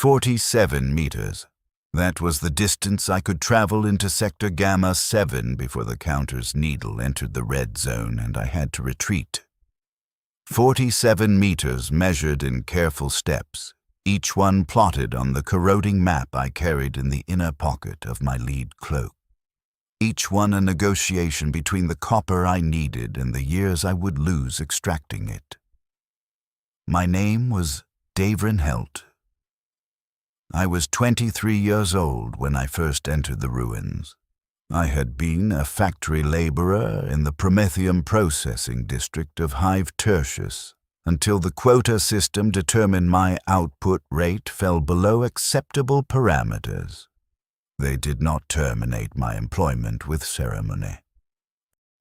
47 meters. That was the distance I could travel into Sector Gamma 7 before the counter's needle entered the red zone and I had to retreat. 47 meters measured in careful steps, each one plotted on the corroding map I carried in the inner pocket of my lead cloak. Each one a negotiation between the copper I needed and the years I would lose extracting it. My name was Davrin Helt. I was 23 years old when I first entered the ruins. I had been a factory laborer in the Promethium processing district of Hive Tertius until the quota system determined my output rate fell below acceptable parameters. They did not terminate my employment with ceremony.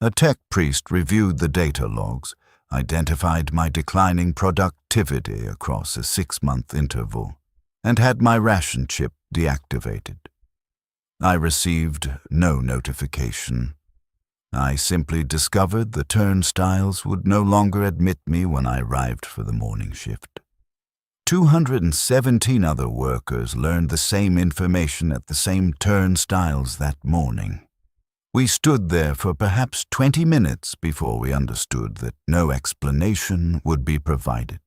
A tech priest reviewed the data logs, identified my declining productivity across a 6-month interval, and had my ration chip deactivated. I received no notification. I simply discovered the turnstiles would no longer admit me when I arrived for the morning shift. 217 other workers learned the same information at the same turnstiles that morning. We stood there for perhaps 20 minutes before we understood that no explanation would be provided.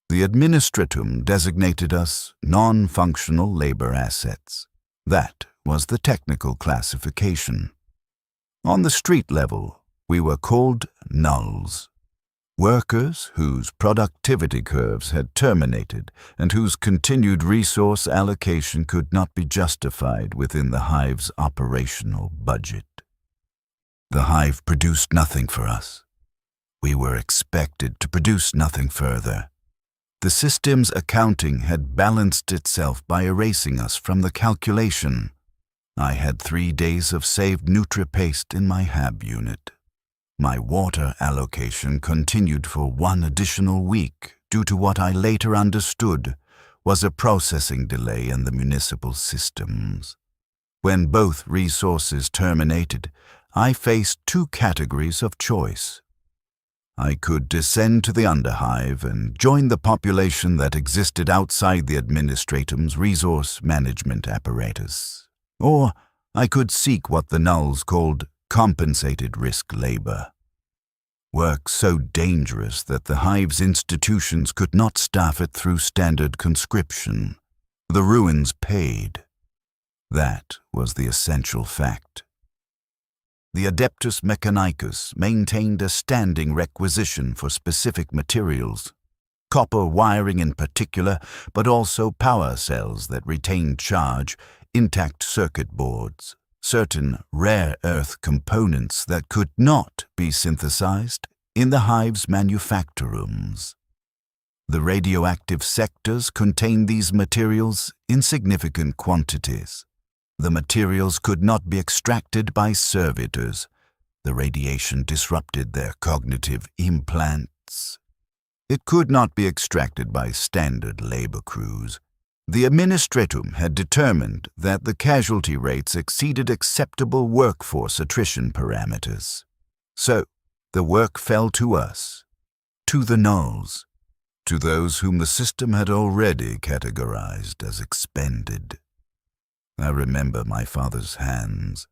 The administratum designated us non-functional labor assets. That was the technical classification. On the street level, we were called nulls. Workers whose productivity curves had terminated and whose continued resource allocation could not be justified within the Hive's operational budget. The Hive produced nothing for us. We were expected to produce nothing further. The system's accounting had balanced itself by erasing us from the calculation. I had 3 days of saved NutriPaste in my HAB unit. My water allocation continued for 1 additional week due to what I later understood was a processing delay in the municipal systems. When both resources terminated, I faced 2 categories of choice. I could descend to the Underhive and join the population that existed outside the Administratum's resource management apparatus. Or I could seek what the nulls called compensated risk labor. Work so dangerous that the Hive's institutions could not staff it through standard conscription. The ruins paid. That was the essential fact. The Adeptus Mechanicus maintained a standing requisition for specific materials, copper wiring in particular, but also power cells that retained charge, intact circuit boards, certain rare earth components that could not be synthesized in the Hive's manufactorums. The radioactive sectors contained these materials in significant quantities. The materials could not be extracted by servitors. The radiation disrupted their cognitive implants. It could not be extracted by standard labor crews. The Administratum had determined that the casualty rates exceeded acceptable workforce attrition parameters. So, the work fell to us, to the nulls, to those whom the system had already categorized as expended. I remember my father's hands.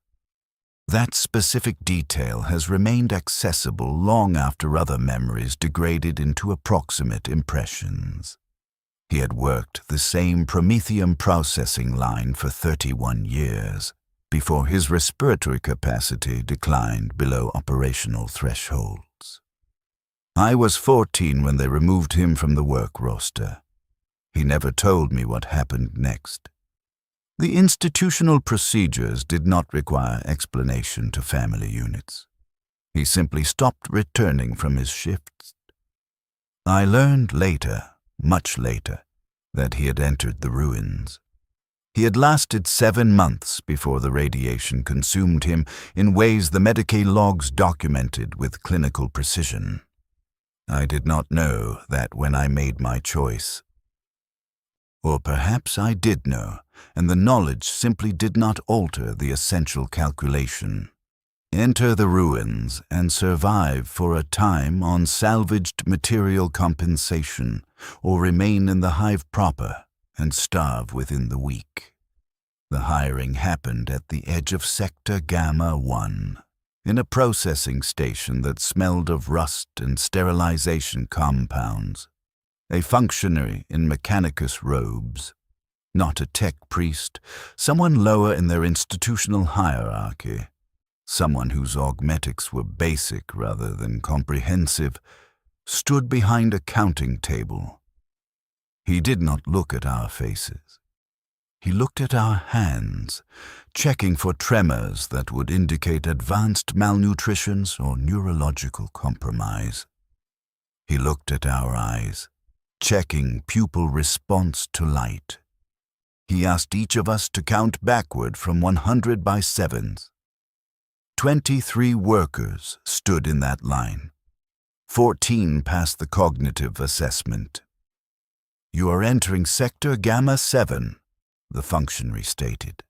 That specific detail has remained accessible long after other memories degraded into approximate impressions. He had worked the same Promethium processing line for 31 years before his respiratory capacity declined below operational thresholds. I was 14 when they removed him from the work roster. He never told me what happened next. The institutional procedures did not require explanation to family units. He simply stopped returning from his shifts. I learned later, much later, that he had entered the ruins. He had lasted 7 months before the radiation consumed him in ways the Medicaid logs documented with clinical precision. I did not know that when I made my choice. Or perhaps I did know, and the knowledge simply did not alter the essential calculation. Enter the ruins and survive for a time on salvaged material compensation, or remain in the Hive proper and starve within the week. The hiring happened at the edge of Sector Gamma 1, in a processing station that smelled of rust and sterilization compounds. A functionary in Mechanicus robes, not a tech priest, someone lower in their institutional hierarchy, someone whose augmetics were basic rather than comprehensive, stood behind a counting table. He did not look at our faces. He looked at our hands, checking for tremors that would indicate advanced malnutrition or neurological compromise. He looked at our eyes, checking pupil response to light. He asked each of us to count backward from 100 by sevens. 23 workers stood in that line. 14 passed the cognitive assessment. "You are entering Sector Gamma 7, the functionary stated.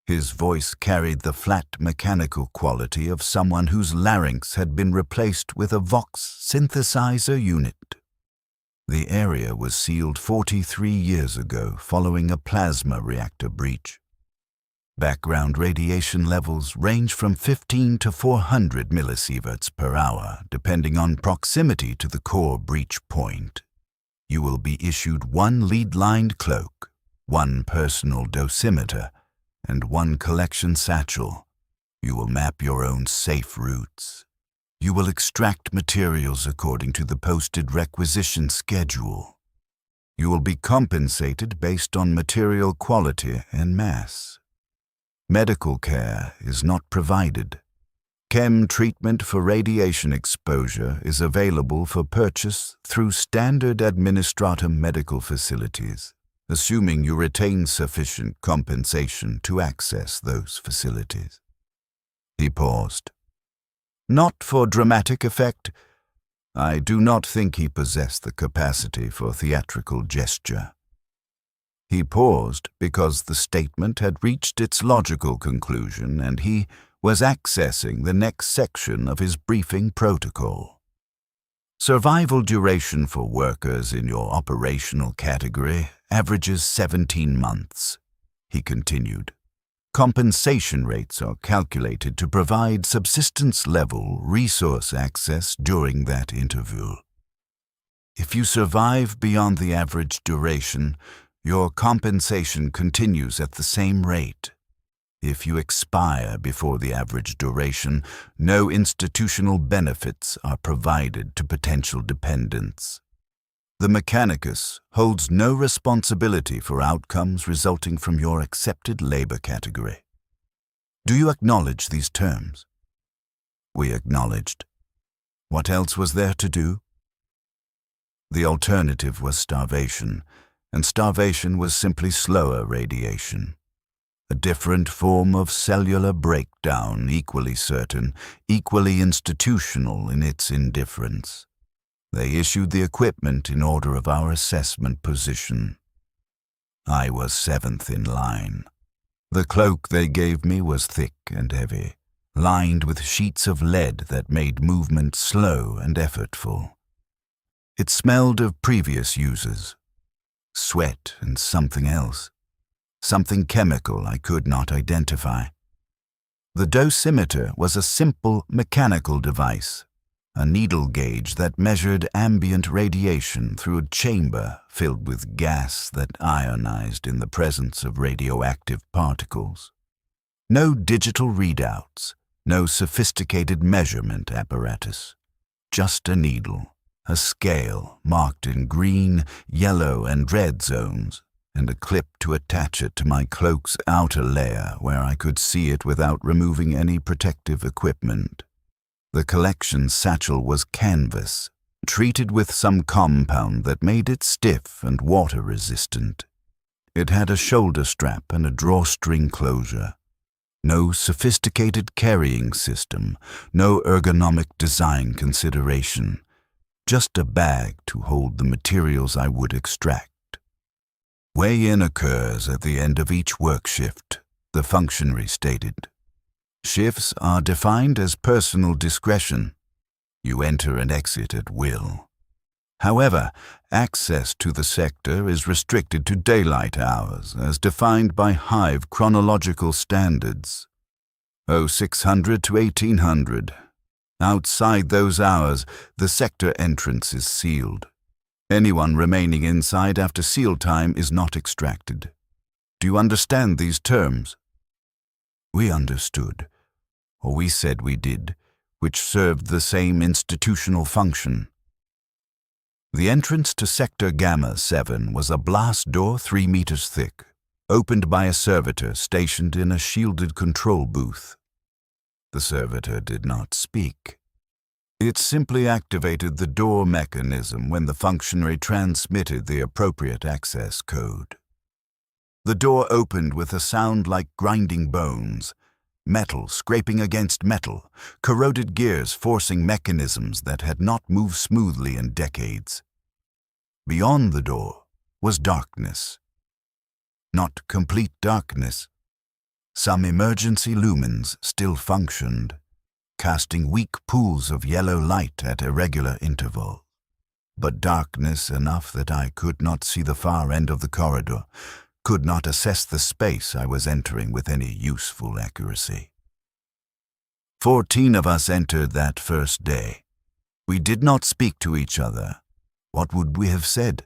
His voice carried the flat mechanical quality of someone whose larynx had been replaced with a Vox synthesizer unit. The area was sealed 43 years ago following a plasma reactor breach. Background radiation levels range from 15 to 400 millisieverts per hour, depending on proximity to the core breach point. You will be issued 1 lead-lined cloak, 1 personal dosimeter, and 1 collection satchel. You will map your own safe routes. You will extract materials according to the posted requisition schedule. You will be compensated based on material quality and mass. Medical care is not provided. Chem treatment for radiation exposure is available for purchase through standard administratum medical facilities, assuming you retain sufficient compensation to access those facilities." He paused. Not for dramatic effect. I do not think he possessed the capacity for theatrical gesture. He paused because the statement had reached its logical conclusion and he was accessing the next section of his briefing protocol. Survival duration for workers in your operational category averages 17 months, he continued. Compensation rates are calculated to provide subsistence-level resource access during that interval. If you survive beyond the average duration, your compensation continues at the same rate. If you expire before the average duration, no institutional benefits are provided to potential dependents. The Mechanicus holds no responsibility for outcomes resulting from your accepted labor category. Do you acknowledge these terms? We acknowledged. What else was there to do? The alternative was starvation, and starvation was simply slower radiation. A different form of cellular breakdown, equally certain, equally institutional in its indifference. They issued the equipment in order of our assessment position. I was 7th in line. The cloak they gave me was thick and heavy, lined with sheets of lead that made movement slow and effortful. It smelled of previous users, sweat and something else, something chemical I could not identify. The dosimeter was a simple mechanical device, a needle gauge that measured ambient radiation through a chamber filled with gas that ionized in the presence of radioactive particles. No digital readouts, no sophisticated measurement apparatus, just a needle, a scale marked in green, yellow, and red zones, and a clip to attach it to my cloak's outer layer where I could see it without removing any protective equipment. The collection satchel was canvas, treated with some compound that made it stiff and water-resistant. It had a shoulder strap and a drawstring closure. No sophisticated carrying system, no ergonomic design consideration, just a bag to hold the materials I would extract. Weigh-in occurs at the end of each work shift, the functionary stated. Shifts are defined as personal discretion. You enter and exit at will. However, access to the sector is restricted to daylight hours as defined by Hive chronological standards. 0600 to 1800. Outside those hours, the sector entrance is sealed. Anyone remaining inside after seal time is not extracted. Do you understand these terms? We understood, or we said we did, which served the same institutional function. The entrance to Sector Gamma 7 was a blast door 3 meters thick, opened by a servitor stationed in a shielded control booth. The servitor did not speak. It simply activated the door mechanism when the functionary transmitted the appropriate access code. The door opened with a sound like grinding bones, metal scraping against metal, corroded gears forcing mechanisms that had not moved smoothly in decades. Beyond the door was darkness. Not complete darkness. Some emergency lumens still functioned, casting weak pools of yellow light at irregular intervals, but darkness enough that I could not see the far end of the corridor, could not assess the space I was entering with any useful accuracy. 14 of us entered that first day. We did not speak to each other. What would we have said?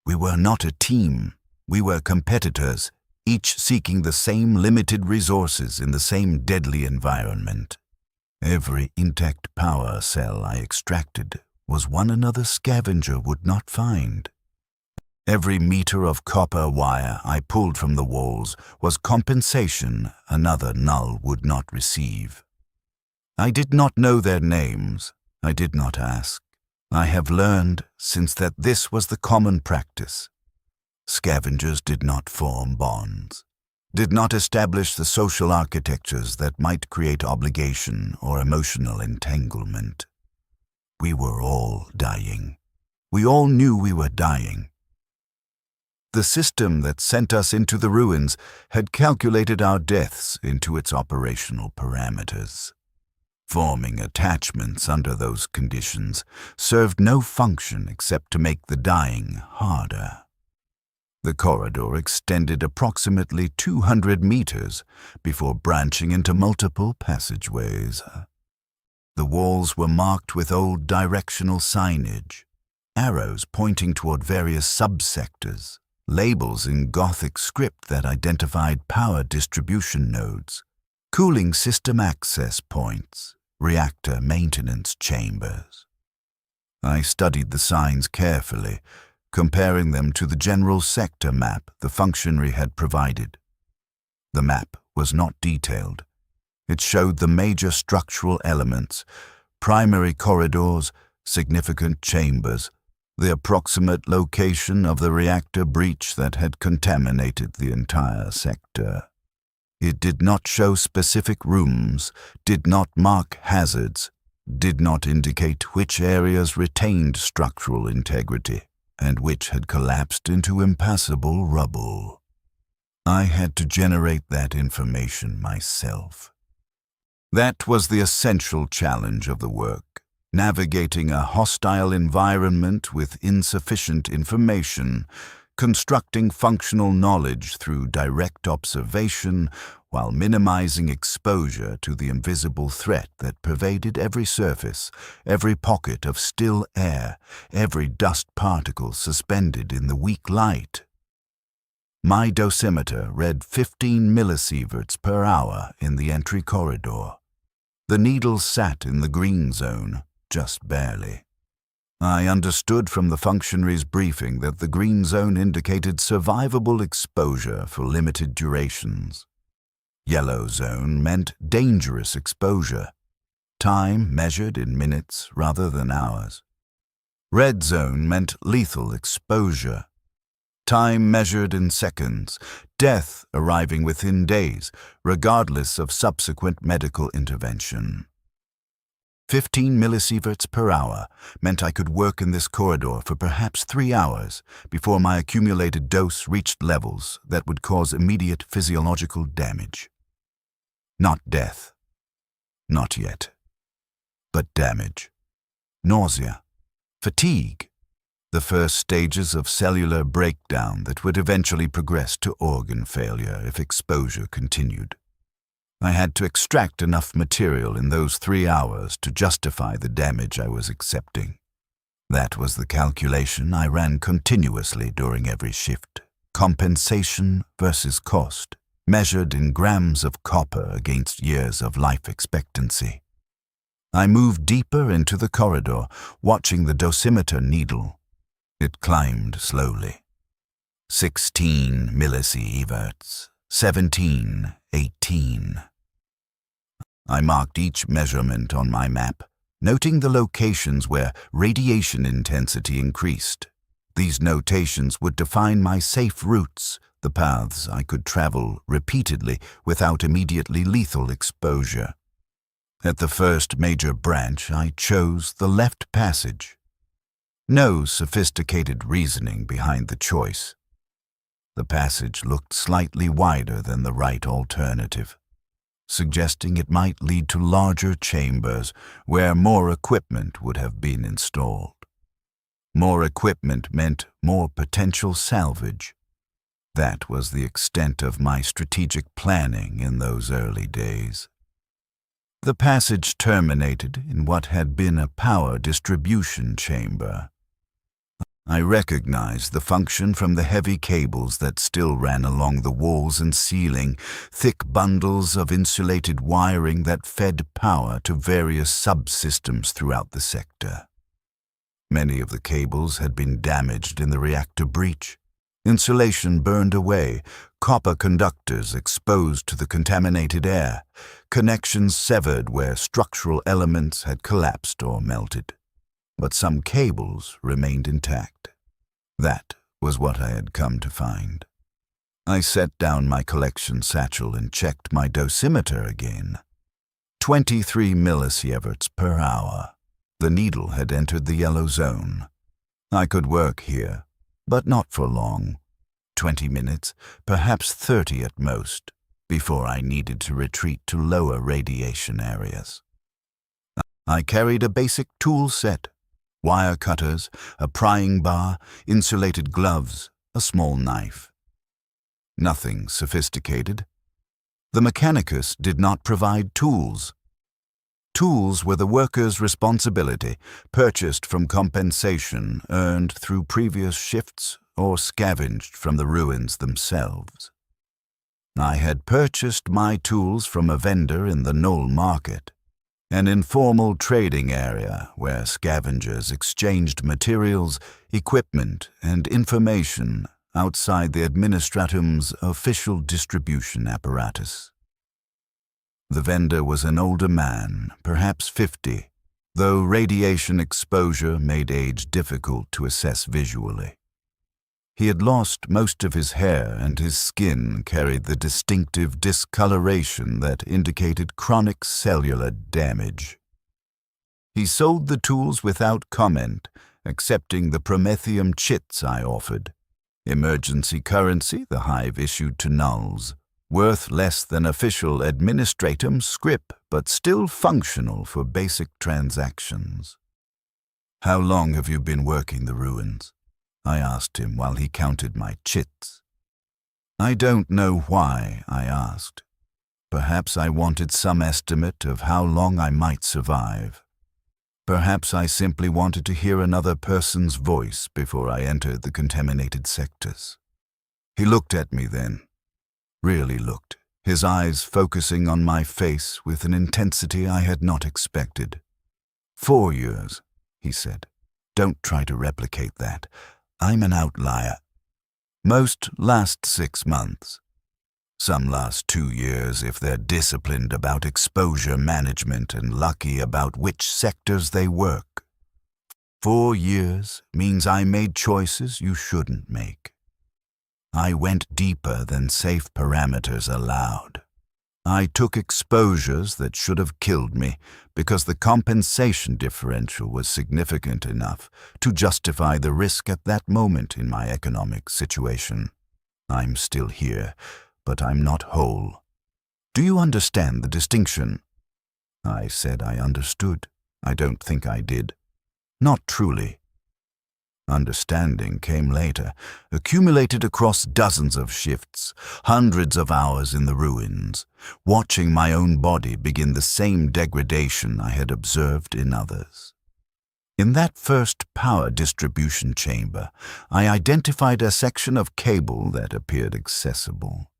We were not a team. We were competitors, each seeking the same limited resources in the same deadly environment. Every intact power cell I extracted was one another scavenger would not find. Every meter of copper wire I pulled from the walls was compensation another null would not receive. I did not know their names. I did not ask. I have learned since that this was the common practice. Scavengers did not form bonds, did not establish the social architectures that might create obligation or emotional entanglement. We were all dying. We all knew we were dying. The system that sent us into the ruins had calculated our deaths into its operational parameters. Forming attachments under those conditions served no function except to make the dying harder. The corridor extended approximately 200 meters before branching into multiple passageways. The walls were marked with old directional signage, arrows pointing toward various subsectors, labels in Gothic script that identified power distribution nodes, cooling system access points, reactor maintenance chambers. I studied the signs carefully, comparing them to the general sector map the functionary had provided. The map was not detailed. It showed the major structural elements, primary corridors, significant chambers, the approximate location of the reactor breach that had contaminated the entire sector. It did not show specific rooms, did not mark hazards, did not indicate which areas retained structural integrity and which had collapsed into impassable rubble. I had to generate that information myself. That was the essential challenge of the work, navigating a hostile environment with insufficient information, constructing functional knowledge through direct observation while minimizing exposure to the invisible threat that pervaded every surface, every pocket of still air, every dust particle suspended in the weak light. My dosimeter read 15 millisieverts per hour in the entry corridor. The needle sat in the green zone, just barely. I understood from the functionary's briefing that the green zone indicated survivable exposure for limited durations. Yellow zone meant dangerous exposure, time measured in minutes rather than hours. Red zone meant lethal exposure, time measured in seconds, death arriving within days, regardless of subsequent medical intervention. 15 millisieverts per hour meant I could work in this corridor for perhaps 3 hours before my accumulated dose reached levels that would cause immediate physiological damage. Not death. Not yet. But damage. Nausea. Fatigue. the first stages of cellular breakdown that would eventually progress to organ failure if exposure continued. I had to extract enough material in those 3 hours to justify the damage I was accepting. That was the calculation I ran continuously during every shift. Compensation versus cost, measured in grams of copper against years of life expectancy. I moved deeper into the corridor, watching the dosimeter needle. It climbed slowly. 16 millisieverts, 17, 18. I marked each measurement on my map, noting the locations where radiation intensity increased. These notations would define my safe routes, the paths I could travel repeatedly without immediately lethal exposure. At the first major branch, I chose the left passage. No sophisticated reasoning behind the choice. The passage looked slightly wider than the right alternative, suggesting it might lead to larger chambers where more equipment would have been installed. More equipment meant more potential salvage. That was the extent of my strategic planning in those early days. The passage terminated in what had been a power distribution chamber. I recognized the function from the heavy cables that still ran along the walls and ceiling, thick bundles of insulated wiring that fed power to various subsystems throughout the sector. Many of the cables had been damaged in the reactor breach. Insulation burned away, copper conductors exposed to the contaminated air, connections severed where structural elements had collapsed or melted. But some cables remained intact. That was what I had come to find. I set down my collection satchel and checked my dosimeter again. 23 millisieverts per hour. The needle had entered the yellow zone. I could work here, but not for long. 20 minutes, perhaps 30 at most, before I needed to retreat to lower radiation areas. I carried a basic tool set: wire cutters, a prying bar, insulated gloves, a small knife. Nothing sophisticated. The mechanicus did not provide tools. Tools were the worker's responsibility, purchased from compensation earned through previous shifts or scavenged from the ruins themselves. I had purchased my tools from a vendor in the Knoll Market, an informal trading area where scavengers exchanged materials, equipment, and information outside the Administratum's official distribution apparatus. The vendor was an older man, perhaps 50, though radiation exposure made age difficult to assess visually. He had lost most of his hair, and his skin carried the distinctive discoloration that indicated chronic cellular damage. He sold the tools without comment, accepting the promethium chits I offered, emergency currency the Hive issued to nulls, worth less than official administratum scrip, but still functional for basic transactions. "How long have you been working the ruins?" I asked him while he counted my chits. I don't know why I asked. Perhaps I wanted some estimate of how long I might survive. Perhaps I simply wanted to hear another person's voice before I entered the contaminated sectors. He looked at me then. Really looked, his eyes focusing on my face with an intensity I had not expected. 4 years, he said. Don't try to replicate that. I'm an outlier. Most last 6 months. Some last 2 years if they're disciplined about exposure management and lucky about which sectors they work. 4 years means I made choices you shouldn't make. I went deeper than safe parameters allowed. I took exposures that should have killed me because the compensation differential was significant enough to justify the risk at that moment in my economic situation. I'm still here, but I'm not whole. Do you understand the distinction? I said I understood. I don't think I did. Not truly. Understanding came later, accumulated across dozens of shifts, hundreds of hours in the ruins, watching my own body begin the same degradation I had observed in others. In that first power distribution chamber, I identified a section of cable that appeared accessible.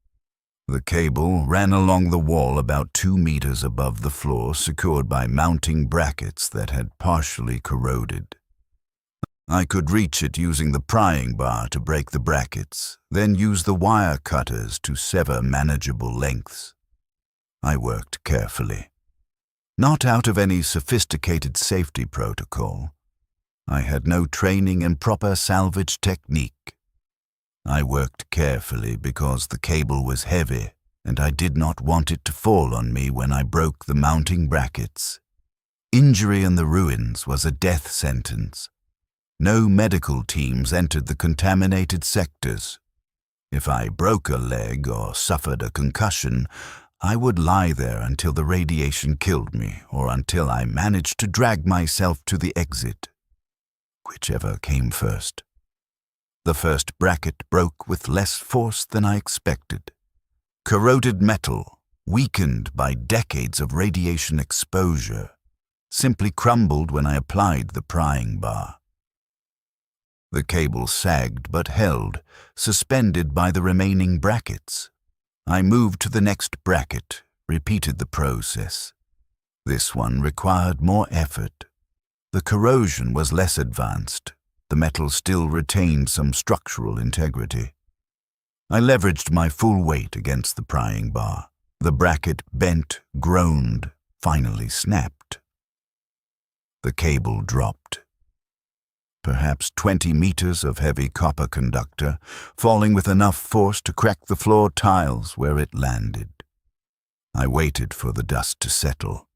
The cable ran along the wall about 2 meters above the floor, secured by mounting brackets that had partially corroded. I could reach it using the prying bar to break the brackets, then use the wire cutters to sever manageable lengths. I worked carefully. Not out of any sophisticated safety protocol. I had no training in proper salvage technique. I worked carefully because the cable was heavy, and I did not want it to fall on me when I broke the mounting brackets. Injury in the ruins was a death sentence. No medical teams entered the contaminated sectors. If I broke a leg or suffered a concussion, I would lie there until the radiation killed me or until I managed to drag myself to the exit. Whichever came first. The first bracket broke with less force than I expected. Corroded metal, weakened by decades of radiation exposure, simply crumbled when I applied the prying bar. The cable sagged but held, suspended by the remaining brackets. I moved to the next bracket, repeated the process. This one required more effort. The corrosion was less advanced. The metal still retained some structural integrity. I leveraged my full weight against the prying bar. The bracket bent, groaned, finally snapped. The cable dropped. Perhaps 20 meters of heavy copper conductor, falling with enough force to crack the floor tiles where it landed. I waited for the dust to settle.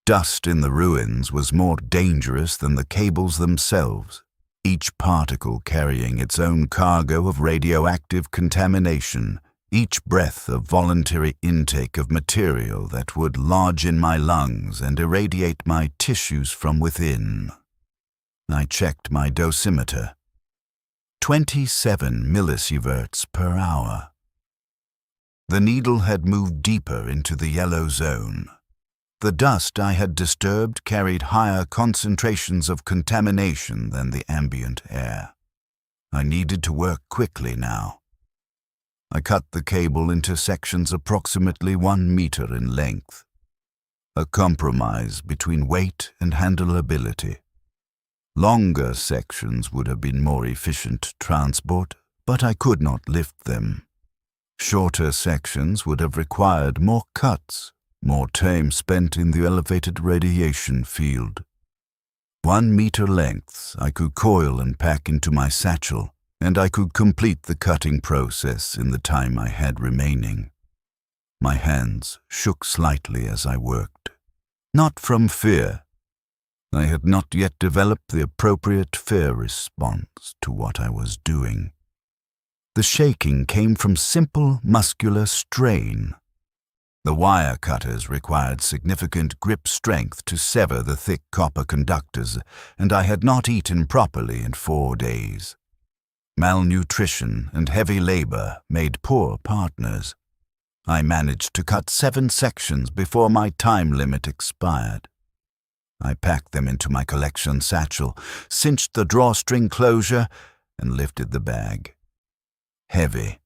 Dust in the ruins was more dangerous than the cables themselves, each particle carrying its own cargo of radioactive contamination, each breath a voluntary intake of material that would lodge in my lungs and irradiate my tissues from within. I checked my dosimeter. 27 millisieverts per hour. The needle had moved deeper into the yellow zone. The dust I had disturbed carried higher concentrations of contamination than the ambient air. I needed to work quickly now. I cut the cable into sections approximately 1 meter in length. A compromise between weight and handleability. Longer sections would have been more efficient transport, but I could not lift them. Shorter sections would have required more cuts, more time spent in the elevated radiation field. 1 meter lengths I could coil and pack into my satchel, and I could complete the cutting process in the time I had remaining. My hands shook slightly as I worked. Not from fear. I had not yet developed the appropriate fear response to what I was doing. The shaking came from simple muscular strain. The wire cutters required significant grip strength to sever the thick copper conductors, and I had not eaten properly in 4 days. Malnutrition and heavy labor made poor partners. I managed to cut 7 sections before my time limit expired. I packed them into my collection satchel, cinched the drawstring closure, and lifted the bag. Heavy,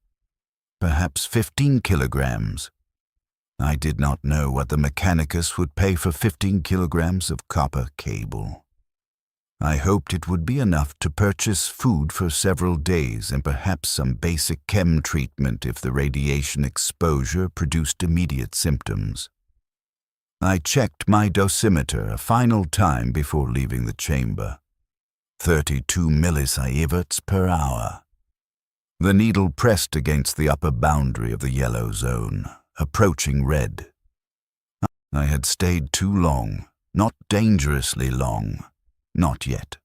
perhaps 15 kilograms. I did not know what the mechanicus would pay for 15 kilograms of copper cable. I hoped it would be enough to purchase food for several days and perhaps some basic chem treatment if the radiation exposure produced immediate symptoms. I checked my dosimeter a final time before leaving the chamber. 32 millisieverts per hour. The needle pressed against the upper boundary of the yellow zone, approaching red. I had stayed too long, not dangerously long, not yet,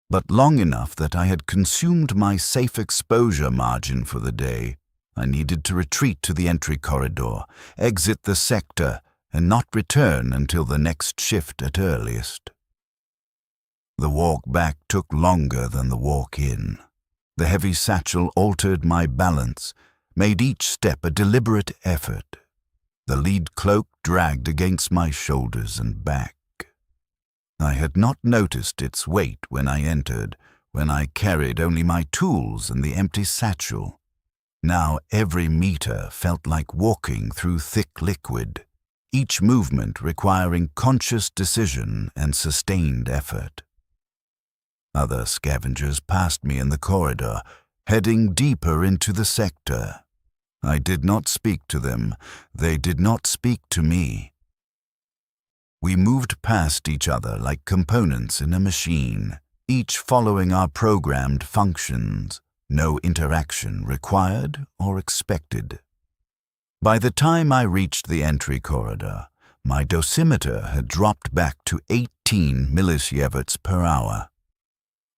but long enough that I had consumed my safe exposure margin for the day. I needed to retreat to the entry corridor, exit the sector, and not return until the next shift at earliest. The walk back took longer than the walk in. The heavy satchel altered my balance, made each step a deliberate effort. The lead cloak dragged against my shoulders and back. I had not noticed its weight when I entered, when I carried only my tools and the empty satchel. Now every meter felt like walking through thick liquid, each movement requiring conscious decision and sustained effort. Other scavengers passed me in the corridor, heading deeper into the sector. I did not speak to them. They did not speak to me. We moved past each other like components in a machine, each following our programmed functions, no interaction required or expected. By the time I reached the entry corridor, my dosimeter had dropped back to 18 millisieverts per hour.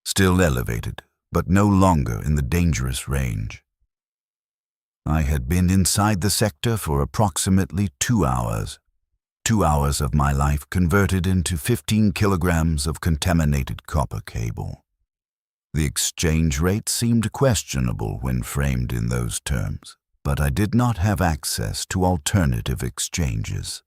Still elevated, but no longer in the dangerous range. I had been inside the sector for approximately 2 hours. 2 hours of my life converted into 15 kilograms of contaminated copper cable. The exchange rate seemed questionable when framed in those terms, but I did not have access to alternative exchanges.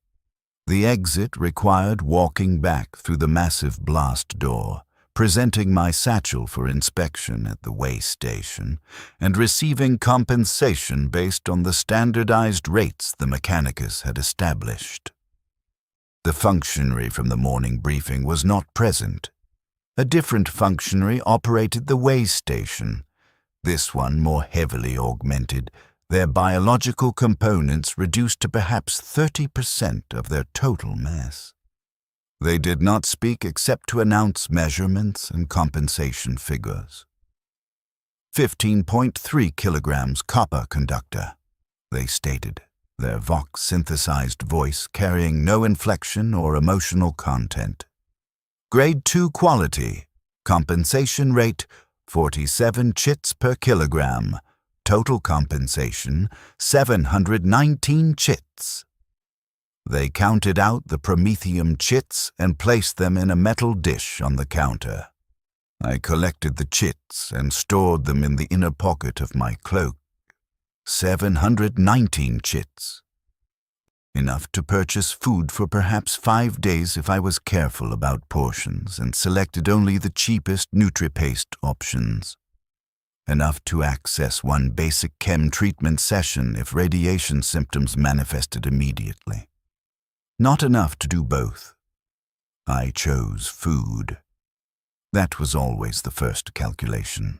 The exit required walking back through the massive blast door, presenting my satchel for inspection at the weigh station, and receiving compensation based on the standardized rates the Mechanicus had established. The functionary from the morning briefing was not present. A different functionary operated the weigh station, this one more heavily augmented, their biological components reduced to perhaps 30% of their total mass. They did not speak except to announce measurements and compensation figures. 15.3 kilograms copper conductor, they stated, their Vox-synthesized voice carrying no inflection or emotional content. Grade 2 quality, compensation rate 47 chits per kilogram, total compensation 719 chits. They counted out the promethium chits and placed them in a metal dish on the counter. I collected the chits and stored them in the inner pocket of my cloak. 719 chits. Enough to purchase food for perhaps 5 days if I was careful about portions and selected only the cheapest NutriPaste options. Enough to access one basic chem treatment session if radiation symptoms manifested immediately. Not enough to do both. I chose food. That was always the first calculation.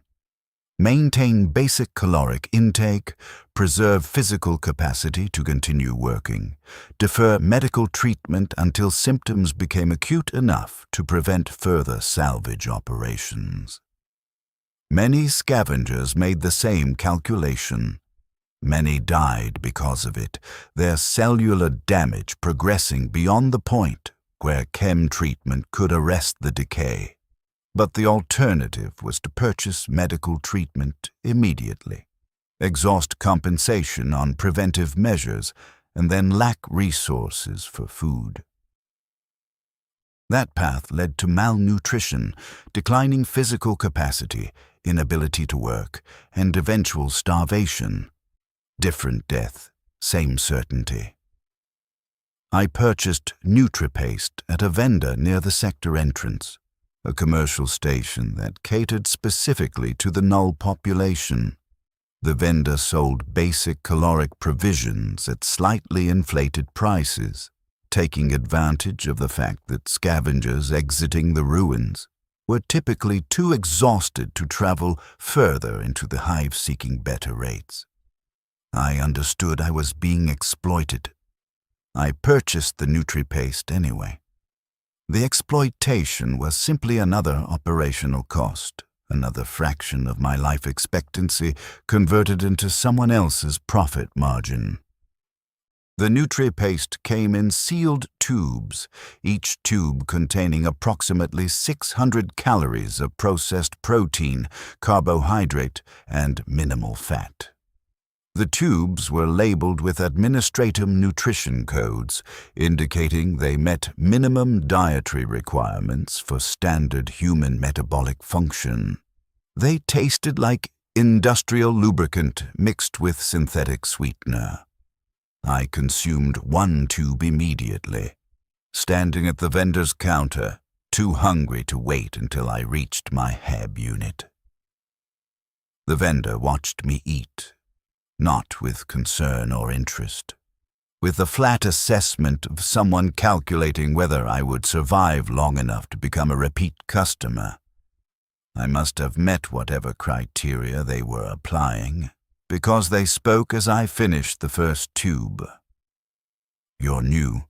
Maintain basic caloric intake, preserve physical capacity to continue working, defer medical treatment until symptoms became acute enough to prevent further salvage operations. Many scavengers made the same calculation. Many died because of it, their cellular damage progressing beyond the point where chem treatment could arrest the decay. But the alternative was to purchase medical treatment immediately, exhaust compensation on preventive measures, and then lack resources for food. That path led to malnutrition, declining physical capacity, inability to work, and eventual starvation. Different death, same certainty. I purchased NutriPaste at a vendor near the sector entrance, a commercial station that catered specifically to the null population. The vendor sold basic caloric provisions at slightly inflated prices, taking advantage of the fact that scavengers exiting the ruins were typically too exhausted to travel further into the hive seeking better rates. I understood I was being exploited. I purchased the NutriPaste anyway. The exploitation was simply another operational cost, another fraction of my life expectancy converted into someone else's profit margin. The NutriPaste came in sealed tubes, each tube containing approximately 600 calories of processed protein, carbohydrate, and minimal fat. The tubes were labeled with administrative nutrition codes, indicating they met minimum dietary requirements for standard human metabolic function. They tasted like industrial lubricant mixed with synthetic sweetener. I consumed one tube immediately, standing at the vendor's counter, too hungry to wait until I reached my HAB unit. The vendor watched me eat, not with concern or interest, with the flat assessment of someone calculating whether I would survive long enough to become a repeat customer. I must have met whatever criteria they were applying, because they spoke as I finished the first tube. "You're new,"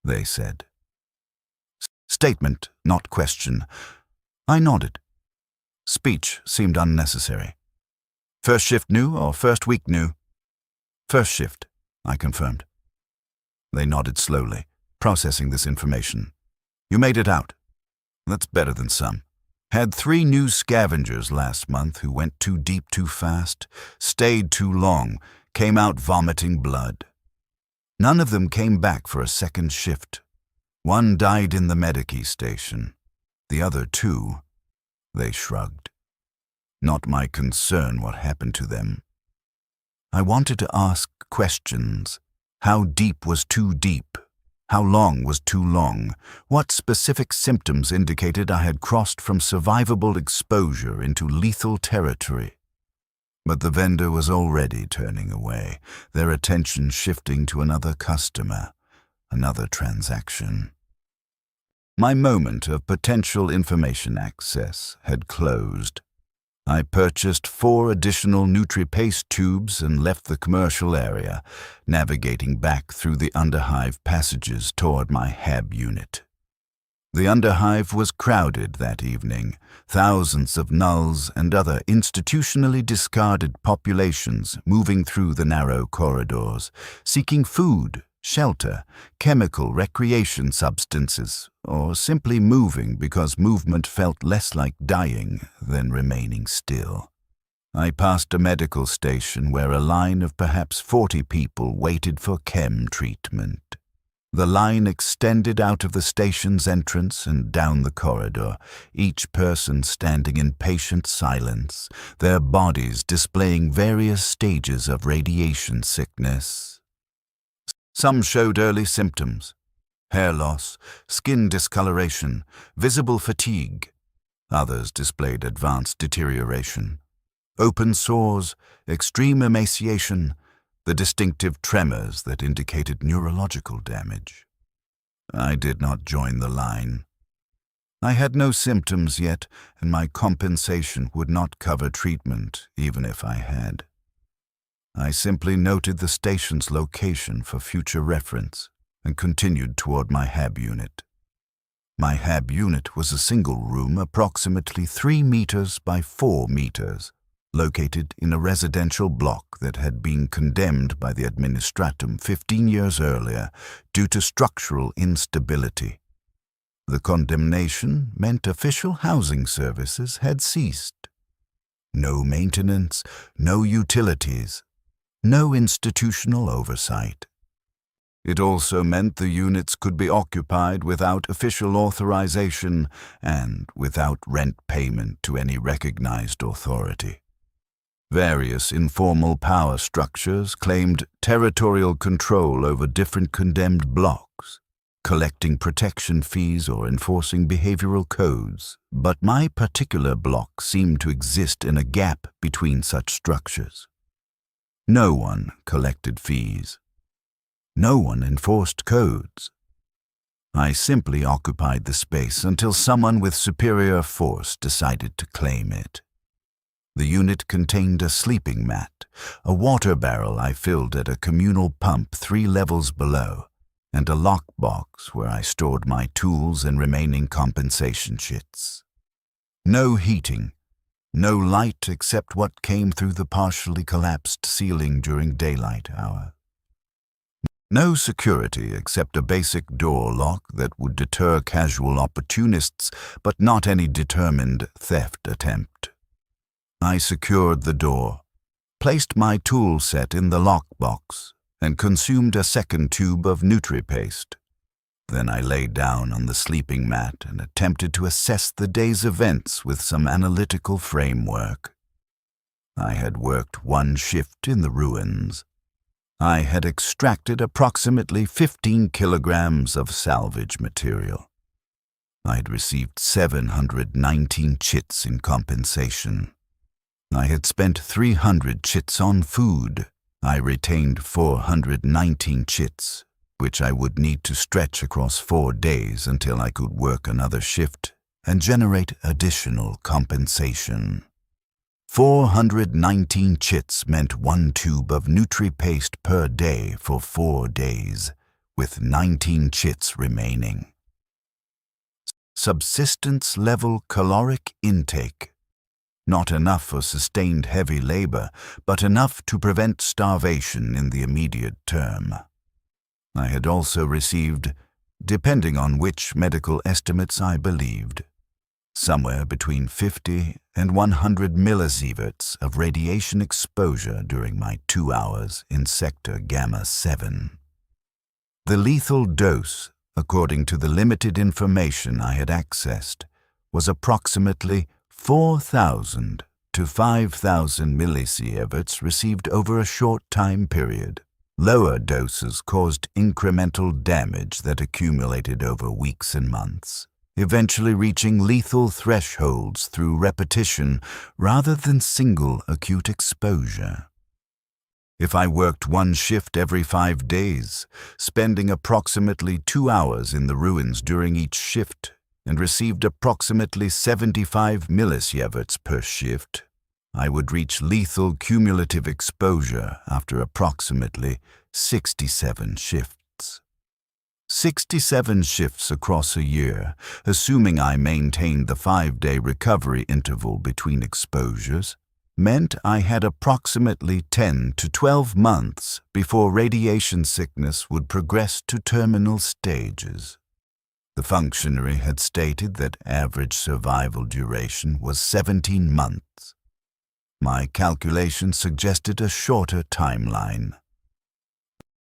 they said. Statement, not question. I nodded. Speech seemed unnecessary. "First shift new or first week new?" "First shift," I confirmed. They nodded slowly, processing this information. "You made it out. That's better than some. Had 3 new scavengers last month who went too deep too fast, stayed too long, came out vomiting blood. None of them came back for a second shift. One died in the Medici station. The other 2, they shrugged. Not my concern what happened to them. I wanted to ask questions. How deep was too deep? How long was too long? What specific symptoms indicated I had crossed from survivable exposure into lethal territory? But the vendor was already turning away, their attention shifting to another customer, another transaction. My moment of potential information access had closed. I purchased 4 additional NutriPaste tubes and left the commercial area, navigating back through the underhive passages toward my HAB unit. The underhive was crowded that evening, thousands of nulls and other institutionally discarded populations moving through the narrow corridors, seeking food, shelter, chemical recreation substances, or simply moving because movement felt less like dying than remaining still. I passed a medical station where a line of perhaps 40 people waited for chem treatment. The line extended out of the station's entrance and down the corridor, each person standing in patient silence, their bodies displaying various stages of radiation sickness. Some showed early symptoms: hair loss, skin discoloration, visible fatigue. Others displayed advanced deterioration. Open sores, extreme emaciation, the distinctive tremors that indicated neurological damage. I did not join the line. I had no symptoms yet, and my compensation would not cover treatment, even if I had. I simply noted the station's location for future reference and continued toward my HAB unit. My HAB unit was a single room approximately 3 meters by 4 meters, located in a residential block that had been condemned by the administratum 15 years earlier due to structural instability. The condemnation meant official housing services had ceased. No maintenance, no utilities, no institutional oversight. It also meant the units could be occupied without official authorization and without rent payment to any recognized authority. Various informal power structures claimed territorial control over different condemned blocks, collecting protection fees or enforcing behavioral codes, but my particular block seemed to exist in a gap between such structures. No one collected fees. No one enforced codes. I simply occupied the space until someone with superior force decided to claim it. The unit contained a sleeping mat, a water barrel I filled at a communal pump 3 levels below, and a lockbox where I stored my tools and remaining compensation shits. No heating. No light except what came through the partially collapsed ceiling during daylight hour. No security except a basic door lock that would deter casual opportunists, but not any determined theft attempt. I secured the door, placed my tool set in the lockbox, and consumed a second tube of Nutri-Paste. Then I lay down on the sleeping mat and attempted to assess the day's events with some analytical framework. I had worked one shift in the ruins. I had extracted approximately 15 kilograms of salvage material. I had received 719 chits in compensation. I had spent 300 chits on food. I retained 419 chits, which I would need to stretch across 4 days until I could work another shift and generate additional compensation. 419 chits meant 1 tube of Nutri-Paste per day for 4 days, with 19 chits remaining. Subsistence-level caloric intake. Not enough for sustained heavy labor, but enough to prevent starvation in the immediate term. I had also received, depending on which medical estimates I believed, somewhere between 50 and 100 millisieverts of radiation exposure during my 2 hours in Sector Gamma 7. The lethal dose, according to the limited information I had accessed, was approximately 4,000 to 5,000 millisieverts received over a short time period. Lower doses caused incremental damage that accumulated over weeks and months, eventually reaching lethal thresholds through repetition rather than single acute exposure. If I worked one shift every 5 days, spending approximately 2 hours in the ruins during each shift, and received approximately 75 millisieverts per shift, I would reach lethal cumulative exposure after approximately 67 shifts. 67 shifts across a year, assuming I maintained the 5-day recovery interval between exposures, meant I had approximately 10 to 12 months before radiation sickness would progress to terminal stages. The functionary had stated that average survival duration was 17 months. My calculations suggested a shorter timeline.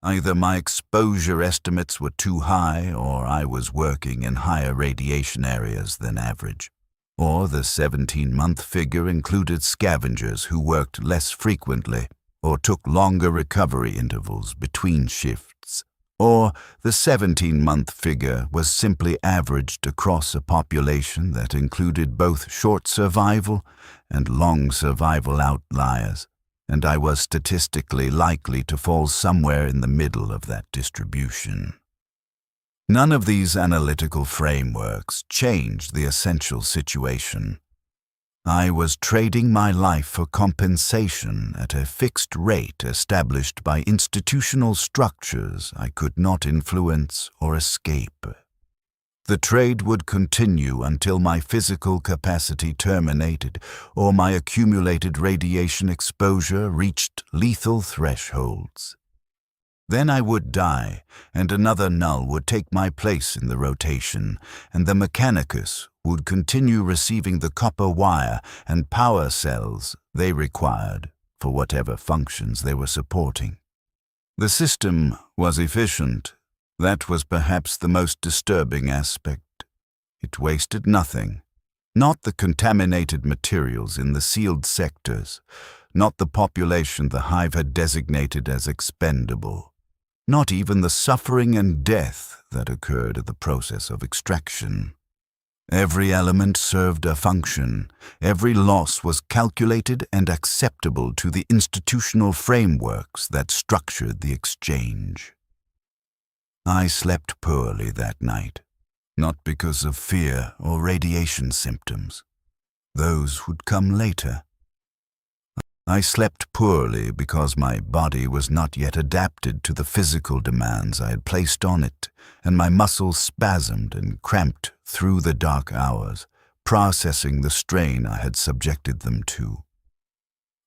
Either my exposure estimates were too high, or I was working in higher radiation areas than average. Or the 17-month figure included scavengers who worked less frequently or took longer recovery intervals between shifts. Or the 17-month figure was simply averaged across a population that included both short survival and long survival outliers, and I was statistically likely to fall somewhere in the middle of that distribution. None of these analytical frameworks changed the essential situation. I was trading my life for compensation at a fixed rate established by institutional structures I could not influence or escape. The trade would continue until my physical capacity terminated or my accumulated radiation exposure reached lethal thresholds. Then I would die, and another null would take my place in the rotation, and the Mechanicus would continue receiving the copper wire and power cells they required for whatever functions they were supporting. The system was efficient. That was perhaps the most disturbing aspect. It wasted nothing. Not the contaminated materials in the sealed sectors, not the population the hive had designated as expendable. Not even the suffering and death that occurred at the process of extraction. Every element served a function. Every loss was calculated and acceptable to the institutional frameworks that structured the exchange. I slept poorly that night, not because of fear or radiation symptoms. Those would come later. I slept poorly because my body was not yet adapted to the physical demands I had placed on it, and my muscles spasmed and cramped through the dark hours, processing the strain I had subjected them to.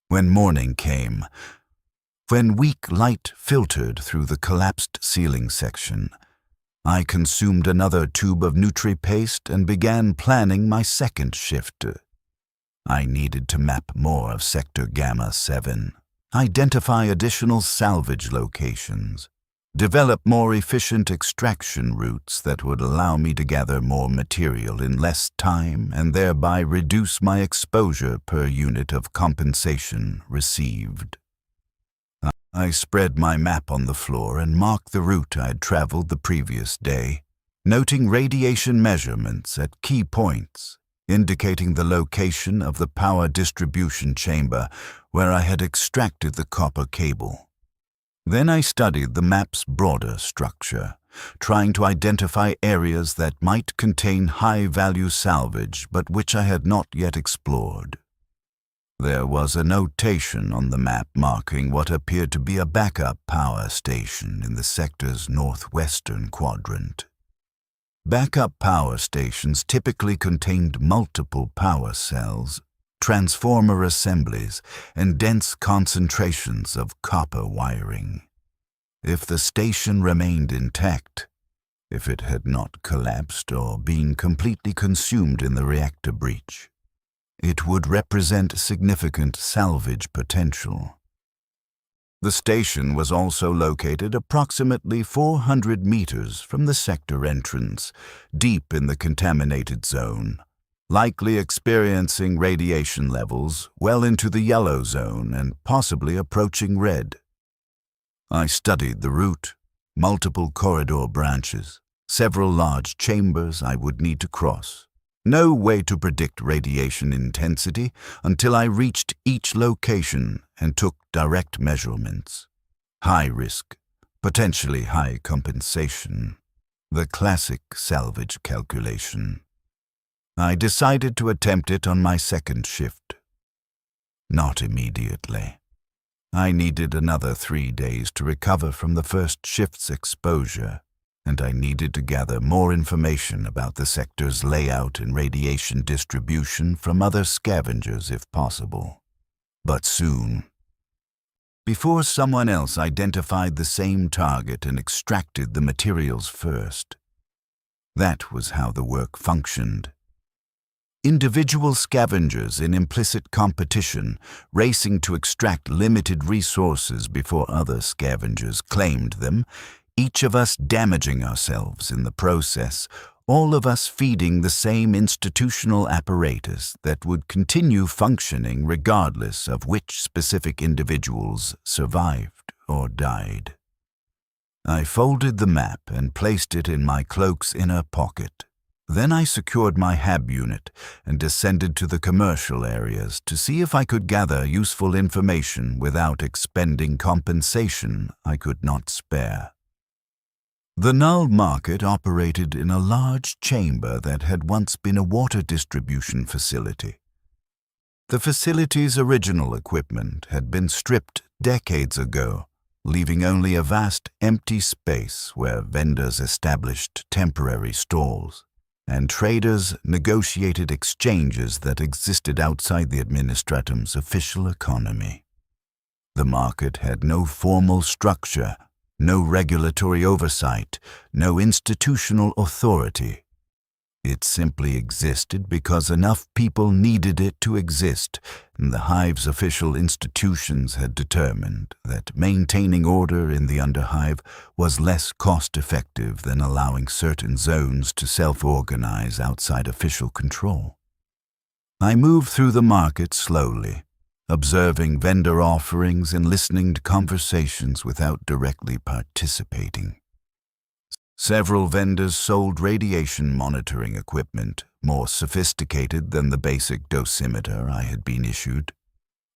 When morning came, when weak light filtered through the collapsed ceiling section, I consumed another tube of Nutri-Paste and began planning my second shift. I needed to map more of Sector Gamma 7. identify additional salvage locations, develop more efficient extraction routes that would allow me to gather more material in less time and thereby reduce my exposure per unit of compensation received. I spread my map on the floor and marked the route I'd traveled the previous day, noting radiation measurements at key points, indicating the location of the power distribution chamber where I had extracted the copper cable. Then I studied the map's broader structure, trying to identify areas that might contain high-value salvage but which I had not yet explored. There was a notation on the map marking what appeared to be a backup power station in the sector's northwestern quadrant. Backup power stations typically contained multiple power cells, transformer assemblies, and dense concentrations of copper wiring. If the station remained intact, if it had not collapsed or been completely consumed in the reactor breach, it would represent significant salvage potential. The station was also located approximately 400 meters from the sector entrance, deep in the contaminated zone, likely experiencing radiation levels well into the yellow zone and possibly approaching red. I studied the route, multiple corridor branches, several large chambers I would need to cross. No way to predict radiation intensity until I reached each location and took direct measurements. High risk, potentially high compensation. The classic salvage calculation. I decided to attempt it on my second shift. Not immediately. I needed another 3 days to recover from the first shift's exposure, and I needed to gather more information about the sector's layout and radiation distribution from other scavengers if possible. But soon. Before someone else identified the same target and extracted the materials first. That was how the work functioned. Individual scavengers in implicit competition, racing to extract limited resources before other scavengers claimed them, each of us damaging ourselves in the process, all of us feeding the same institutional apparatus that would continue functioning regardless of which specific individuals survived or died. I folded the map and placed it in my cloak's inner pocket. Then I secured my HAB unit and descended to the commercial areas to see if I could gather useful information without expending compensation I could not spare. The Null market operated in a large chamber that had once been a water distribution facility. The facility's original equipment had been stripped decades ago, leaving only a vast empty space where vendors established temporary stalls, and traders negotiated exchanges that existed outside the administratum's official economy. The market had no formal structure, no regulatory oversight, no institutional authority. It simply existed because enough people needed it to exist, and the Hive's official institutions had determined that maintaining order in the Underhive was less cost-effective than allowing certain zones to self-organize outside official control. I moved through the market slowly, observing vendor offerings and listening to conversations without directly participating. Several vendors sold radiation monitoring equipment, more sophisticated than the basic dosimeter I had been issued.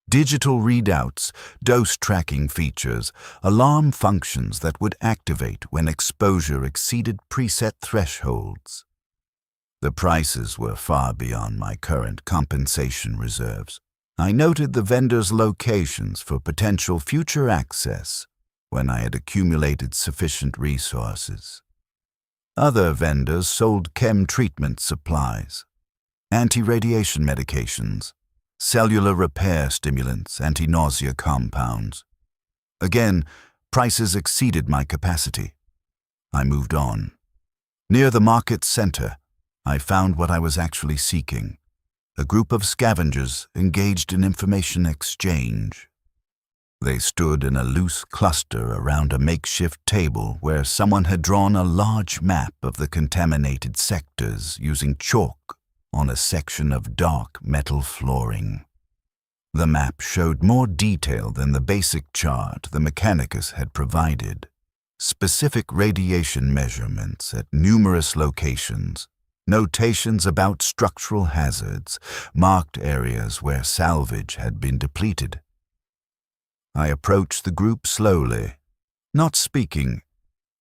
Digital readouts, dose tracking features, alarm functions that would activate when exposure exceeded preset thresholds. The prices were far beyond my current compensation reserves. I noted the vendors' locations for potential future access when I had accumulated sufficient resources. Other vendors sold chem treatment supplies, anti-radiation medications, cellular repair stimulants, anti-nausea compounds. Again, prices exceeded my capacity. I moved on. Near the market center, I found what I was actually seeking. A group of scavengers engaged in information exchange. They stood in a loose cluster around a makeshift table where someone had drawn a large map of the contaminated sectors using chalk on a section of dark metal flooring. The map showed more detail than the basic chart the Mechanicus had provided. Specific radiation measurements at numerous locations, notations about structural hazards, marked areas where salvage had been depleted. I approached the group slowly, not speaking,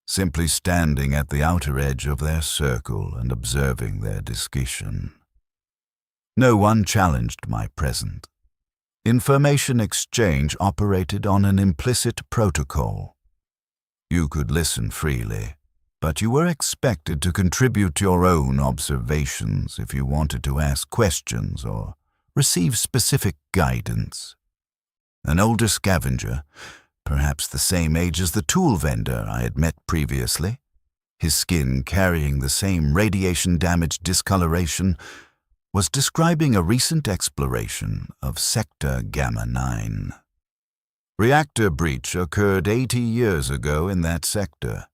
simply standing at the outer edge of their circle and observing their discussion. No one challenged my presence. Information exchange operated on an implicit protocol. You could listen freely, but you were expected to contribute your own observations if you wanted to ask questions or receive specific guidance. An older scavenger, perhaps the same age as the tool vendor I had met previously, his skin carrying the same radiation-damage discoloration, was describing a recent exploration of Sector Gamma 9. Reactor breach occurred 80 years ago in that sector,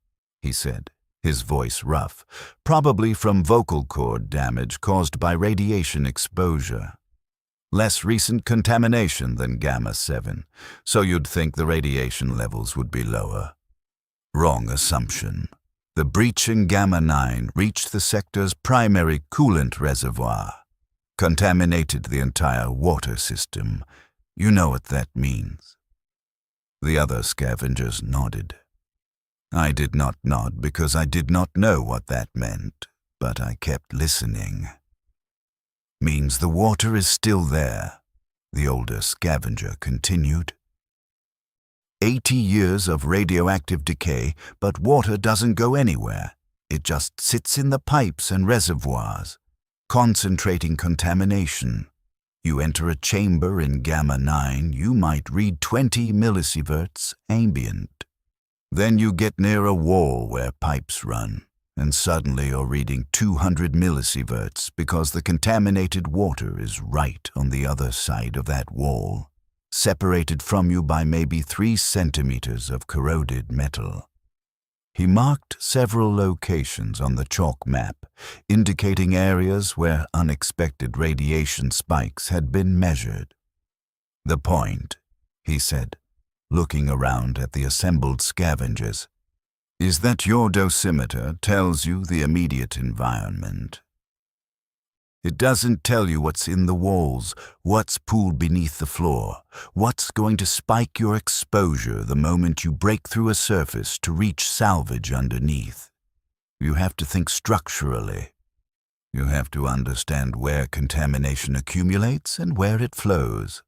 he said, his voice rough, probably from vocal cord damage caused by radiation exposure. Less recent contamination than Gamma 7, so you'd think the radiation levels would be lower. Wrong assumption. The breach in Gamma 9 reached the sector's primary coolant reservoir, contaminated the entire water system. You know what that means. The other scavengers nodded. I did not nod because I did not know what that meant, but I kept listening. Means the water is still there, the older scavenger continued. 80 years of radioactive decay, but water doesn't go anywhere. It just sits in the pipes and reservoirs, concentrating contamination. You enter a chamber in Gamma 9, you might read 20 millisieverts ambient. Then you get near a wall where pipes run, and suddenly you're reading 200 millisieverts because the contaminated water is right on the other side of that wall, separated from you by maybe 3 centimeters of corroded metal. He marked several locations on the chalk map, indicating areas where unexpected radiation spikes had been measured. The point, he said, looking around at the assembled scavengers, is that your dosimeter tells you the immediate environment. It doesn't tell you what's in the walls, what's pooled beneath the floor, what's going to spike your exposure the moment you break through a surface to reach salvage underneath. You have to think structurally. You have to understand where contamination accumulates and where it flows.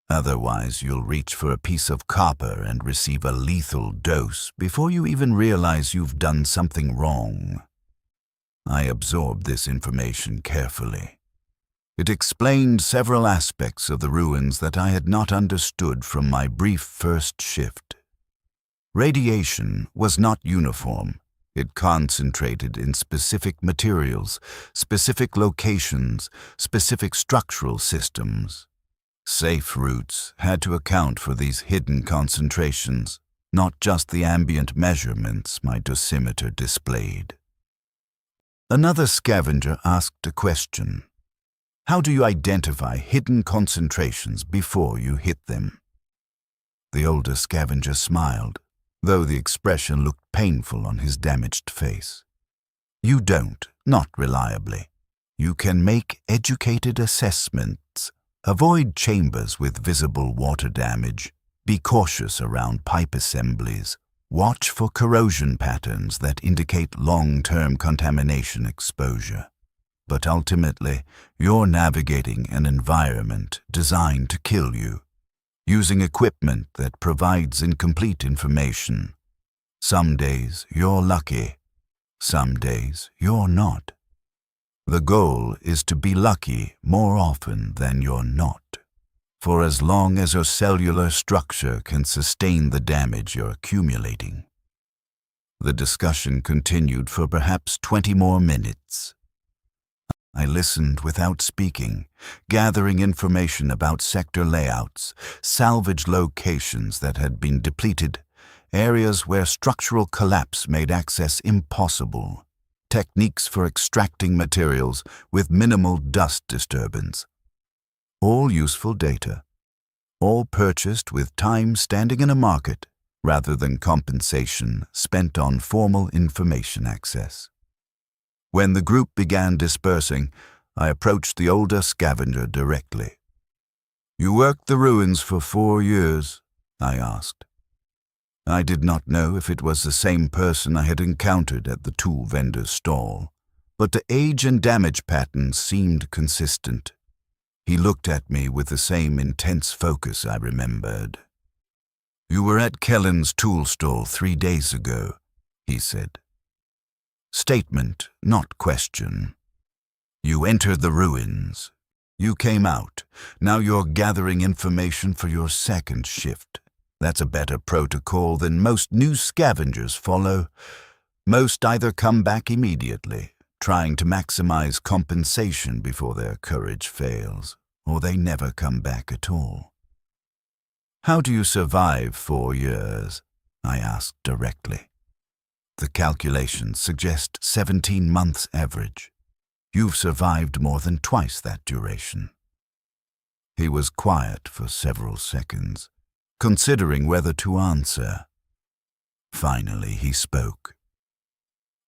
Otherwise, you'll reach for a piece of copper and receive a lethal dose before you even realize you've done something wrong. I absorbed this information carefully. It explained several aspects of the ruins that I had not understood from my brief first shift. Radiation was not uniform. It concentrated in specific materials, specific locations, specific structural systems. Safe routes had to account for these hidden concentrations, not just the ambient measurements my dosimeter displayed. Another scavenger asked a question. How do you identify hidden concentrations before you hit them? The older scavenger smiled, though the expression looked painful on his damaged face. You don't, not reliably. You can make educated assessments. Avoid chambers with visible water damage. Be cautious around pipe assemblies. Watch for corrosion patterns that indicate long-term contamination exposure. But ultimately, you're navigating an environment designed to kill you, using equipment that provides incomplete information. Some days you're lucky. Some days you're not. The goal is to be lucky more often than you're not, for as long as your cellular structure can sustain the damage you're accumulating. The discussion continued for perhaps 20 more minutes. I listened without speaking, gathering information about sector layouts, salvage locations that had been depleted, areas where structural collapse made access impossible, techniques for extracting materials with minimal dust disturbance. All useful data, all purchased with time standing in a market rather than compensation spent on formal information access. When the group began dispersing, I approached the older scavenger directly. "You worked the ruins for 4 years?" I asked. I did not know if it was the same person I had encountered at the tool vendor's stall, but the age and damage patterns seemed consistent. He looked at me with the same intense focus I remembered. "You were at Kellen's tool stall 3 days ago," he said. Statement, not question. "You entered the ruins. You came out. Now you're gathering information for your second shift. That's a better protocol than most new scavengers follow. Most either come back immediately, trying to maximize compensation before their courage fails, or they never come back at all." "How do you survive 4 years?" I asked directly. "The calculations suggest 17 months average. You've survived more than twice that duration." He was quiet for several seconds, considering whether to answer. Finally, he spoke.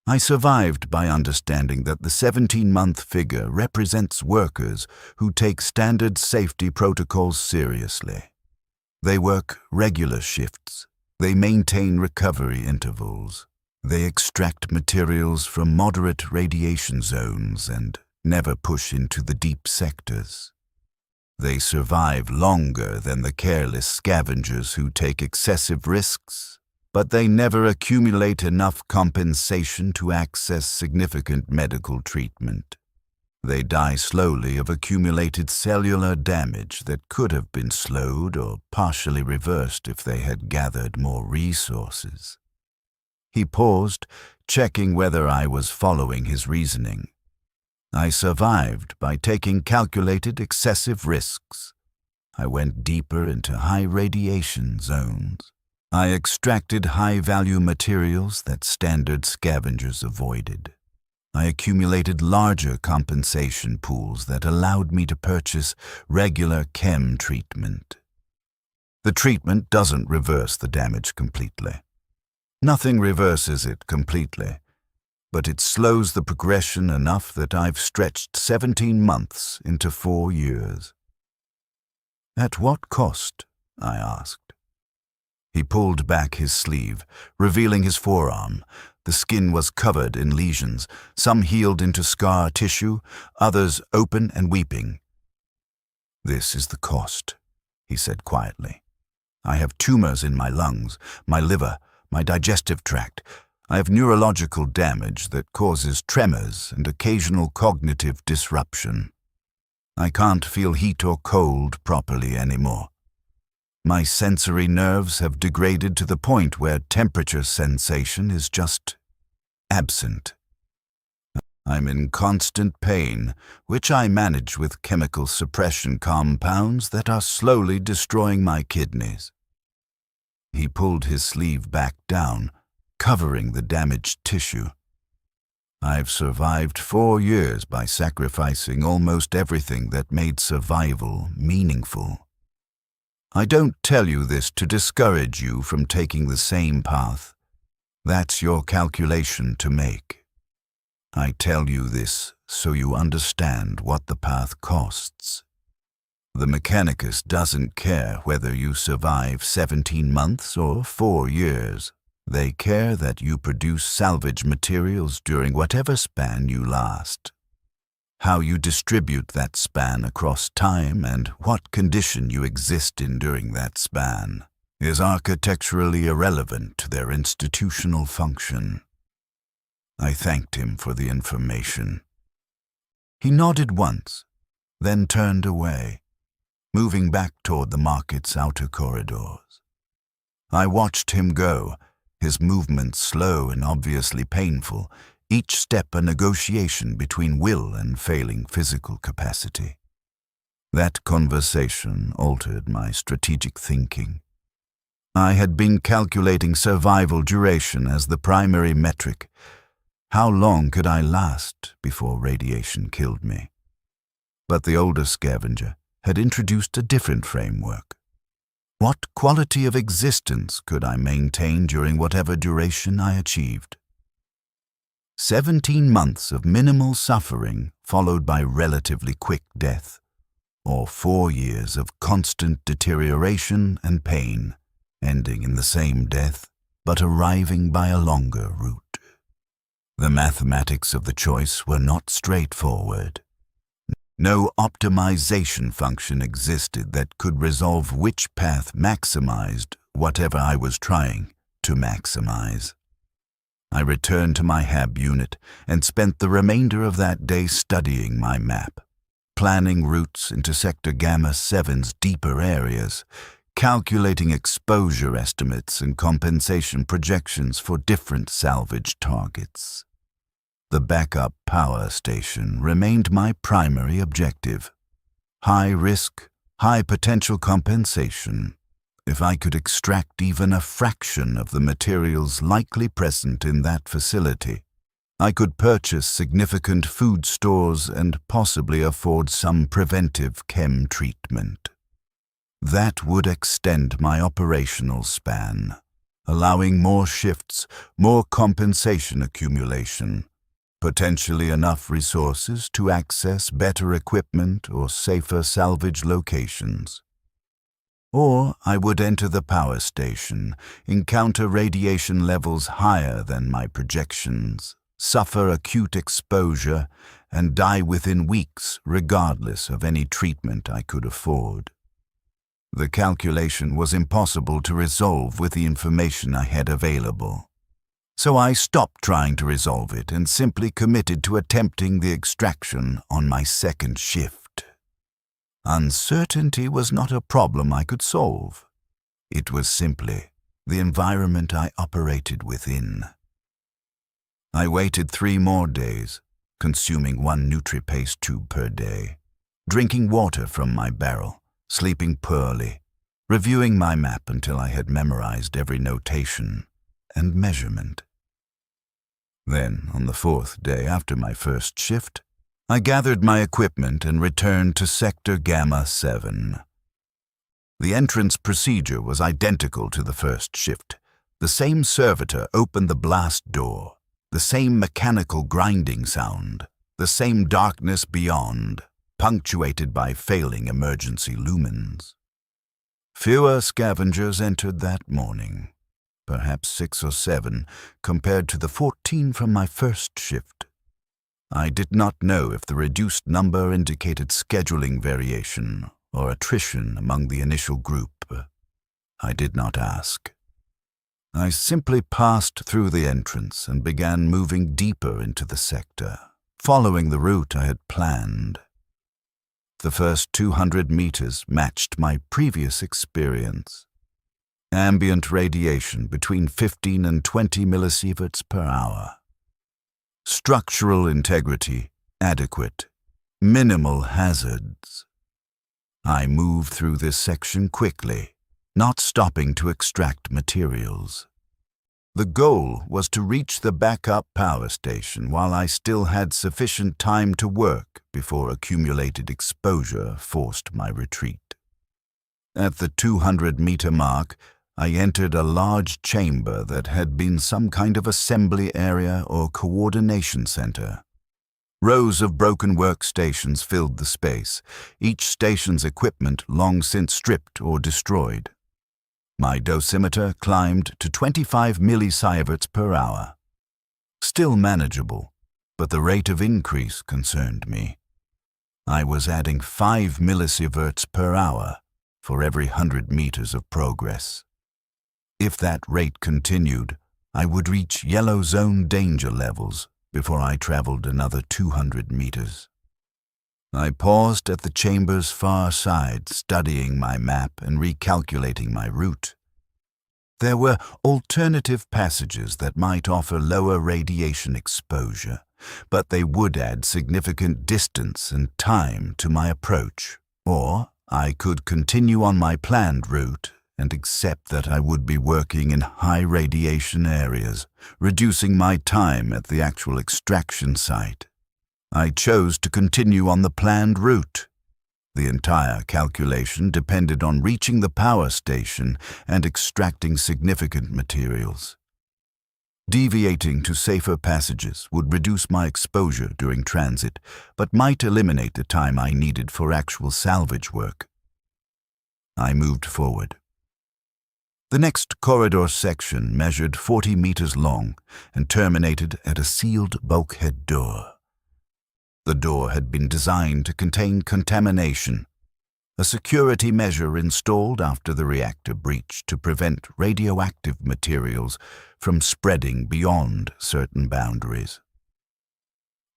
"I survived by understanding that the 17-month figure represents workers who take standard safety protocols seriously. They work regular shifts. They maintain recovery intervals. They extract materials from moderate radiation zones and never push into the deep sectors. They survive longer than the careless scavengers who take excessive risks, but they never accumulate enough compensation to access significant medical treatment. They die slowly of accumulated cellular damage that could have been slowed or partially reversed if they had gathered more resources." He paused, checking whether I was following his reasoning. "I survived by taking calculated excessive risks. I went deeper into high radiation zones. I extracted high-value materials that standard scavengers avoided. I accumulated larger compensation pools that allowed me to purchase regular chem treatment. The treatment doesn't reverse the damage completely. Nothing reverses it completely, but it slows the progression enough that I've stretched 17 months into 4 years. "At what cost?" I asked. He pulled back his sleeve, revealing his forearm. The skin was covered in lesions, some healed into scar tissue, others open and weeping. "This is the cost," he said quietly. "I have tumors in my lungs, my liver, my digestive tract. I have neurological damage that causes tremors and occasional cognitive disruption. I can't feel heat or cold properly anymore. My sensory nerves have degraded to the point where temperature sensation is just absent. I'm in constant pain, which I manage with chemical suppression compounds that are slowly destroying my kidneys." He pulled his sleeve back down, covering the damaged tissue. "I've survived 4 years by sacrificing almost everything that made survival meaningful. I don't tell you this to discourage you from taking the same path. That's your calculation to make. I tell you this so you understand what the path costs. The Mechanicus doesn't care whether you survive 17 months or 4 years. They care that you produce salvage materials during whatever span you last. How you distribute that span across time and what condition you exist in during that span is architecturally irrelevant to their institutional function." I thanked him for the information. He nodded once, then turned away, moving back toward the market's outer corridors. I watched him go, his movements slow and obviously painful, each step a negotiation between will and failing physical capacity. That conversation altered my strategic thinking. I had been calculating survival duration as the primary metric. How long could I last before radiation killed me? But the older scavenger had introduced a different framework. What quality of existence could I maintain during whatever duration I achieved? 17 months of minimal suffering followed by relatively quick death, or 4 years of constant deterioration and pain, ending in the same death, but arriving by a longer route. The mathematics of the choice were not straightforward. No optimization function existed that could resolve which path maximized whatever I was trying to maximize. I returned to my HAB unit and spent the remainder of that day studying my map, planning routes into Sector Gamma 7's deeper areas, calculating exposure estimates and compensation projections for different salvage targets. The backup power station remained my primary objective. High risk, high potential compensation. If I could extract even a fraction of the materials likely present in that facility, I could purchase significant food stores and possibly afford some preventive chem treatment. That would extend my operational span, allowing more shifts, more compensation accumulation, potentially enough resources to access better equipment or safer salvage locations. Or I would enter the power station, encounter radiation levels higher than my projections, suffer acute exposure, and die within weeks regardless of any treatment I could afford. The calculation was impossible to resolve with the information I had available. So I stopped trying to resolve it and simply committed to attempting the extraction on my second shift. Uncertainty was not a problem I could solve. It was simply the environment I operated within. I waited 3 more days, consuming 1 NutriPaste tube per day, drinking water from my barrel, sleeping poorly, reviewing my map until I had memorized every notation and measurement. Then, on the 4th day after my first shift, I gathered my equipment and returned to Sector Gamma 7. The entrance procedure was identical to the first shift. The same servitor opened the blast door, the same mechanical grinding sound, the same darkness beyond, punctuated by failing emergency lumens. Fewer scavengers entered that morning. Perhaps 6 or 7, compared to the 14 from my first shift. I did not know if the reduced number indicated scheduling variation or attrition among the initial group. I did not ask. I simply passed through the entrance and began moving deeper into the sector, following the route I had planned. The first 200 meters matched my previous experience. Ambient radiation between 15 and 20 millisieverts per hour. Structural integrity adequate. Minimal hazards. I moved through this section quickly, not stopping to extract materials. The goal was to reach the backup power station while I still had sufficient time to work before accumulated exposure forced my retreat. At the 200-meter mark, I entered a large chamber that had been some kind of assembly area or coordination center. Rows of broken workstations filled the space, each station's equipment long since stripped or destroyed. My dosimeter climbed to 25 millisieverts per hour. Still manageable, but the rate of increase concerned me. I was adding 5 millisieverts per hour for every 100 meters of progress. If that rate continued, I would reach yellow zone danger levels before I traveled another 200 meters. I paused at the chamber's far side, studying my map and recalculating my route. There were alternative passages that might offer lower radiation exposure, but they would add significant distance and time to my approach. Or I could continue on my planned route and accept that I would be working in high radiation areas, reducing my time at the actual extraction site. I chose to continue on the planned route. The entire calculation depended on reaching the power station and extracting significant materials. Deviating to safer passages would reduce my exposure during transit, but might eliminate the time I needed for actual salvage work. I moved forward. The next corridor section measured 40 meters long and terminated at a sealed bulkhead door. The door had been designed to contain contamination, a security measure installed after the reactor breach to prevent radioactive materials from spreading beyond certain boundaries.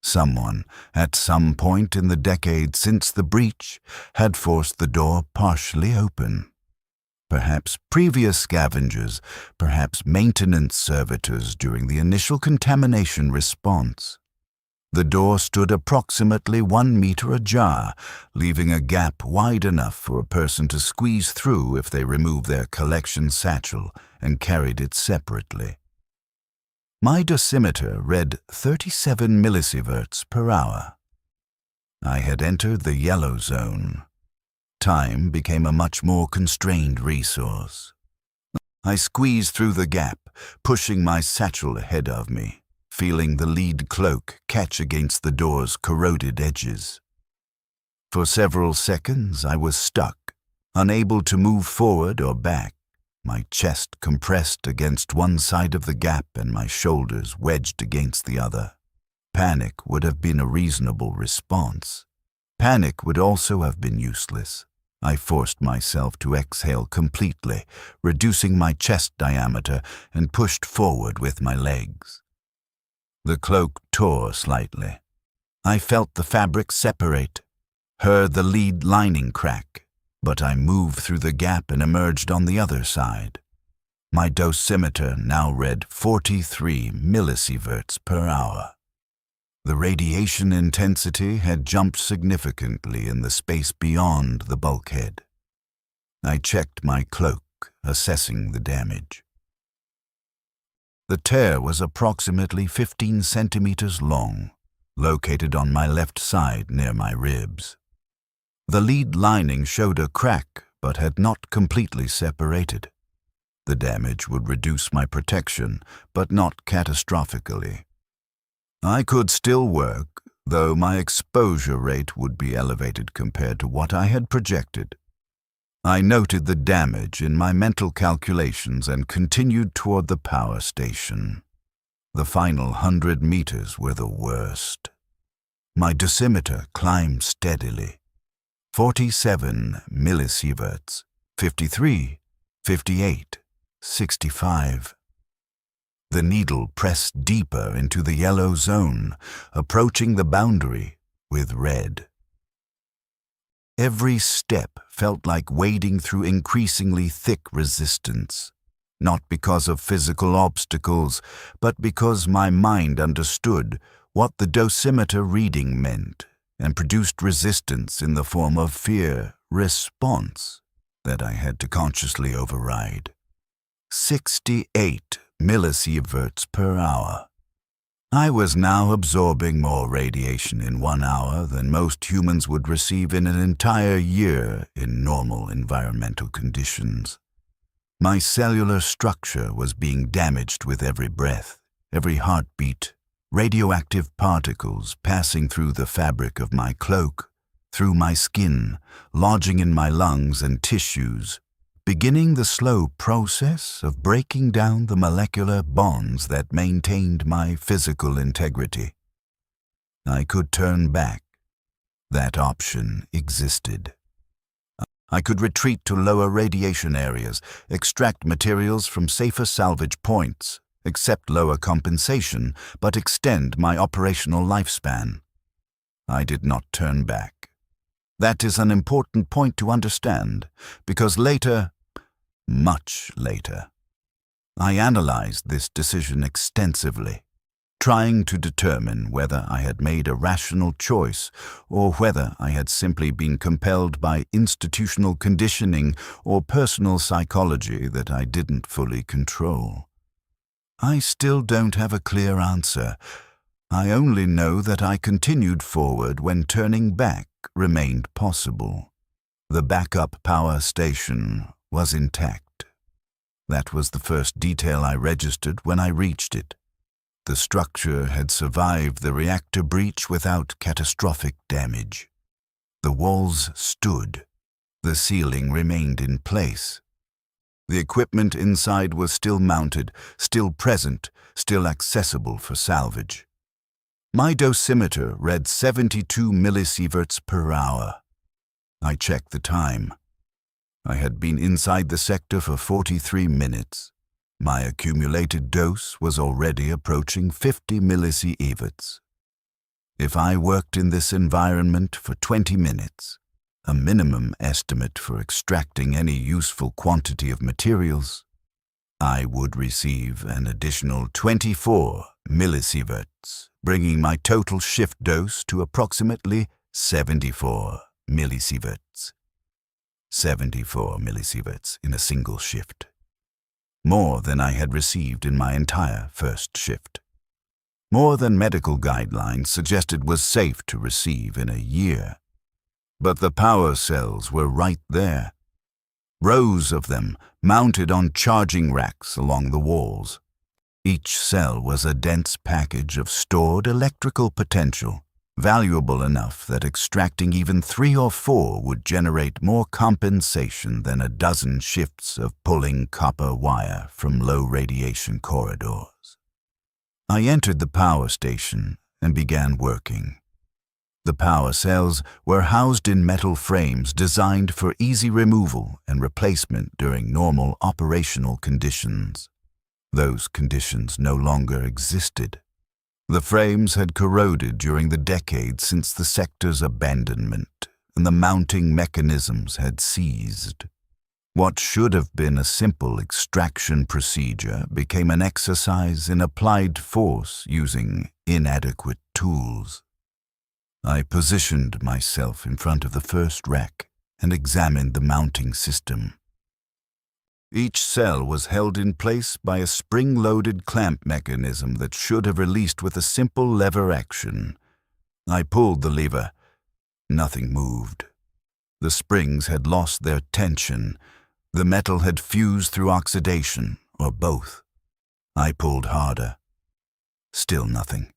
Someone, at some point in the decade since the breach, had forced the door partially open. Perhaps previous scavengers, perhaps maintenance servitors during the initial contamination response. The door stood approximately 1 meter ajar, leaving a gap wide enough for a person to squeeze through if they removed their collection satchel and carried it separately. My dosimeter read 37 millisieverts per hour. I had entered the yellow zone. Time became a much more constrained resource. I squeezed through the gap, pushing my satchel ahead of me, feeling the lead cloak catch against the door's corroded edges. For several seconds I was stuck, unable to move forward or back, my chest compressed against one side of the gap and my shoulders wedged against the other. Panic would have been a reasonable response. Panic would also have been useless. I forced myself to exhale completely, reducing my chest diameter, and pushed forward with my legs. The cloak tore slightly. I felt the fabric separate, heard the lead lining crack, but I moved through the gap and emerged on the other side. My dosimeter now read 43 millisieverts per hour. The radiation intensity had jumped significantly in the space beyond the bulkhead. I checked my cloak, assessing the damage. The tear was approximately 15 centimeters long, located on my left side near my ribs. The lead lining showed a crack, but had not completely separated. The damage would reduce my protection, but not catastrophically. I could still work, though my exposure rate would be elevated compared to what I had projected. I noted the damage in my mental calculations and continued toward the power station. The final 100 meters were the worst. My dosimeter climbed steadily. 47 millisieverts, 53, 58, 65. The needle pressed deeper into the yellow zone, approaching the boundary with red. Every step felt like wading through increasingly thick resistance, not because of physical obstacles, but because my mind understood what the dosimeter reading meant and produced resistance in the form of fear response that I had to consciously override. 68 millisieverts per hour. I was now absorbing more radiation in 1 hour than most humans would receive in an entire year in normal environmental conditions. My cellular structure was being damaged with every breath, every heartbeat, radioactive particles passing through the fabric of my cloak, through my skin, lodging in my lungs and tissues, beginning the slow process of breaking down the molecular bonds that maintained my physical integrity. I could turn back. That option existed. I could retreat to lower radiation areas, extract materials from safer salvage points, accept lower compensation, but extend my operational lifespan. I did not turn back. That is an important point to understand, because later, much later, I analyzed this decision extensively, trying to determine whether I had made a rational choice or whether I had simply been compelled by institutional conditioning or personal psychology that I didn't fully control. I still don't have a clear answer. I only know that I continued forward when turning back remained possible. The backup power station was intact. That was the first detail I registered when I reached it. The structure had survived the reactor breach without catastrophic damage. The walls stood. The ceiling remained in place. The equipment inside was still mounted, still present, still accessible for salvage. My dosimeter read 72 millisieverts per hour. I checked the time. I had been inside the sector for 43 minutes. My accumulated dose was already approaching 50 millisieverts. If I worked in this environment for 20 minutes, a minimum estimate for extracting any useful quantity of materials, I would receive an additional 24 millisieverts, bringing my total shift dose to approximately 74 millisieverts. 74 millisieverts in a single shift. More than I had received in my entire first shift. More than medical guidelines suggested was safe to receive in a year. But the power cells were right there. Rows of them mounted on charging racks along the walls. Each cell was a dense package of stored electrical potential, valuable enough that extracting even 3 or 4 would generate more compensation than a dozen shifts of pulling copper wire from low radiation corridors. I entered the power station and began working. The power cells were housed in metal frames designed for easy removal and replacement during normal operational conditions. Those conditions no longer existed. The frames had corroded during the decades since the sector's abandonment, and the mounting mechanisms had seized. What should have been a simple extraction procedure became an exercise in applied force using inadequate tools. I positioned myself in front of the first rack and examined the mounting system. Each cell was held in place by a spring-loaded clamp mechanism that should have released with a simple lever action. I pulled the lever. Nothing moved. The springs had lost their tension. The metal had fused through oxidation, or both. I pulled harder. Still nothing.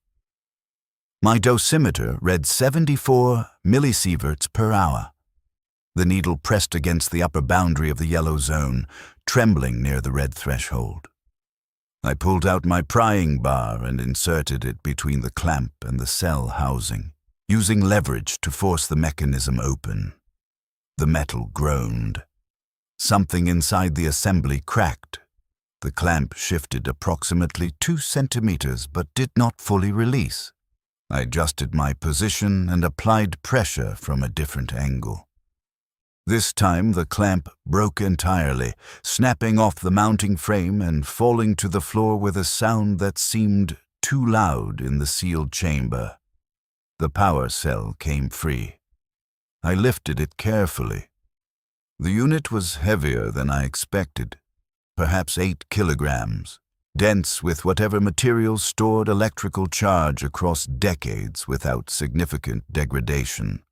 My dosimeter read 74 millisieverts per hour. The needle pressed against the upper boundary of the yellow zone, trembling near the red threshold. I pulled out my prying bar and inserted it between the clamp and the cell housing, using leverage to force the mechanism open. The metal groaned. Something inside the assembly cracked. The clamp shifted approximately 2 centimeters but did not fully release. I adjusted my position and applied pressure from a different angle. This time the clamp broke entirely, snapping off the mounting frame and falling to the floor with a sound that seemed too loud in the sealed chamber. The power cell came free. I lifted it carefully. The unit was heavier than I expected, perhaps 8 kilograms, dense with whatever materials stored electrical charge across decades without significant degradation.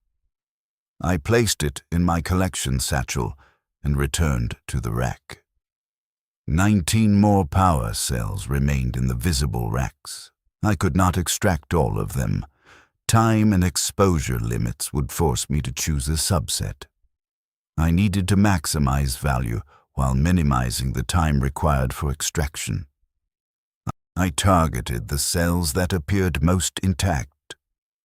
I placed it in my collection satchel and returned to the rack. 19 more power cells remained in the visible racks. I could not extract all of them. Time and exposure limits would force me to choose a subset. I needed to maximize value while minimizing the time required for extraction. I targeted the cells that appeared most intact,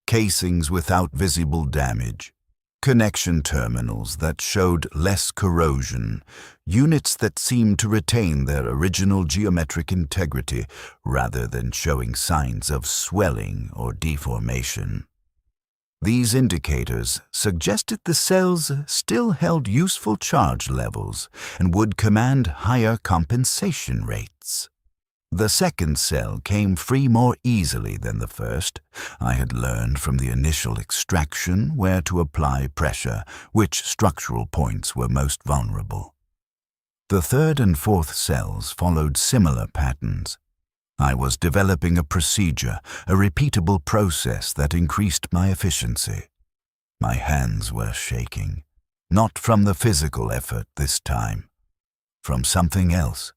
casings without visible damage, connection terminals that showed less corrosion, units that seemed to retain their original geometric integrity rather than showing signs of swelling or deformation. These indicators suggested the cells still held useful charge levels and would command higher compensation rates. The second cell came free more easily than the first. I had learned from the initial extraction where to apply pressure, which structural points were most vulnerable. The third and fourth cells followed similar patterns. I was developing a procedure, a repeatable process that increased my efficiency. My hands were shaking, not from the physical effort this time, from something else.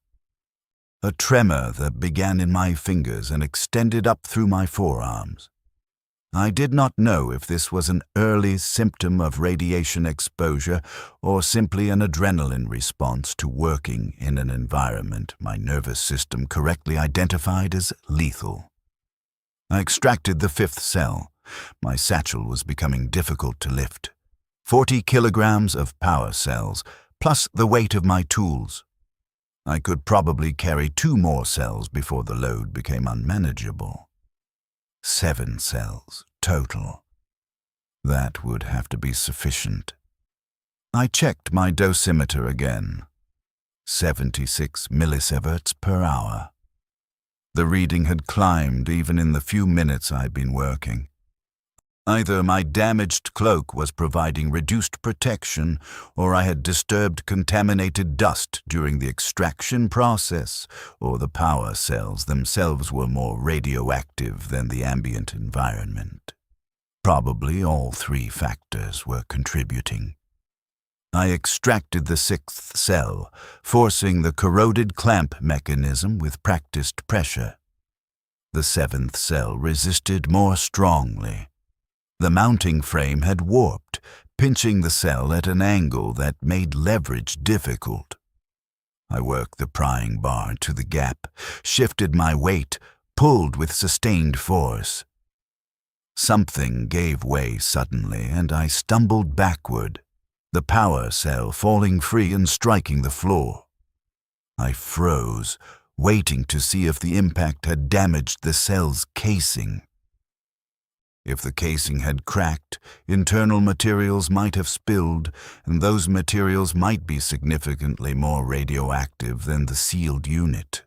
A tremor that began in my fingers and extended up through my forearms. I did not know if this was an early symptom of radiation exposure or simply an adrenaline response to working in an environment my nervous system correctly identified as lethal. I extracted the fifth cell. My satchel was becoming difficult to lift. 40 kilograms of power cells, plus the weight of my tools. I could probably carry 2 more cells before the load became unmanageable. 7 cells total. That would have to be sufficient. I checked my dosimeter again. 76 millisieverts per hour. The reading had climbed even in the few minutes I'd been working. Either my damaged cloak was providing reduced protection, or I had disturbed contaminated dust during the extraction process, or the power cells themselves were more radioactive than the ambient environment. Probably all 3 factors were contributing. I extracted the 6th cell, forcing the corroded clamp mechanism with practiced pressure. The 7th cell resisted more strongly. The mounting frame had warped, pinching the cell at an angle that made leverage difficult. I worked the prying bar to the gap, shifted my weight, pulled with sustained force. Something gave way suddenly, and I stumbled backward, the power cell falling free and striking the floor. I froze, waiting to see if the impact had damaged the cell's casing. If the casing had cracked, internal materials might have spilled, and those materials might be significantly more radioactive than the sealed unit.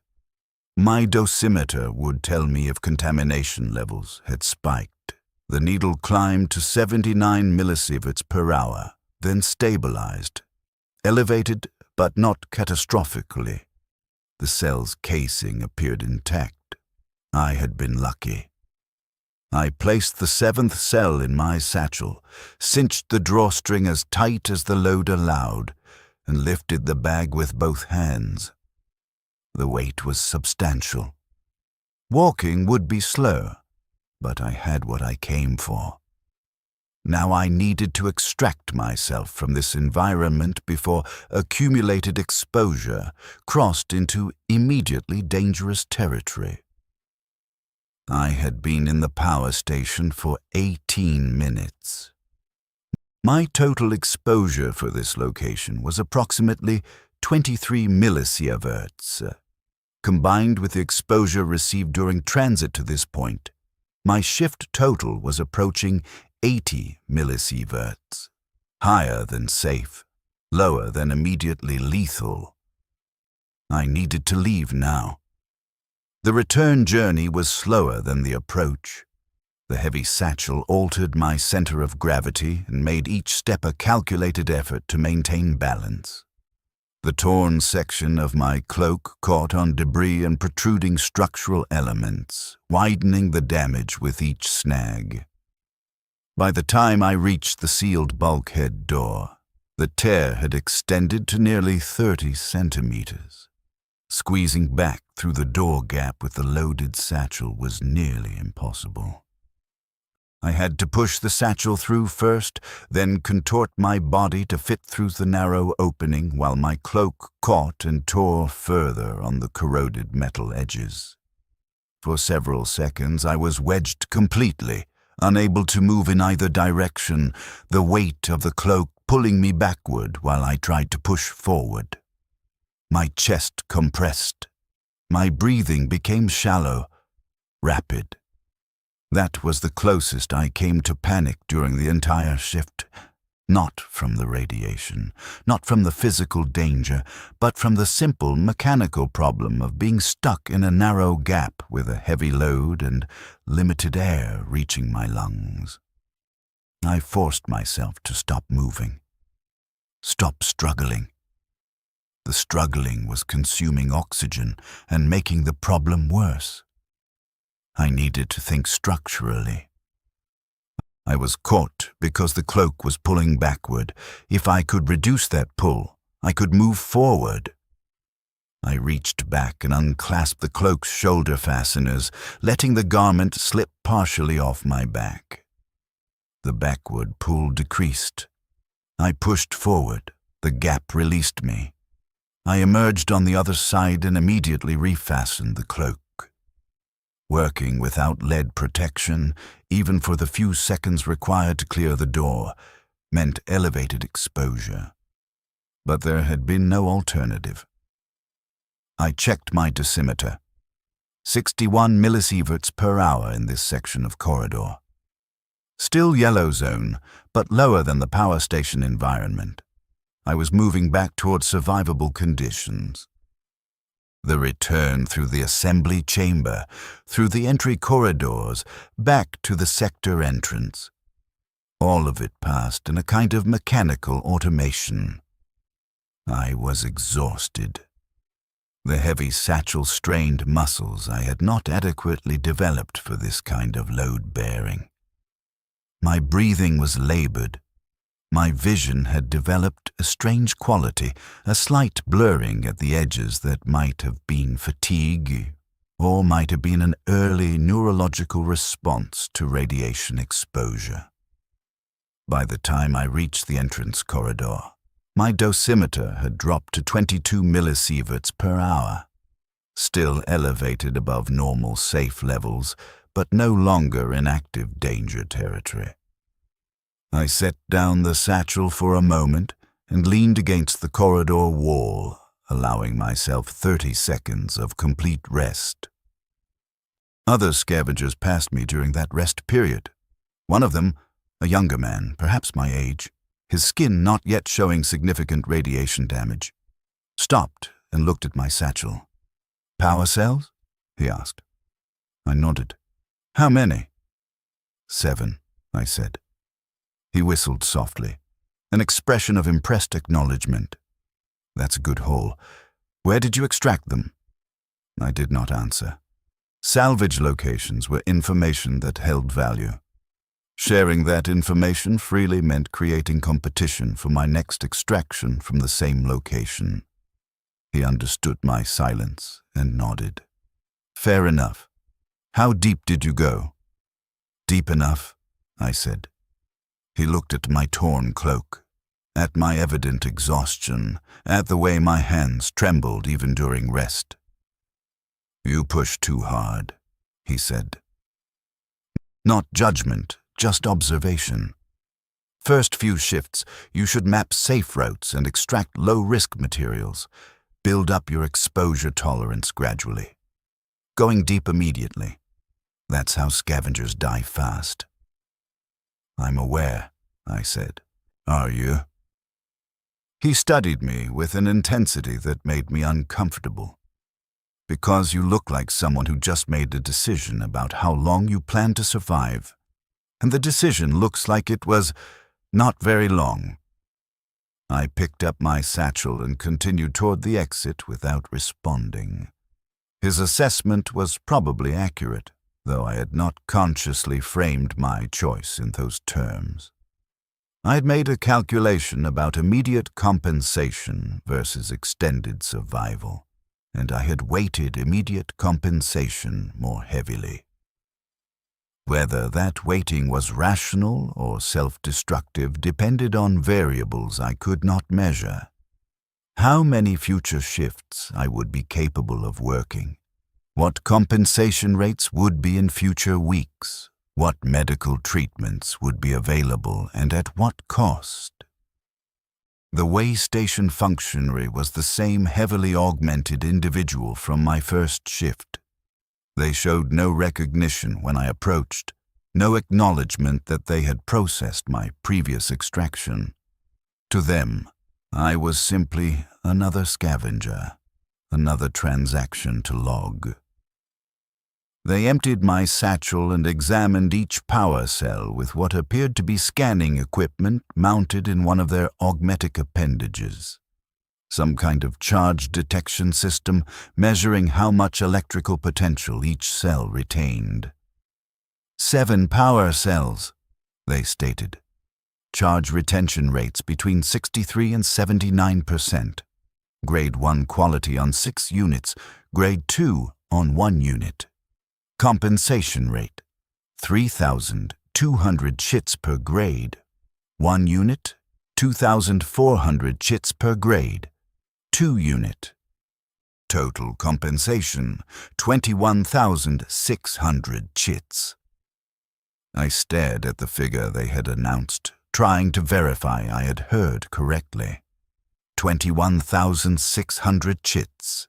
My dosimeter would tell me if contamination levels had spiked. The needle climbed to 79 millisieverts per hour, then stabilized, elevated but not catastrophically. The cell's casing appeared intact. I had been lucky. I placed the 7th cell in my satchel, cinched the drawstring as tight as the load allowed, and lifted the bag with both hands. The weight was substantial. Walking would be slow, but I had what I came for. Now I needed to extract myself from this environment before accumulated exposure crossed into immediately dangerous territory. I had been in the power station for 18 minutes. My total exposure for this location was approximately 23 millisieverts. Combined with the exposure received during transit to this point, my shift total was approaching 80 millisieverts. Higher than safe, lower than immediately lethal. I needed to leave now. The return journey was slower than the approach. The heavy satchel altered my center of gravity and made each step a calculated effort to maintain balance. The torn section of my cloak caught on debris and protruding structural elements, widening the damage with each snag. By the time I reached the sealed bulkhead door, the tear had extended to nearly 30 centimeters. Squeezing back through the door gap with the loaded satchel was nearly impossible. I had to push the satchel through first, then contort my body to fit through the narrow opening while my cloak caught and tore further on the corroded metal edges. For several seconds I was wedged completely, unable to move in either direction, the weight of the cloak pulling me backward while I tried to push forward. My chest compressed. My breathing became shallow, rapid. That was the closest I came to panic during the entire shift. Not from the radiation, not from the physical danger, but from the simple mechanical problem of being stuck in a narrow gap with a heavy load and limited air reaching my lungs. I forced myself to stop moving, stop struggling. The struggling was consuming oxygen and making the problem worse. I needed to think structurally. I was caught because the cloak was pulling backward. If I could reduce that pull, I could move forward. I reached back and unclasped the cloak's shoulder fasteners, letting the garment slip partially off my back. The backward pull decreased. I pushed forward. The gap released me. I emerged on the other side and immediately refastened the cloak. Working without lead protection, even for the few seconds required to clear the door, meant elevated exposure. But there had been no alternative. I checked my dosimeter. 61 millisieverts per hour in this section of corridor. Still yellow zone, but lower than the power station environment. I was moving back towards survivable conditions. The return through the assembly chamber, through the entry corridors, back to the sector entrance. All of it passed in a kind of mechanical automation. I was exhausted. The heavy satchel strained muscles I had not adequately developed for this kind of load-bearing. My breathing was labored. My vision had developed a strange quality, a slight blurring at the edges that might have been fatigue, or might have been an early neurological response to radiation exposure. By the time I reached the entrance corridor, my dosimeter had dropped to 22 millisieverts per hour, still elevated above normal safe levels, but no longer in active danger territory. I set down the satchel for a moment and leaned against the corridor wall, allowing myself 30 seconds of complete rest. Other scavengers passed me during that rest period. One of them, a younger man, perhaps my age, his skin not yet showing significant radiation damage, stopped and looked at my satchel. "Power cells?" he asked. I nodded. "How many?" "7, I said. He whistled softly, an expression of impressed acknowledgement. "That's a good haul. Where did you extract them?" I did not answer. Salvage locations were information that held value. Sharing that information freely meant creating competition for my next extraction from the same location. He understood my silence and nodded. "Fair enough. How deep did you go?" "Deep enough," I said. He looked at my torn cloak, at my evident exhaustion, at the way my hands trembled even during rest. "You pushed too hard," he said. "Not judgment, just observation. First few shifts, you should map safe routes and extract low-risk materials. Build up your exposure tolerance gradually. Going deep immediately. That's how scavengers die fast." "I'm aware," I said. "Are you?" He studied me with an intensity that made me uncomfortable. "Because you look like someone who just made a decision about how long you plan to survive. And the decision looks like it was not very long." I picked up my satchel and continued toward the exit without responding. His assessment was probably accurate, though I had not consciously framed my choice in those terms. I had made a calculation about immediate compensation versus extended survival, and I had weighted immediate compensation more heavily. Whether that weighting was rational or self-destructive depended on variables I could not measure. How many future shifts I would be capable of working, what compensation rates would be in future weeks, what medical treatments would be available and at what cost. The way station functionary was the same heavily augmented individual from my first shift. They showed no recognition when I approached, no acknowledgement that they had processed my previous extraction. To them, I was simply another scavenger, another transaction to log. They emptied my satchel and examined each power cell with what appeared to be scanning equipment mounted in one of their augmetic appendages. Some kind of charge detection system measuring how much electrical potential each cell retained. 7 power cells, they stated. Charge retention rates between 63 and 79%. Grade 1 quality on 6 units, Grade 2 on 1 unit. Compensation rate, 3,200 chits per grade. 1 unit, 2,400 chits per grade. 2 unit. Total compensation, 21,600 chits. I stared at the figure they had announced, trying to verify I had heard correctly. 21,600 chits.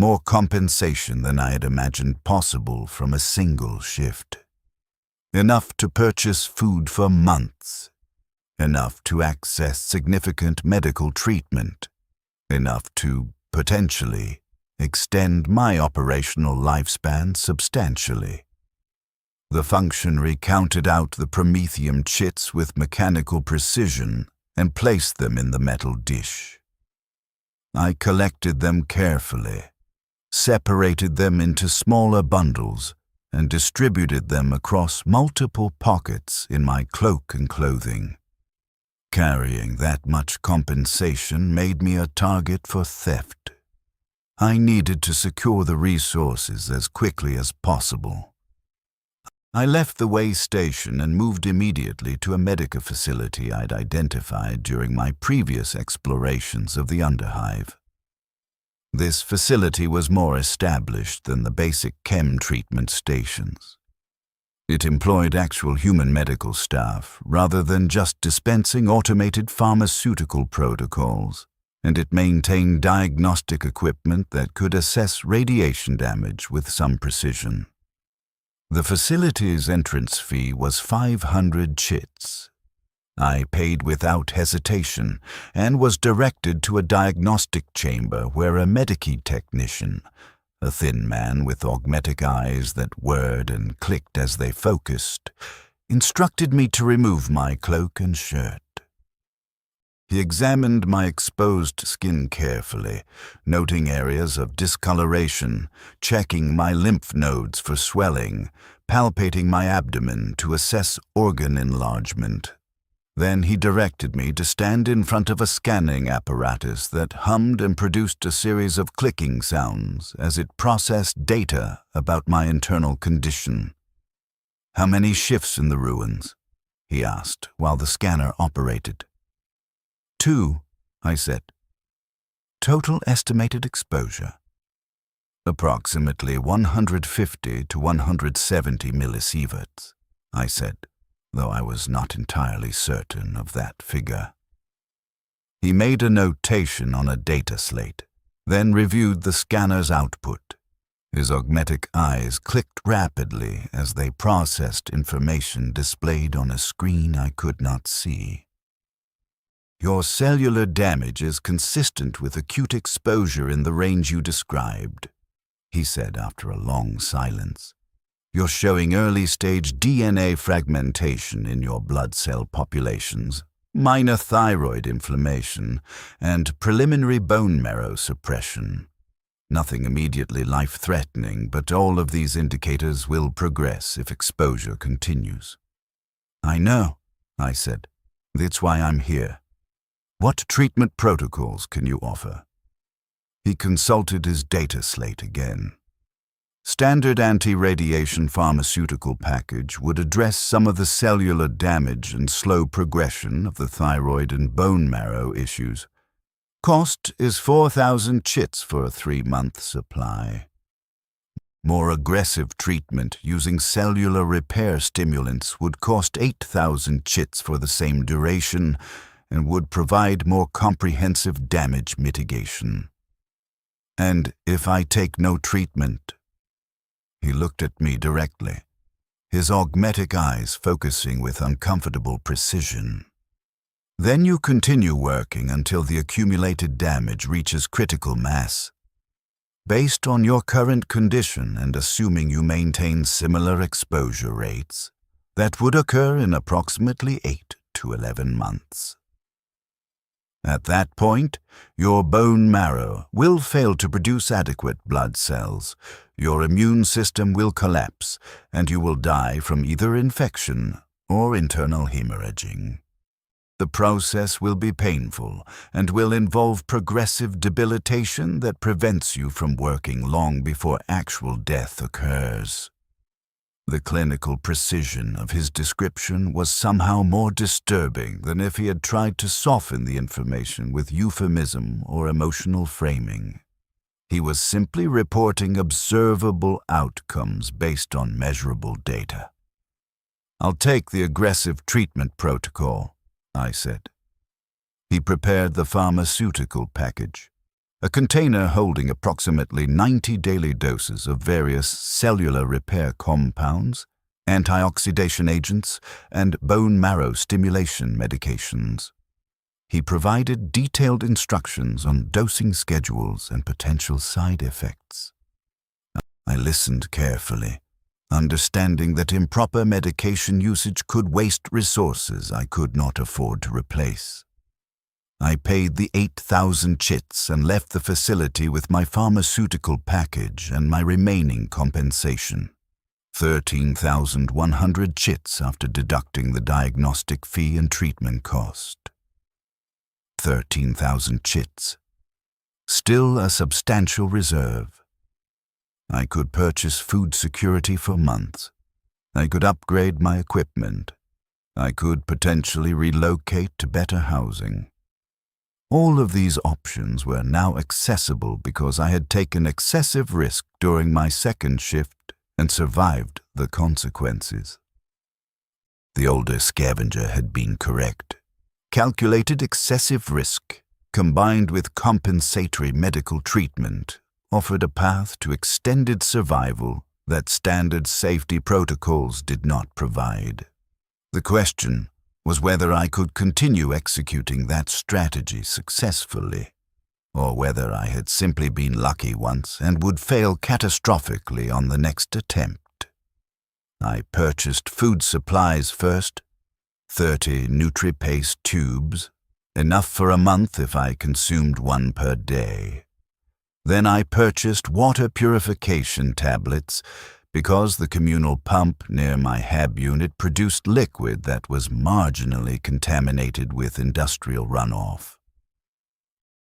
More compensation than I had imagined possible from a single shift. Enough to purchase food for months. Enough to access significant medical treatment. Enough to, potentially, extend my operational lifespan substantially. The functionary counted out the promethium chits with mechanical precision and placed them in the metal dish. I collected them carefully, separated them into smaller bundles, and distributed them across multiple pockets in my cloak and clothing. Carrying that much compensation made me a target for theft. I needed to secure the resources as quickly as possible. I left the way station and moved immediately to a medical facility I'd identified during my previous explorations of the Underhive. This facility was more established than the basic chem treatment stations. It employed actual human medical staff rather than just dispensing automated pharmaceutical protocols, and it maintained diagnostic equipment that could assess radiation damage with some precision. The facility's entrance fee was 500 chits. I paid without hesitation and was directed to a diagnostic chamber where a Medici technician, a thin man with augmetic eyes that whirred and clicked as they focused, instructed me to remove my cloak and shirt. He examined my exposed skin carefully, noting areas of discoloration, checking my lymph nodes for swelling, palpating my abdomen to assess organ enlargement. Then he directed me to stand in front of a scanning apparatus that hummed and produced a series of clicking sounds as it processed data about my internal condition. "How many shifts in the ruins?" he asked while the scanner operated. 2, I said. Total estimated exposure. Approximately 150 to 170 millisieverts, I said, though I was not entirely certain of that figure. He made a notation on a data slate, then reviewed the scanner's output. His augmetic eyes clicked rapidly as they processed information displayed on a screen I could not see. "Your cellular damage is consistent with acute exposure in the range you described," he said after a long silence. "You're showing early-stage DNA fragmentation in your blood cell populations, minor thyroid inflammation, and preliminary bone marrow suppression. Nothing immediately life-threatening, but all of these indicators will progress if exposure continues." "I know," I said. "That's why I'm here. What treatment protocols can you offer?" He consulted his data slate again. Standard anti-radiation pharmaceutical package would address some of the cellular damage and slow progression of the thyroid and bone marrow issues. Cost is 4,000 chits for a 3-month supply. More aggressive treatment using cellular repair stimulants would cost 8,000 chits for the same duration and would provide more comprehensive damage mitigation. "And if I take no treatment?" He looked at me directly. his augmetic eyes focusing with uncomfortable precision. Then you continue working until the accumulated damage reaches critical mass. Based on your current condition and assuming you maintain similar exposure rates, that would occur in approximately 8 to 11 months. At that point, your bone marrow will fail to produce adequate blood cells, your immune system will collapse, and you will die from either infection or internal hemorrhaging. The process will be painful and will involve progressive debilitation that prevents you from working long before actual death occurs. The clinical precision of his description was somehow more disturbing than if he had tried to soften the information with euphemism or emotional framing. He was simply reporting observable outcomes based on measurable data. "I'll take the aggressive treatment protocol," I said. He prepared the pharmaceutical package, a container holding approximately 90 daily doses of various cellular repair compounds, antioxidation agents, and bone marrow stimulation medications. He provided detailed instructions on dosing schedules and potential side effects. I listened carefully, understanding that improper medication usage could waste resources I could not afford to replace. I paid the 8,000 chits and left the facility with my pharmaceutical package and my remaining compensation. 13,100 chits after deducting the diagnostic fee and treatment cost. 13,000 chits. Still a substantial reserve. I could purchase food security for months. I could upgrade my equipment. I could potentially relocate to better housing. All of these options were now accessible because I had taken excessive risk during my second shift and survived the consequences. The older scavenger had been correct. Calculated excessive risk, combined with compensatory medical treatment, offered a path to extended survival that standard safety protocols did not provide. The question was whether I could continue executing that strategy successfully, or whether I had simply been lucky once and would fail catastrophically on the next attempt. I purchased food supplies first, 30 NutriPaste tubes, enough for a month if I consumed one per day. Then I purchased water purification tablets because the communal pump near my HAB unit produced liquid that was marginally contaminated with industrial runoff.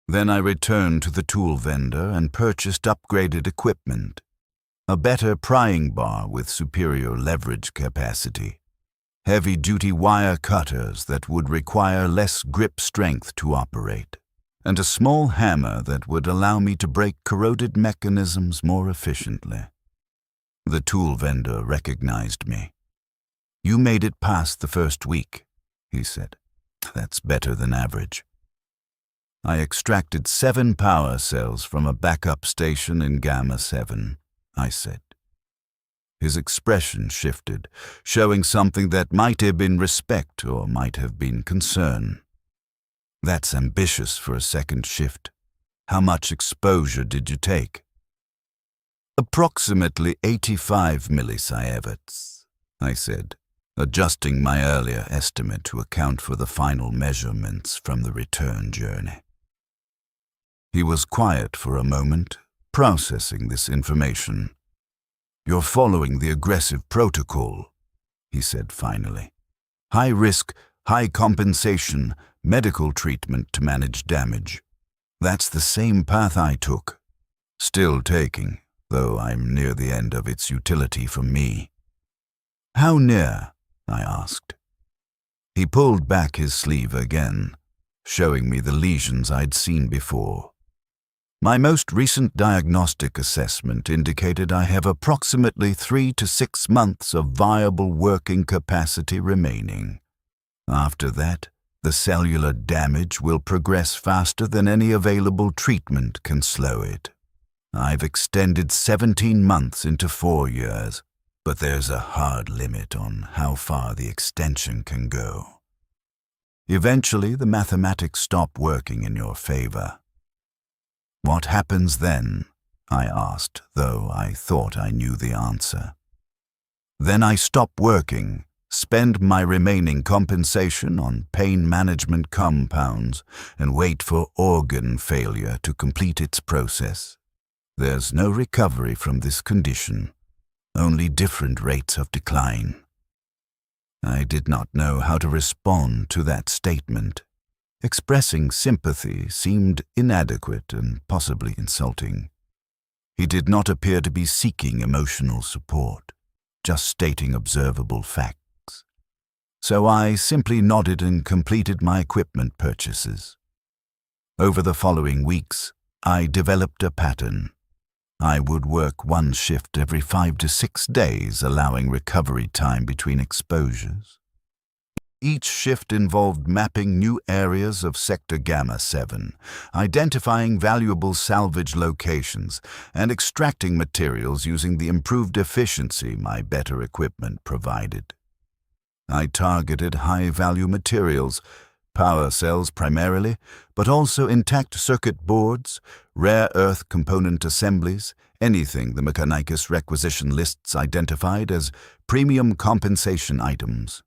Then I returned to the tool vendor and purchased upgraded equipment, a better prying bar with superior leverage capacity, heavy-duty wire cutters that would require less grip strength to operate, and a small hammer that would allow me to break corroded mechanisms more efficiently. The tool vendor recognized me. "You made it past the first week," he said. "That's better than average." I extracted 7 power cells from a backup station in Gamma 7, I said. His expression shifted, showing something that might have been respect or might have been concern. "That's ambitious for a second shift. How much exposure did you take?" "Approximately 85 millisieverts," I said, adjusting my earlier estimate to account for the final measurements from the return journey. He was quiet for a moment, processing this information. "You're following the aggressive protocol," he said finally. "High risk, high compensation, medical treatment to manage damage. That's the same path I took. Still taking, though I'm near the end of its utility for me." "How near?" I asked. He pulled back his sleeve again, showing me the lesions I'd seen before. "My most recent diagnostic assessment indicated I have approximately 3 to 6 months of viable working capacity remaining. After that, the cellular damage will progress faster than any available treatment can slow it. I've extended 17 months into 4 years, but there's a hard limit on how far the extension can go. Eventually, the mathematics stop working in your favor. What happens then? I asked, though I thought I knew the answer. Then I stop working, spend my remaining compensation on pain management compounds, and wait for organ failure to complete its process. There's no recovery from this condition, only different rates of decline. I did not know how to respond to that statement. Expressing sympathy seemed inadequate and possibly insulting. He did not appear to be seeking emotional support, just stating observable facts. So I simply nodded and completed my equipment purchases. Over the following weeks, I developed a pattern. I would work one shift every 5 to 6 days, allowing recovery time between exposures. Each shift involved mapping new areas of Sector Gamma 7, identifying valuable salvage locations, and extracting materials using the improved efficiency my better equipment provided. I targeted high-value materials, power cells primarily, but also intact circuit boards, rare earth component assemblies, anything the Mechanicus requisition lists identified as premium compensation items.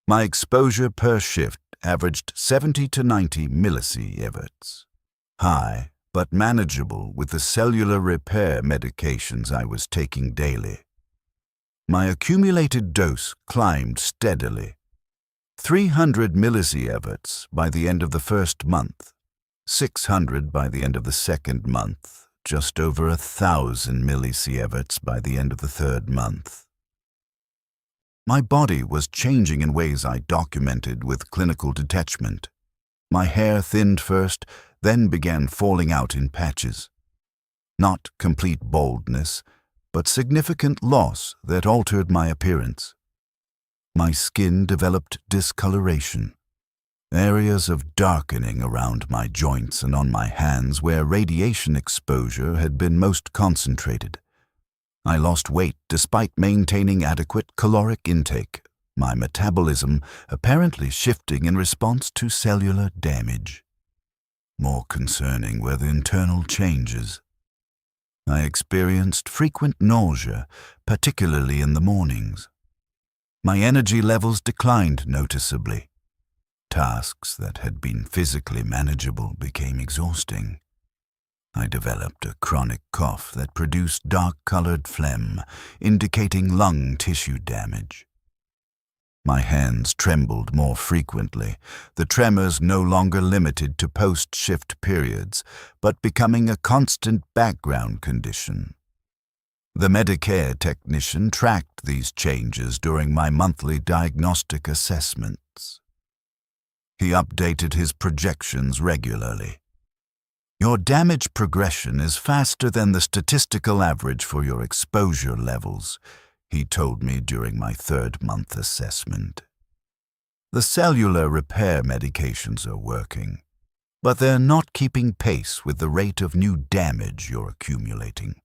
My exposure per shift averaged 70 to 90 millisieverts. High, but manageable with the cellular repair medications I was taking daily. My accumulated dose climbed steadily. 300 millisieverts by the end of the first month, 600 by the end of the second month, just over 1,000 millisieverts by the end of the third month. My body was changing in ways I documented with clinical detachment. My hair thinned first, then began falling out in patches. Not complete baldness, but significant loss that altered my appearance. My skin developed discoloration. Areas of darkening around my joints and on my hands where radiation exposure had been most concentrated. I lost weight despite maintaining adequate caloric intake, my metabolism apparently shifting in response to cellular damage. More concerning were the internal changes. I experienced frequent nausea, particularly in the mornings. My energy levels declined noticeably. Tasks that had been physically manageable became exhausting. I developed a chronic cough that produced dark-colored phlegm, indicating lung tissue damage. My hands trembled more frequently, the tremors no longer limited to post-shift periods, but becoming a constant background condition. The Medicare technician tracked these changes during my monthly diagnostic assessments. He updated his projections regularly. Your damage progression is faster than the statistical average for your exposure levels, he told me during my third-month assessment. The cellular repair medications are working, but they're not keeping pace with the rate of new damage you're accumulating.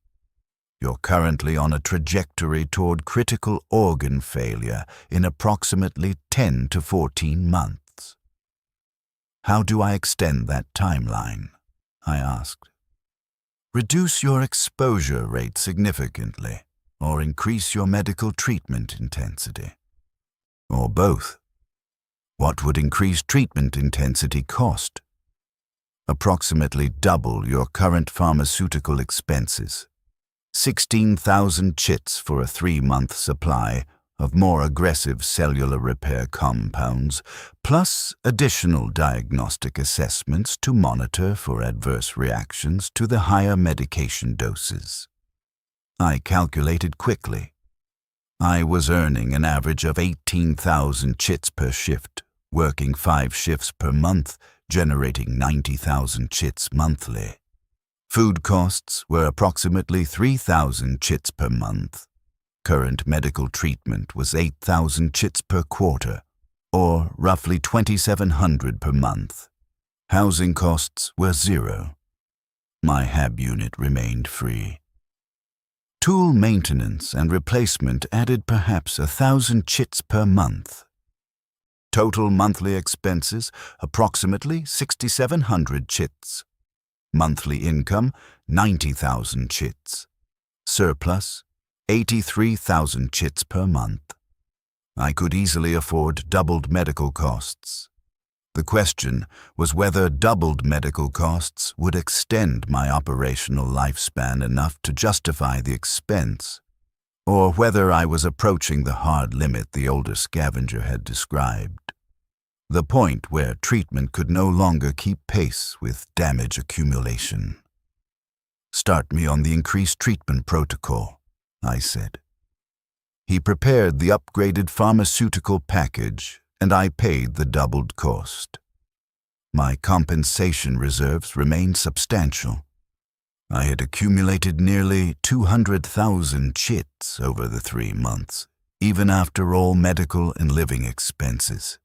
You're currently on a trajectory toward critical organ failure in approximately 10 to 14 months. How do I extend that timeline? I asked. Reduce your exposure rate significantly, or increase your medical treatment intensity. Or both. What would increased treatment intensity cost? Approximately double your current pharmaceutical expenses. 16,000 chits for a 3-month supply of more aggressive cellular repair compounds, plus additional diagnostic assessments to monitor for adverse reactions to the higher medication doses. I calculated quickly. I was earning an average of 18,000 chits per shift, working 5 shifts per month, generating 90,000 chits monthly. Food costs were approximately 3,000 chits per month. Current medical treatment was 8,000 chits per quarter, or roughly 2,700 per month. Housing costs were 0. My HAB unit remained free. Tool maintenance and replacement added perhaps 1,000 chits per month. Total monthly expenses, approximately 6,700 chits. Monthly income, 90,000 chits. Surplus, 83,000 chits per month. I could easily afford doubled medical costs. The question was whether doubled medical costs would extend my operational lifespan enough to justify the expense, or whether I was approaching the hard limit the older scavenger had described. The point where treatment could no longer keep pace with damage accumulation. "Start me on the increased treatment protocol," I said. He prepared the upgraded pharmaceutical package, and I paid the doubled cost. My compensation reserves remained substantial. I had accumulated nearly 200,000 chits over the 3 months, even after all medical and living expenses.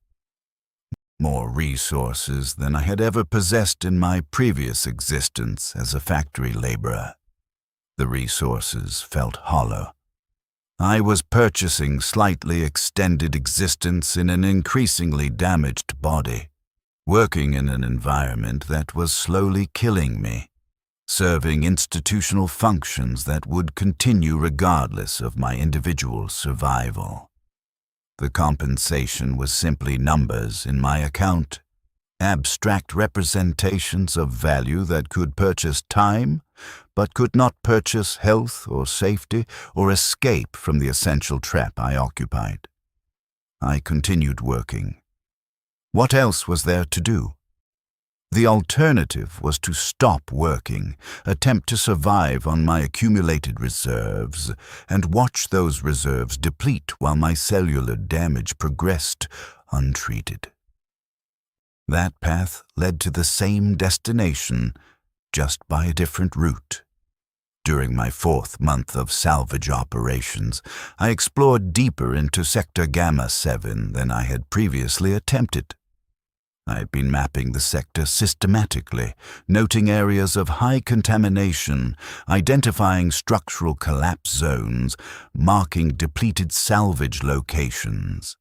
More resources than I had ever possessed in my previous existence as a factory laborer. The resources felt hollow. I was purchasing slightly extended existence in an increasingly damaged body, working in an environment that was slowly killing me, serving institutional functions that would continue regardless of my individual survival. The compensation was simply numbers in my account, abstract representations of value that could purchase time, but could not purchase health or safety or escape from the essential trap I occupied. I continued working. What else was there to do? The alternative was to stop working, attempt to survive on my accumulated reserves, and watch those reserves deplete while my cellular damage progressed untreated. That path led to the same destination, just by a different route. During my 4th month of salvage operations, I explored deeper into Sector Gamma 7 than I had previously attempted. I had been mapping the sector systematically, noting areas of high contamination, identifying structural collapse zones, marking depleted salvage locations.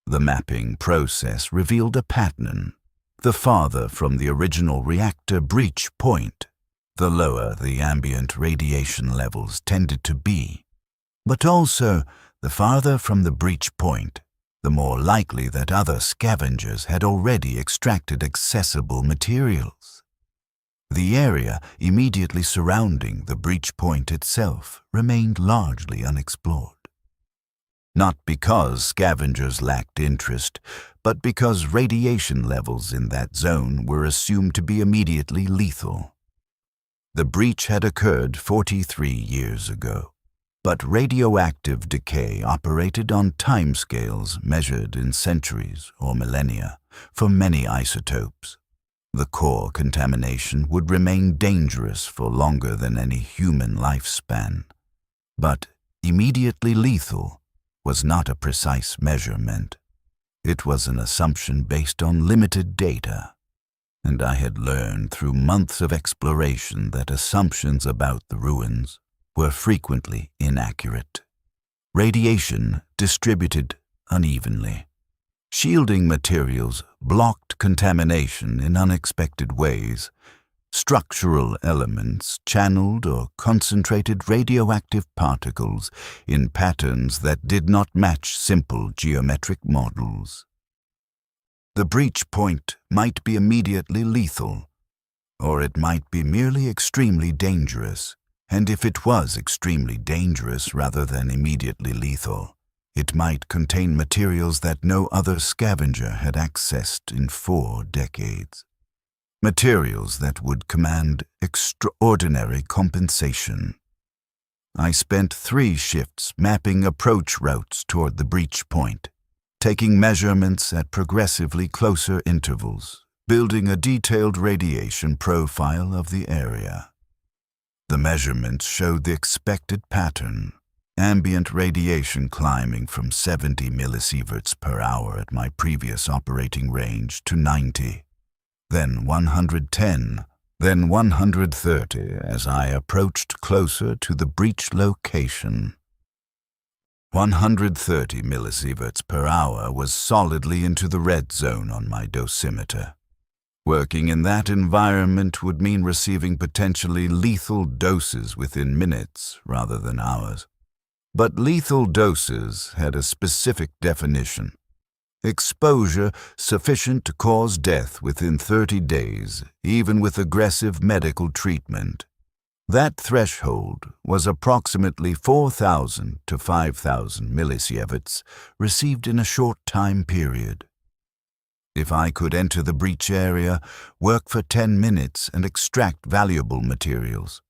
The mapping process revealed a pattern. The farther from the original reactor breach point, the lower the ambient radiation levels tended to be. But also, the farther from the breach point, the more likely that other scavengers had already extracted accessible materials. The area immediately surrounding the breach point itself remained largely unexplored. Not because scavengers lacked interest, but because radiation levels in that zone were assumed to be immediately lethal. The breach had occurred 43 years ago. But radioactive decay operated on timescales measured in centuries or millennia for many isotopes. The core contamination would remain dangerous for longer than any human lifespan. But immediately lethal was not a precise measurement. It was an assumption based on limited data. And I had learned through months of exploration that assumptions about the ruins were frequently inaccurate. Radiation distributed unevenly. Shielding materials blocked contamination in unexpected ways. Structural elements channeled or concentrated radioactive particles in patterns that did not match simple geometric models. The breach point might be immediately lethal, or it might be merely extremely dangerous. And if it was extremely dangerous rather than immediately lethal, it might contain materials that no other scavenger had accessed in 4 decades. Materials that would command extraordinary compensation. I spent 3 shifts mapping approach routes toward the breach point, taking measurements at progressively closer intervals, building a detailed radiation profile of the area. The measurements showed the expected pattern, ambient radiation climbing from 70 millisieverts per hour at my previous operating range to 90, then 110, then 130 as I approached closer to the breach location. 130 millisieverts per hour was solidly into the red zone on my dosimeter. Working in that environment would mean receiving potentially lethal doses within minutes rather than hours. But lethal doses had a specific definition. Exposure sufficient to cause death within 30 days, even with aggressive medical treatment. That threshold was approximately 4,000 to 5,000 millisieverts received in a short time period. If I could enter the breach area, work for 10 minutes and extract valuable materials,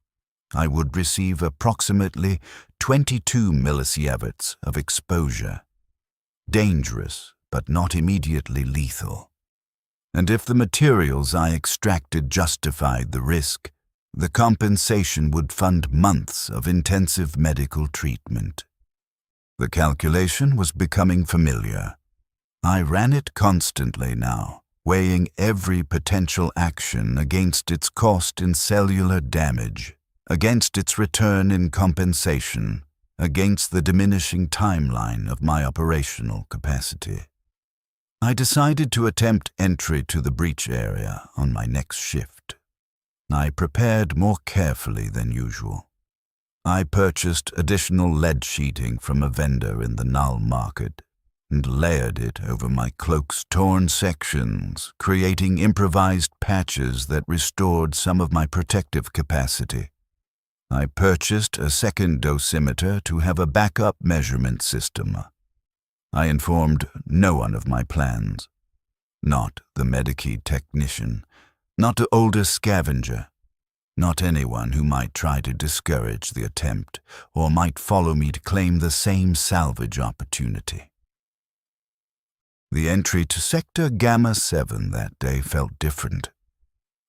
I would receive approximately 22 millisieverts of exposure. Dangerous, but not immediately lethal. And if the materials I extracted justified the risk, the compensation would fund months of intensive medical treatment. The calculation was becoming familiar. I ran it constantly now, weighing every potential action against its cost in cellular damage, against its return in compensation, against the diminishing timeline of my operational capacity. I decided to attempt entry to the breach area on my next shift. I prepared more carefully than usual. I purchased additional lead sheeting from a vendor in the Null market and layered it over my cloak's torn sections, creating improvised patches that restored some of my protective capacity. I purchased a second dosimeter to have a backup measurement system. I informed no one of my plans. Not the Medicaid technician, not the older scavenger, not anyone who might try to discourage the attempt or might follow me to claim the same salvage opportunity. The entry to Sector Gamma 7 that day felt different.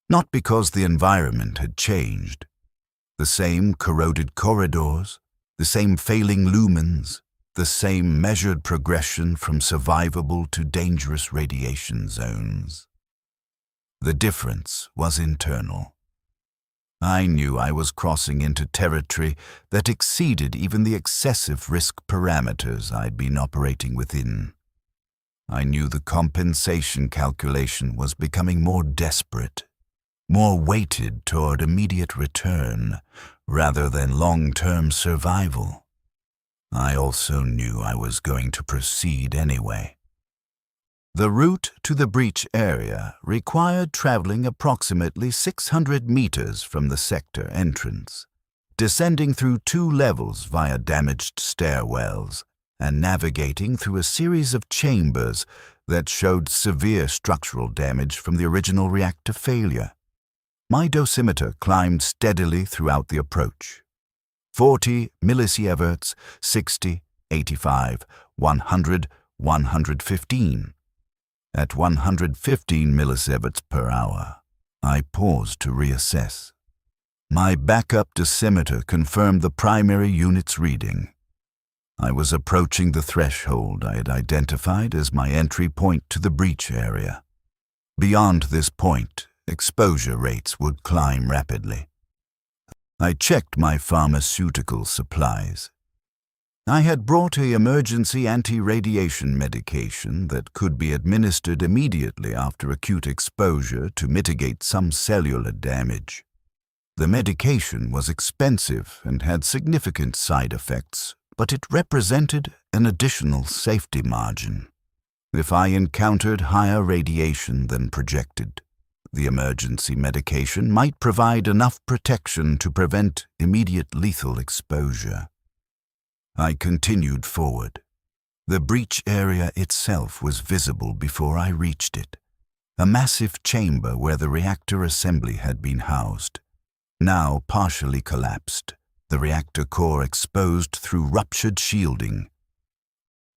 Not because the environment had changed. The same corroded corridors, the same failing lumens, the same measured progression from survivable to dangerous radiation zones. The difference was internal. I knew I was crossing into territory that exceeded even the excessive risk parameters I'd been operating within. I knew the compensation calculation was becoming more desperate, more weighted toward immediate return rather than long-term survival. I also knew I was going to proceed anyway. The route to the breach area required traveling approximately 600 meters from the sector entrance, descending through 2 levels via damaged stairwells, and navigating through a series of chambers that showed severe structural damage from the original reactor failure. My dosimeter climbed steadily throughout the approach. 40 millisieverts, 60, 85, 100, 115. At 115 millisieverts per hour, I paused to reassess. My backup dosimeter confirmed the primary unit's reading. I was approaching the threshold I had identified as my entry point to the breach area. Beyond this point, exposure rates would climb rapidly. I checked my pharmaceutical supplies. I had brought an emergency anti-radiation medication that could be administered immediately after acute exposure to mitigate some cellular damage. The medication was expensive and had significant side effects, but it represented an additional safety margin. If I encountered higher radiation than projected, the emergency medication might provide enough protection to prevent immediate lethal exposure. I continued forward. The breach area itself was visible before I reached it, a massive chamber where the reactor assembly had been housed, now partially collapsed, the reactor core exposed through ruptured shielding.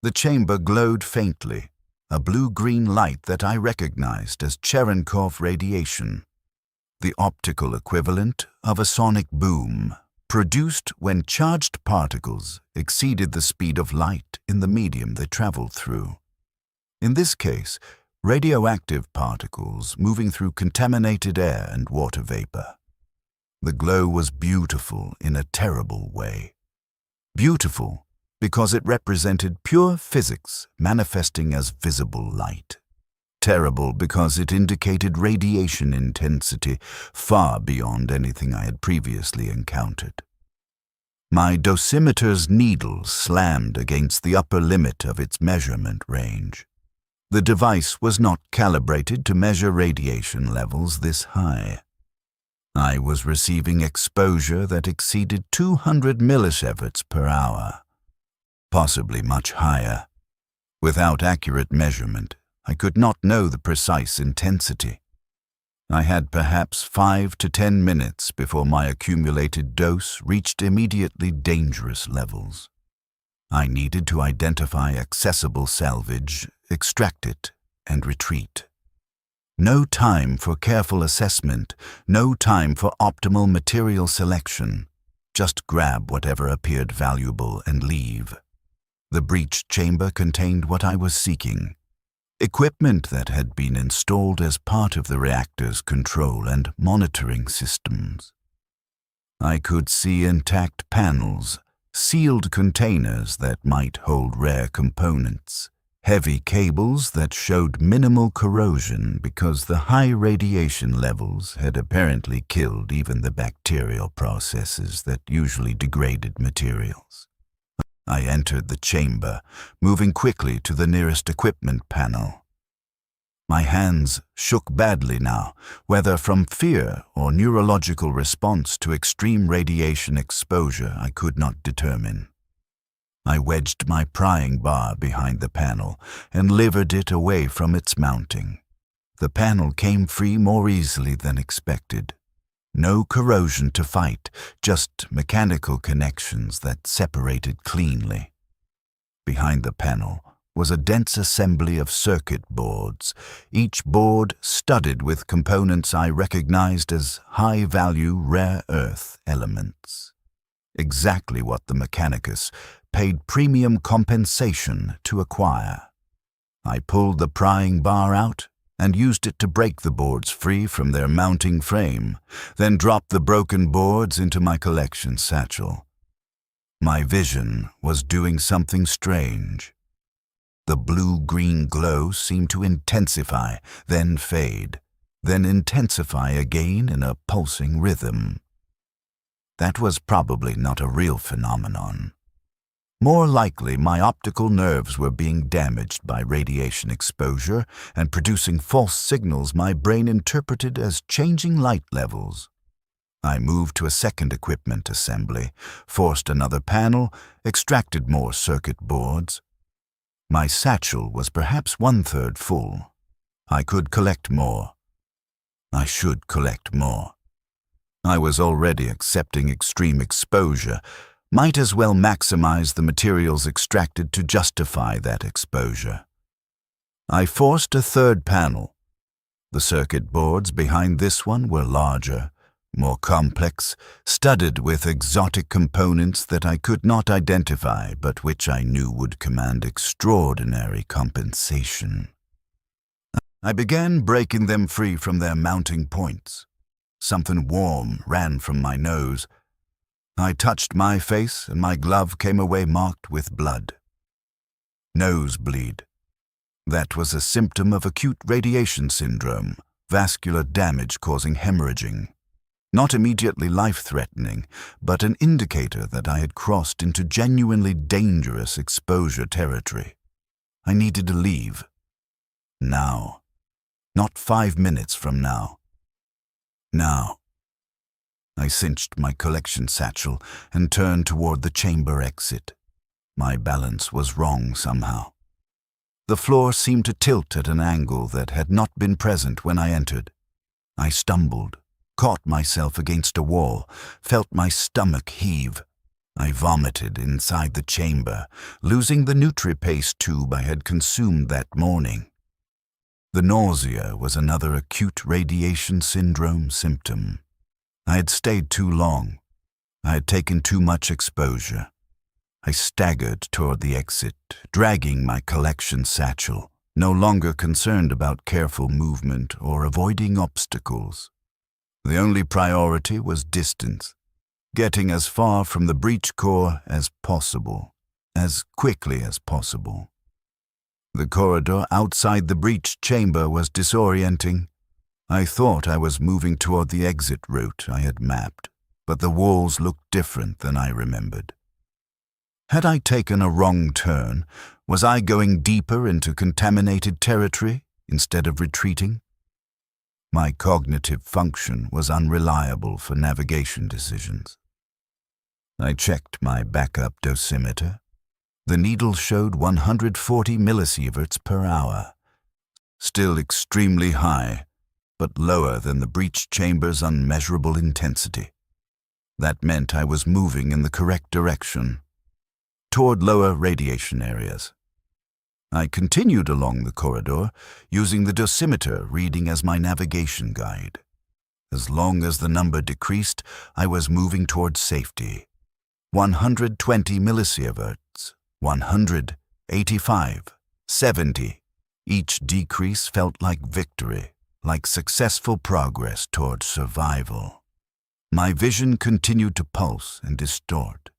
The chamber glowed faintly, a blue-green light that I recognized as Cherenkov radiation, the optical equivalent of a sonic boom, produced when charged particles exceeded the speed of light in the medium they traveled through. In this case, radioactive particles moving through contaminated air and water vapor. The glow was beautiful in a terrible way. Beautiful because it represented pure physics manifesting as visible light. Terrible because it indicated radiation intensity far beyond anything I had previously encountered. My dosimeter's needle slammed against the upper limit of its measurement range. The device was not calibrated to measure radiation levels this high. I was receiving exposure that exceeded 200 millisieverts per hour, possibly much higher. Without accurate measurement, I could not know the precise intensity. I had perhaps 5 to 10 minutes before my accumulated dose reached immediately dangerous levels. I needed to identify accessible salvage, extract it, and retreat. No time for careful assessment, no time for optimal material selection. Just grab whatever appeared valuable and leave. The breach chamber contained what I was seeking. Equipment that had been installed as part of the reactor's control and monitoring systems. I could see intact panels, sealed containers that might hold rare components, heavy cables that showed minimal corrosion because the high radiation levels had apparently killed even the bacterial processes that usually degraded materials. I entered the chamber, moving quickly to the nearest equipment panel. My hands shook badly now, whether from fear or neurological response to extreme radiation exposure I could not determine. I wedged my prying bar behind the panel and levered it away from its mounting. The panel came free more easily than expected. No corrosion to fight, just mechanical connections that separated cleanly. Behind the panel was a dense assembly of circuit boards, each board studded with components I recognized as high-value rare earth elements. Exactly what the Mechanicus paid premium compensation to acquire. I pulled the prying bar out and used it to break the boards free from their mounting frame, then dropped the broken boards into my collection satchel. My vision was doing something strange. The blue-green glow seemed to intensify, then fade, then intensify again in a pulsing rhythm. That was probably not a real phenomenon. More likely, my optical nerves were being damaged by radiation exposure and producing false signals my brain interpreted as changing light levels. I moved to a second equipment assembly, forced another panel, extracted more circuit boards. My satchel was perhaps 1/3 full. I could collect more. I should collect more. I was already accepting extreme exposure, might as well maximize the materials extracted to justify that exposure. I forced a third panel. The circuit boards behind this one were larger, more complex, studded with exotic components that I could not identify but which I knew would command extraordinary compensation. I began breaking them free from their mounting points. Something warm ran from my nose. I touched my face and my glove came away marked with blood. Nosebleed. That was a symptom of acute radiation syndrome, vascular damage causing hemorrhaging. Not immediately life-threatening, but an indicator that I had crossed into genuinely dangerous exposure territory. I needed to leave. Now. Not 5 minutes from now. Now. I cinched my collection satchel and turned toward the chamber exit. My balance was wrong somehow. The floor seemed to tilt at an angle that had not been present when I entered. I stumbled, caught myself against a wall, felt my stomach heave. I vomited inside the chamber, losing the NutriPaste tube I had consumed that morning. The nausea was another acute radiation syndrome symptom. I had stayed too long. I had taken too much exposure. I staggered toward the exit, dragging my collection satchel, no longer concerned about careful movement or avoiding obstacles. The only priority was distance, getting as far from the breach core as possible, as quickly as possible. The corridor outside the breach chamber was disorienting. I thought I was moving toward the exit route I had mapped, but the walls looked different than I remembered. Had I taken a wrong turn? Was I going deeper into contaminated territory instead of retreating? My cognitive function was unreliable for navigation decisions. I checked my backup dosimeter. The needle showed 140 millisieverts per hour, still extremely high, but lower than the breach chamber's unmeasurable intensity. That meant I was moving in the correct direction, toward lower radiation areas. I continued along the corridor, using the dosimeter reading as my navigation guide. As long as the number decreased, I was moving toward safety. 120 millisieverts, 100, 85, 70. Each decrease felt like victory, like successful progress toward survival. My vision continued to pulse and distort.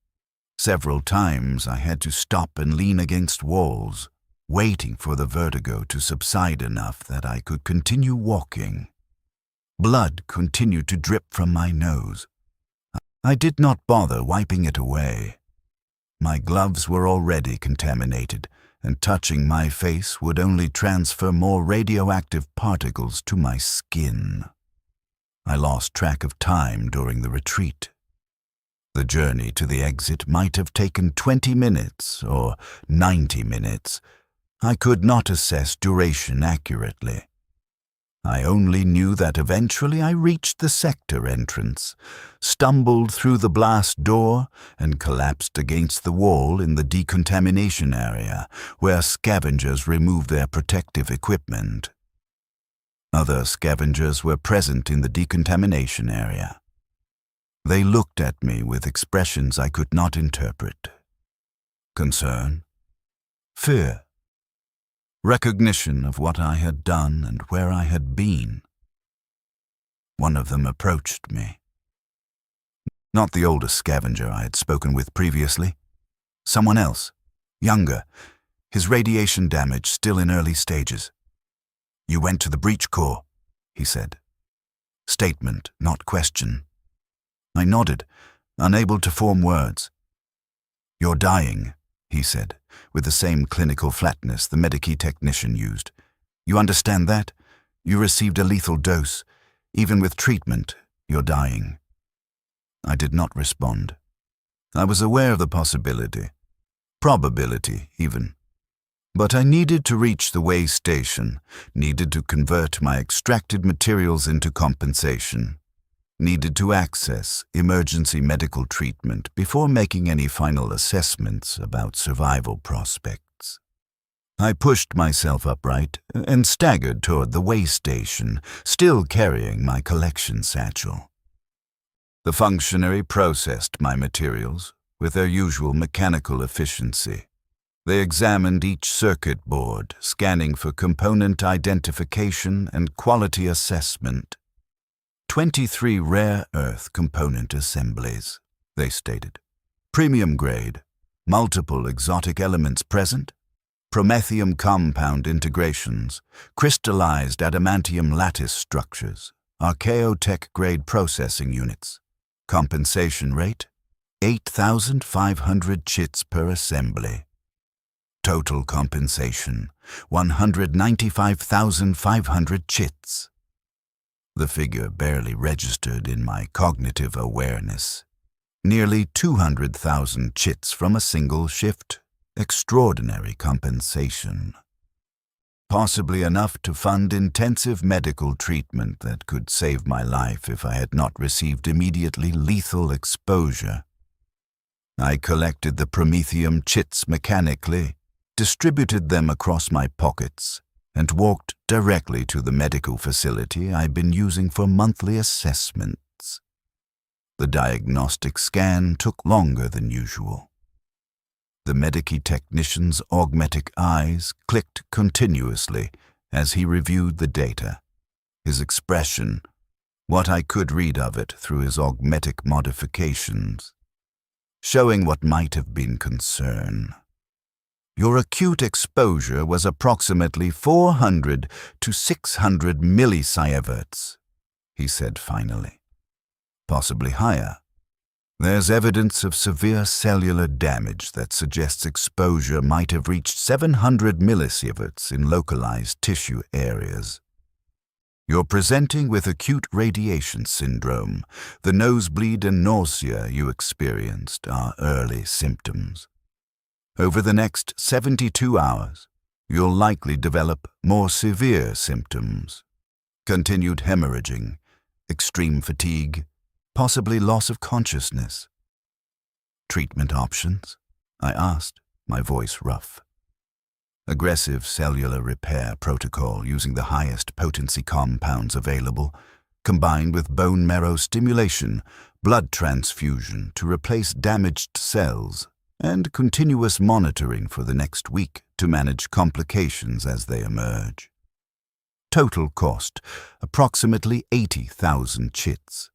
Several times I had to stop and lean against walls, waiting for the vertigo to subside enough that I could continue walking. Blood continued to drip from my nose. I did not bother wiping it away. My gloves were already contaminated, and touching my face would only transfer more radioactive particles to my skin. I lost track of time during the retreat. The journey to the exit might have taken 20 minutes or 90 minutes. I could not assess duration accurately. I only knew that eventually I reached the sector entrance, stumbled through the blast door, and collapsed against the wall in the decontamination area, where scavengers removed their protective equipment. Other scavengers were present in the decontamination area. They looked at me with expressions I could not interpret. Concern, fear, recognition of what I had done and where I had been. One of them approached me. Not the older scavenger I had spoken with previously. Someone else, younger, his radiation damage still in early stages. "You went to the breach core," he said. Statement, not question. I nodded, unable to form words. "You're dying," he said, with the same clinical flatness the Medikey technician used. "You understand that? You received a lethal dose. Even with treatment, you're dying." I did not respond. I was aware of the possibility, probability even. But I needed to reach the way station, needed to convert my extracted materials into compensation, needed to access emergency medical treatment before making any final assessments about survival prospects. I pushed myself upright and staggered toward the way station, still carrying my collection satchel. The functionary processed my materials with their usual mechanical efficiency. They examined each circuit board, scanning for component identification and quality assessment. 23 rare earth component assemblies, they stated. Premium grade, multiple exotic elements present, promethium compound integrations, crystallized adamantium lattice structures, archaeotech grade processing units. Compensation rate, 8,500 chits per assembly. Total compensation, 195,500 chits. The figure barely registered in my cognitive awareness. Nearly 200,000 chits from a single shift. Extraordinary compensation. Possibly enough to fund intensive medical treatment that could save my life if I had not received immediately lethal exposure. I collected the promethium chits mechanically, distributed them across my pockets, and walked directly to the medical facility I'd been using for monthly assessments. The diagnostic scan took longer than usual. The Medici technician's augmetic eyes clicked continuously as he reviewed the data. His expression, what I could read of it through his augmetic modifications, showing what might have been concern. Your acute exposure was approximately 400 to 600 millisieverts, he said finally. Possibly higher. There's evidence of severe cellular damage that suggests exposure might have reached 700 millisieverts in localized tissue areas. You're presenting with acute radiation syndrome. The nosebleed and nausea you experienced are early symptoms. Over the next 72 hours, you'll likely develop more severe symptoms. Continued hemorrhaging, extreme fatigue, possibly loss of consciousness. Treatment options? I asked, my voice rough. Aggressive cellular repair protocol using the highest potency compounds available, combined with bone marrow stimulation, blood transfusion to replace damaged cells, and continuous monitoring for the next week to manage complications as they emerge. Total cost, approximately 80,000 chits.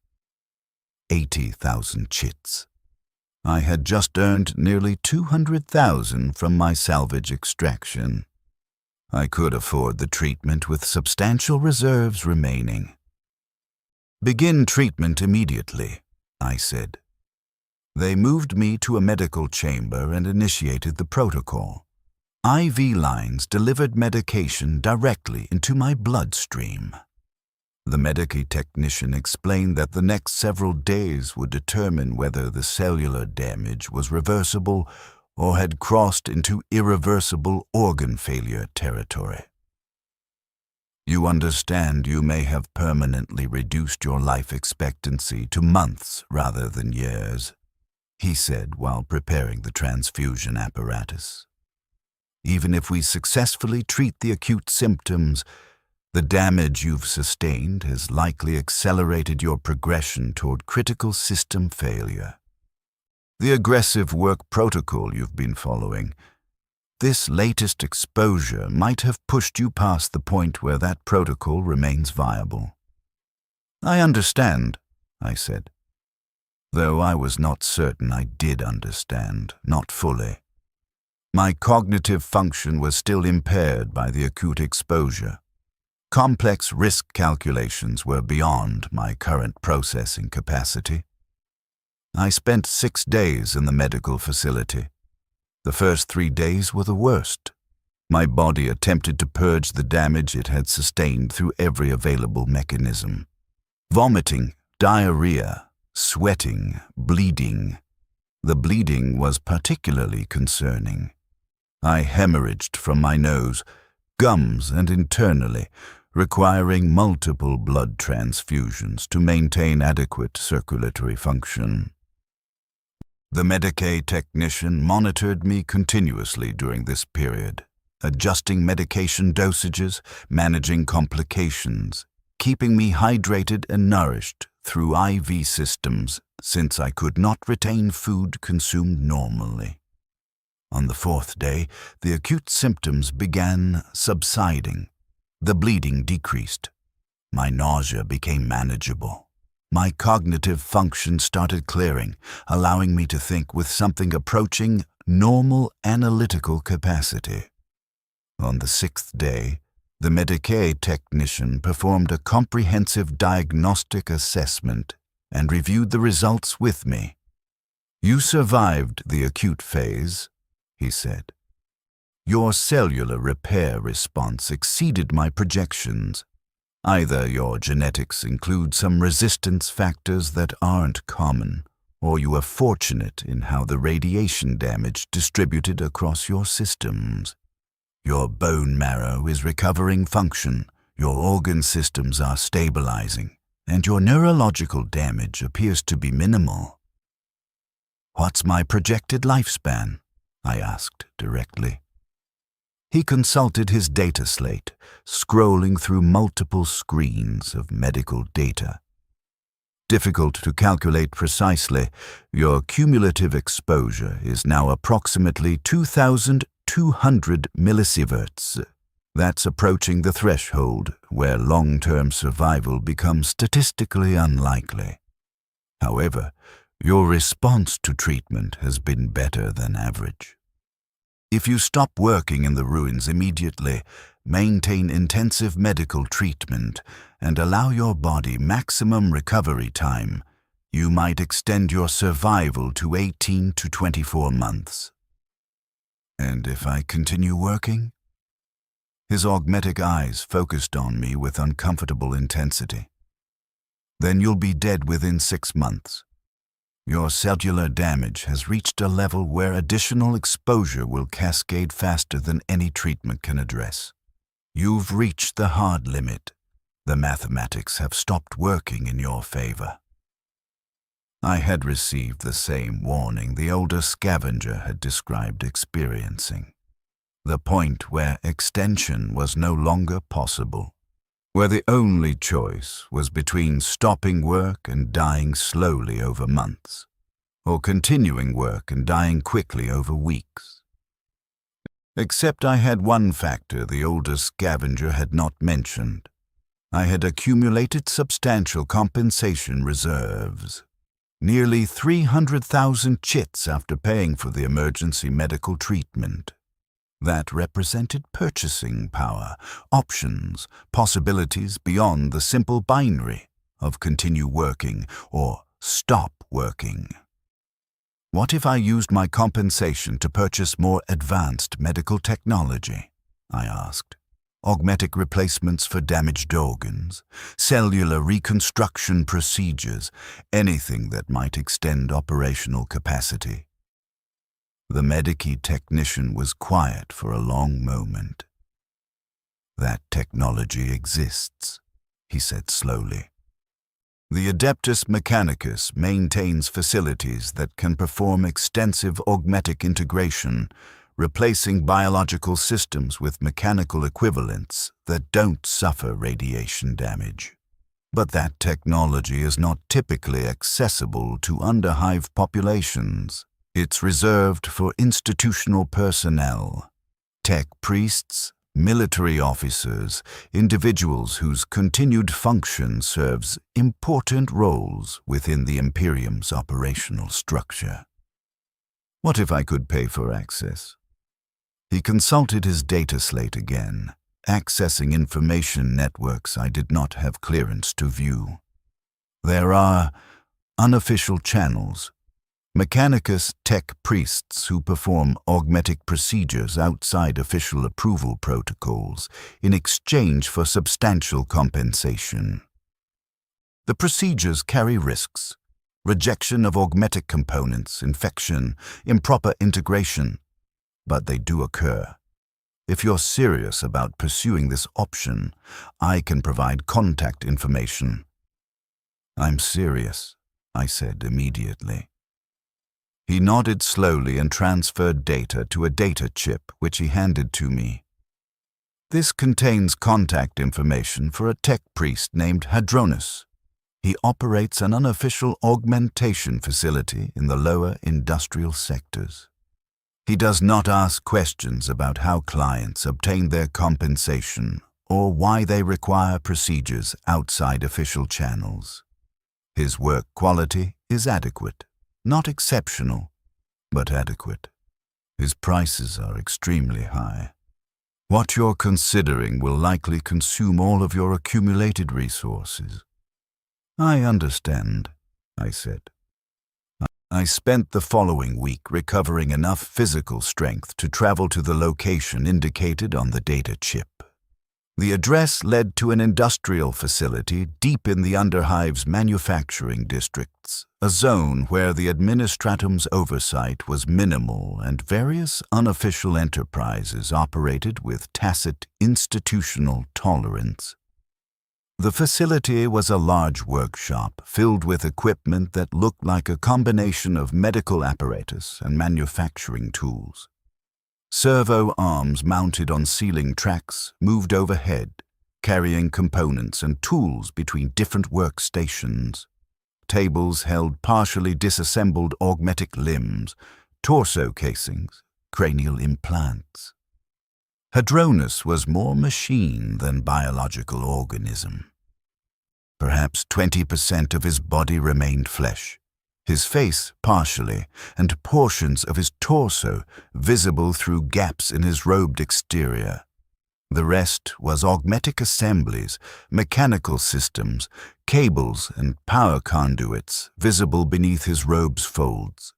80,000 chits. I had just earned nearly 200,000 from my salvage extraction. I could afford the treatment with substantial reserves remaining. Begin treatment immediately, I said. They moved me to a medical chamber and initiated the protocol. IV lines delivered medication directly into my bloodstream. The Medici technician explained that the next several days would determine whether the cellular damage was reversible or had crossed into irreversible organ failure territory. You understand you may have permanently reduced your life expectancy to months rather than years, he said while preparing the transfusion apparatus. Even if we successfully treat the acute symptoms, the damage you've sustained has likely accelerated your progression toward critical system failure. The aggressive work protocol you've been following, this latest exposure might have pushed you past the point where that protocol remains viable. I understand, I said, though I was not certain I did understand, not fully. My cognitive function was still impaired by the acute exposure. Complex risk calculations were beyond my current processing capacity. I spent 6 days in the medical facility. The first 3 days were the worst. My body attempted to purge the damage it had sustained through every available mechanism. Vomiting, diarrhea, sweating, bleeding. The bleeding was particularly concerning. I hemorrhaged from my nose, gums, and internally, requiring multiple blood transfusions to maintain adequate circulatory function. The Medici technician monitored me continuously during this period, adjusting medication dosages, managing complications, keeping me hydrated and nourished through IV systems since I could not retain food consumed normally. On the 4th day, the acute symptoms began subsiding. The bleeding decreased. My nausea became manageable. My cognitive function started clearing, allowing me to think with something approaching normal analytical capacity. On the 6th day, the Medici technician performed a comprehensive diagnostic assessment and reviewed the results with me. You survived the acute phase, he said. Your cellular repair response exceeded my projections. Either your genetics include some resistance factors that aren't common, or you are fortunate in how the radiation damage distributed across your systems. Your bone marrow is recovering function, your organ systems are stabilizing, and your neurological damage appears to be minimal. What's my projected lifespan? I asked directly. He consulted his data slate, scrolling through multiple screens of medical data. Difficult to calculate precisely, your cumulative exposure is now approximately 2,200 millisieverts. That's approaching the threshold where long-term survival becomes statistically unlikely. However, your response to treatment has been better than average. If you stop working in the ruins immediately, maintain intensive medical treatment, and allow your body maximum recovery time, you might extend your survival to 18 to 24 months. And if I continue working? His augmetic eyes focused on me with uncomfortable intensity. Then you'll be dead within 6 months. Your cellular damage has reached a level where additional exposure will cascade faster than any treatment can address. You've reached the hard limit. The mathematics have stopped working in your favor. I had received the same warning the older scavenger had described experiencing. The point where extension was no longer possible, where the only choice was between stopping work and dying slowly over months, or continuing work and dying quickly over weeks. Except I had one factor the older scavenger had not mentioned. I had accumulated substantial compensation reserves. Nearly 300,000 chits after paying for the emergency medical treatment. That represented purchasing power, options, possibilities beyond the simple binary of continue working or stop working. What if I used my compensation to purchase more advanced medical technology? I asked. Augmetic replacements for damaged organs, cellular reconstruction procedures, anything that might extend operational capacity. The Medici technician was quiet for a long moment. That technology exists, he said slowly. The Adeptus Mechanicus maintains facilities that can perform extensive augmetic integration, replacing biological systems with mechanical equivalents that don't suffer radiation damage. But that technology is not typically accessible to underhive populations. It's reserved for institutional personnel, tech priests, military officers, individuals whose continued function serves important roles within the Imperium's operational structure. What if I could pay for access? He consulted his data slate again, accessing information networks I did not have clearance to view. There are unofficial channels, Mechanicus tech priests who perform augmetic procedures outside official approval protocols in exchange for substantial compensation. The procedures carry risks: rejection of augmetic components, infection, improper integration, but they do occur. If you're serious about pursuing this option, I can provide contact information. I'm serious, I said immediately. He nodded slowly and transferred data to a data chip which he handed to me. This contains contact information for a tech priest named Hadronus. He operates an unofficial augmentation facility in the lower industrial sectors. He does not ask questions about how clients obtain their compensation or why they require procedures outside official channels. His work quality is adequate. Not exceptional, but adequate. His prices are extremely high. What you're considering will likely consume all of your accumulated resources. I understand, I said. I spent the following week recovering enough physical strength to travel to the location indicated on the data chip. The address led to an industrial facility deep in the Underhive's manufacturing districts, a zone where the administratum's oversight was minimal and various unofficial enterprises operated with tacit institutional tolerance. The facility was a large workshop filled with equipment that looked like a combination of medical apparatus and manufacturing tools. Servo arms mounted on ceiling tracks moved overhead, carrying components and tools between different workstations. tables held partially disassembled augmetic limbs, torso casings, cranial implants. Hadronus was more machine than biological organism. Perhaps 20% of his body remained flesh, his face partially, and portions of his torso visible through gaps in his robed exterior. The rest was augmetic assemblies, mechanical systems, cables and power conduits visible beneath his robe's folds.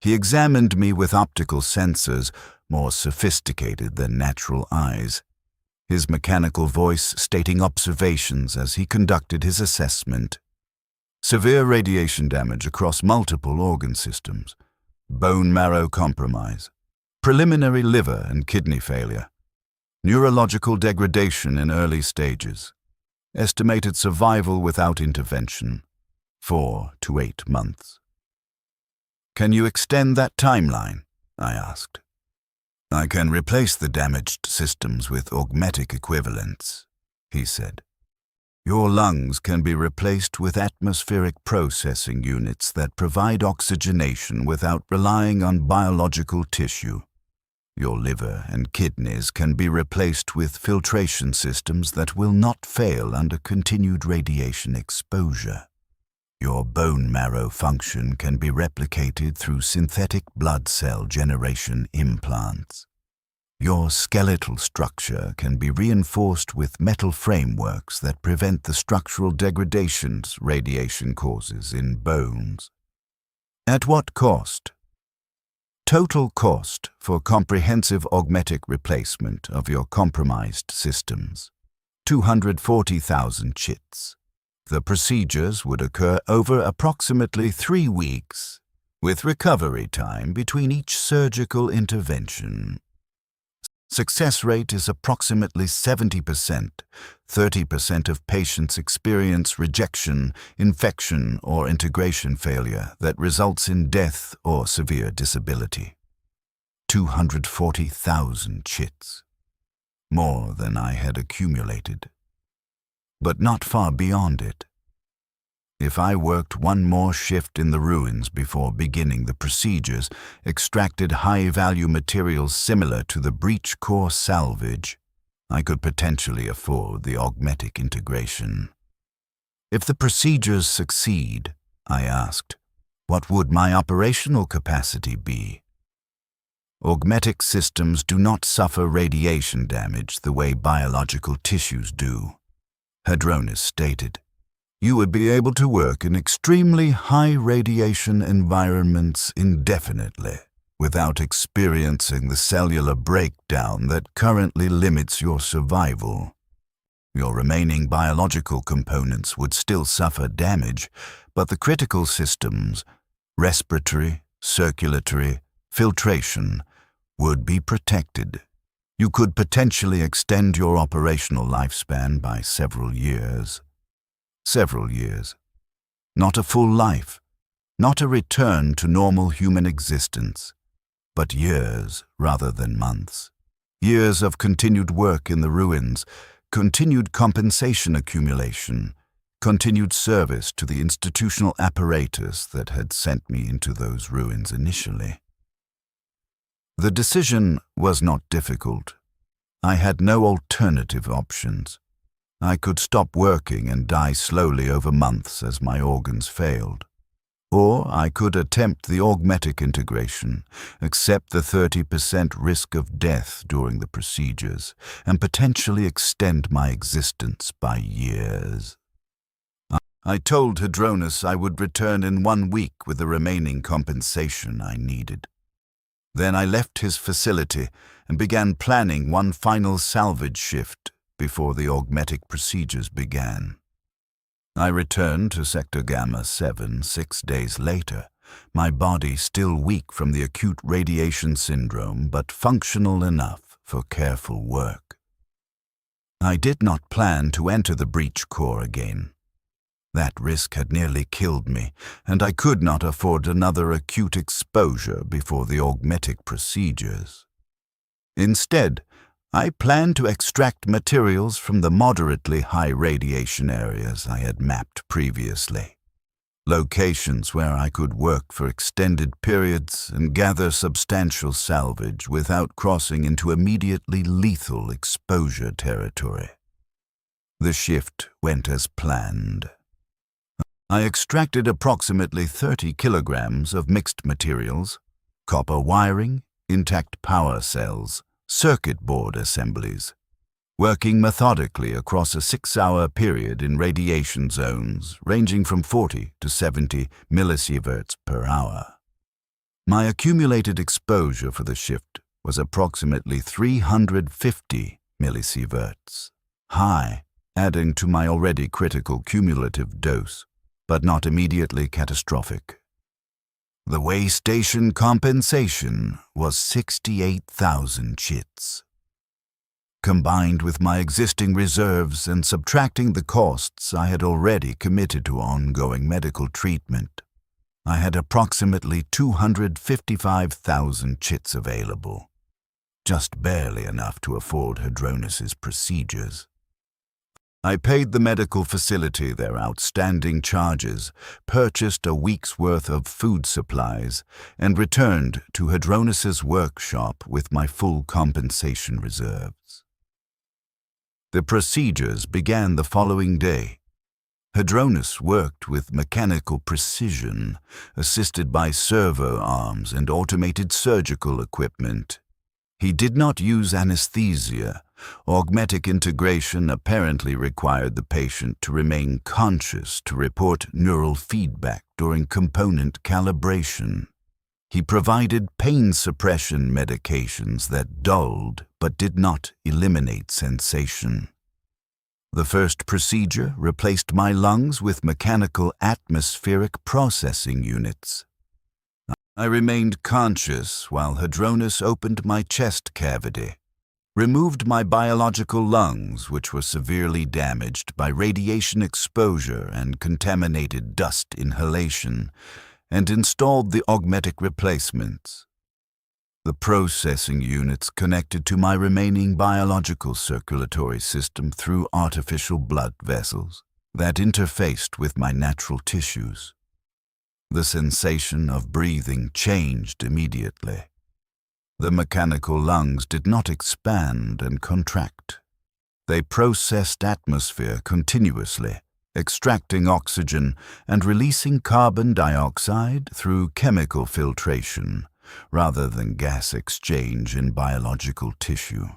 He examined me with optical sensors more sophisticated than natural eyes, his mechanical voice stating observations as he conducted his assessment. Severe radiation damage across multiple organ systems, bone marrow compromise, preliminary liver and kidney failure, neurological degradation in early stages, estimated survival without intervention, 4 to 8 months. "Can you extend that timeline?" I asked. "I can replace the damaged systems with augmetic equivalents," he said. "Your lungs can be replaced with atmospheric processing units that provide oxygenation without relying on biological tissue. Your liver and kidneys can be replaced with filtration systems that will not fail under continued radiation exposure. Your bone marrow function can be replicated through synthetic blood cell generation implants. Your skeletal structure can be reinforced with metal frameworks that prevent the structural degradations radiation causes in bones." "At what cost?" "Total cost for comprehensive augmetic replacement of your compromised systems, 240,000 chits. The procedures would occur over approximately 3 weeks, with recovery time between each surgical intervention. Success rate is approximately 70%. 30% of patients experience rejection, infection, or integration failure that results in death or severe disability. 240,000 chits. More than I had accumulated. But not far beyond it. If I worked one more shift in the ruins before beginning the procedures, extracted high-value materials similar to the breach core salvage, I could potentially afford the augmetic integration. "If the procedures succeed," I asked, "what would my operational capacity be?" "Augmetic systems do not suffer radiation damage the way biological tissues do," Hadronus stated. "You would be able to work in extremely high radiation environments indefinitely, without experiencing the cellular breakdown that currently limits your survival. Your remaining biological components would still suffer damage, but the critical systems, respiratory, circulatory, filtration, would be protected. You could potentially extend your operational lifespan by several years. Several years. Not a full life, not a return to normal human existence, but years rather than months. Years of continued work in the ruins, continued compensation accumulation, continued service to the institutional apparatus that had sent me into those ruins initially. The decision was not difficult. I had no alternative options. I could stop working and die slowly over months as my organs failed. Or I could attempt the augmetic integration, accept the 30% risk of death during the procedures, and potentially extend my existence by years. I told Hadronus I would return in 1 week with the remaining compensation I needed. Then I left his facility and began planning one final salvage shift before the augmetic procedures began. I returned to Sector Gamma 7 6 days later, my body still weak from the acute radiation syndrome but functional enough for careful work. I did not plan to enter the breach core again. That risk had nearly killed me, and I could not afford another acute exposure before the augmetic procedures. Instead, I planned to extract materials from the moderately high radiation areas I had mapped previously. locations where I could work for extended periods and gather substantial salvage without crossing into immediately lethal exposure territory. The shift went as planned. I extracted approximately 30 kilograms of mixed materials, copper wiring, intact power cells, circuit board assemblies, working methodically across a 6-hour period in radiation zones ranging from 40 to 70 millisieverts per hour. My accumulated exposure for the shift was approximately 350 millisieverts, high, adding to my already critical cumulative dose, but not immediately catastrophic. The way station compensation was 68,000 chits. Combined with my existing reserves and subtracting the costs I had already committed to ongoing medical treatment, I had approximately 255,000 chits available, just barely enough to afford Hadronus's procedures. I paid the medical facility their outstanding charges, purchased a week's worth of food supplies, and returned to Hadronus's workshop with my full compensation reserves. The procedures began the following day. Hadronus worked with mechanical precision, assisted by servo arms and automated surgical equipment. He did not use anesthesia. Augmetic integration apparently required the patient to remain conscious to report neural feedback during component calibration. He provided pain suppression medications that dulled but did not eliminate sensation. The first procedure replaced my lungs with mechanical atmospheric processing units. I remained conscious while Hadronus opened my chest cavity, removed my biological lungs, which were severely damaged by radiation exposure and contaminated dust inhalation, and installed the augmetic replacements. The processing units connected to my remaining biological circulatory system through artificial blood vessels that interfaced with my natural tissues. The sensation of breathing changed immediately. The mechanical lungs did not expand and contract. They processed atmosphere continuously, extracting oxygen and releasing carbon dioxide through chemical filtration, rather than gas exchange in biological tissue.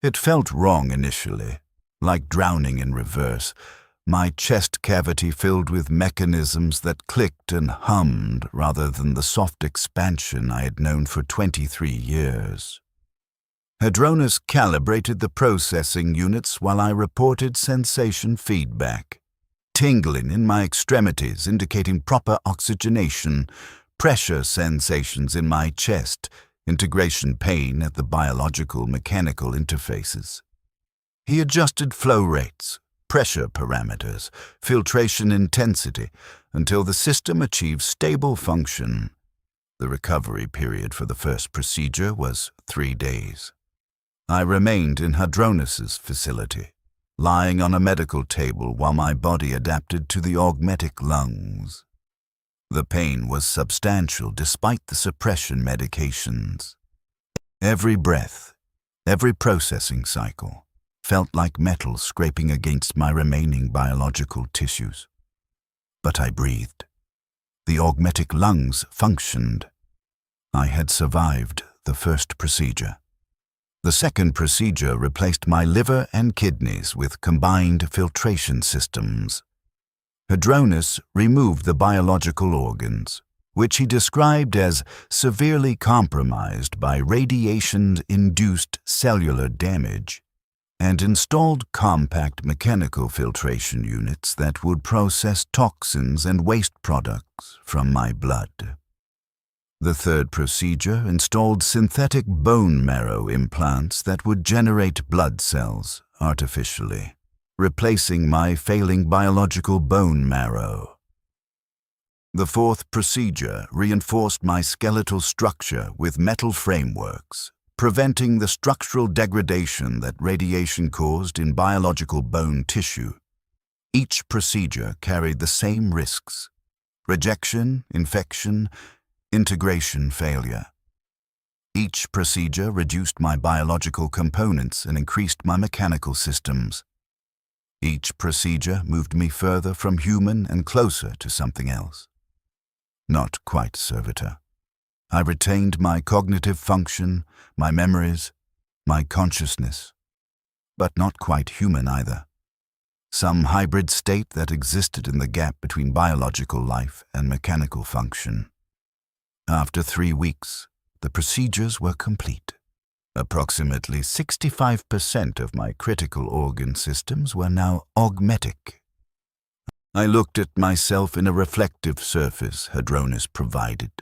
It felt wrong initially, like drowning in reverse, my chest cavity filled with mechanisms that clicked and hummed rather than the soft expansion I had known for 23 years. Hadronus calibrated the processing units while I reported sensation feedback. Tingling in my extremities indicating proper oxygenation, pressure sensations in my chest, integration pain at the biological-mechanical interfaces. He adjusted flow rates, pressure parameters, filtration intensity, until the system achieved stable function. The recovery period for the first procedure was 3 days. I remained in Hadronus's facility, lying on a medical table while my body adapted to the augmetic lungs. The pain was substantial despite the suppression medications. Every breath, every processing cycle, felt like metal scraping against my remaining biological tissues. But I breathed. The augmetic lungs functioned. I had survived the first procedure. The second procedure replaced my liver and kidneys with combined filtration systems. Hadronus removed the biological organs, which he described as severely compromised by radiation-induced cellular damage, and installed compact mechanical filtration units that would process toxins and waste products from my blood. The third procedure installed synthetic bone marrow implants that would generate blood cells artificially, replacing my failing biological bone marrow. The fourth procedure reinforced my skeletal structure with metal frameworks, preventing the structural degradation that radiation caused in biological bone tissue. Each procedure carried the same risks: rejection, infection, integration failure. Each procedure reduced my biological components and increased my mechanical systems. Each procedure moved me further from human and closer to something else. Not quite servitor. I retained my cognitive function, my memories, my consciousness, but not quite human either. Some hybrid state that existed in the gap between biological life and mechanical function. After 3 weeks, the procedures were complete. Approximately 65% of my critical organ systems were now augmetic. I looked at myself in a reflective surface Hadronis provided.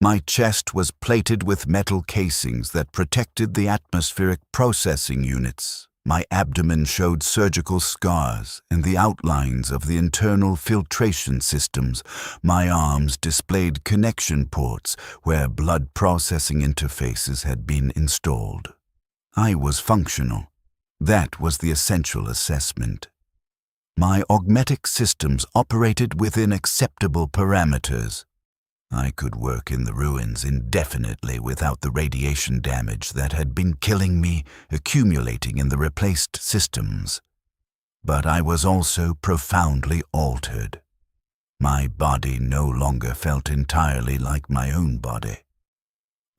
My chest was plated with metal casings that protected the atmospheric processing units. My abdomen showed surgical scars and the outlines of the internal filtration systems. My arms displayed connection ports where blood processing interfaces had been installed. I was functional. That was the essential assessment. My augmetic systems operated within acceptable parameters. I could work in the ruins indefinitely without the radiation damage that had been killing me accumulating in the replaced systems. But I was also profoundly altered. My body no longer felt entirely like my own body.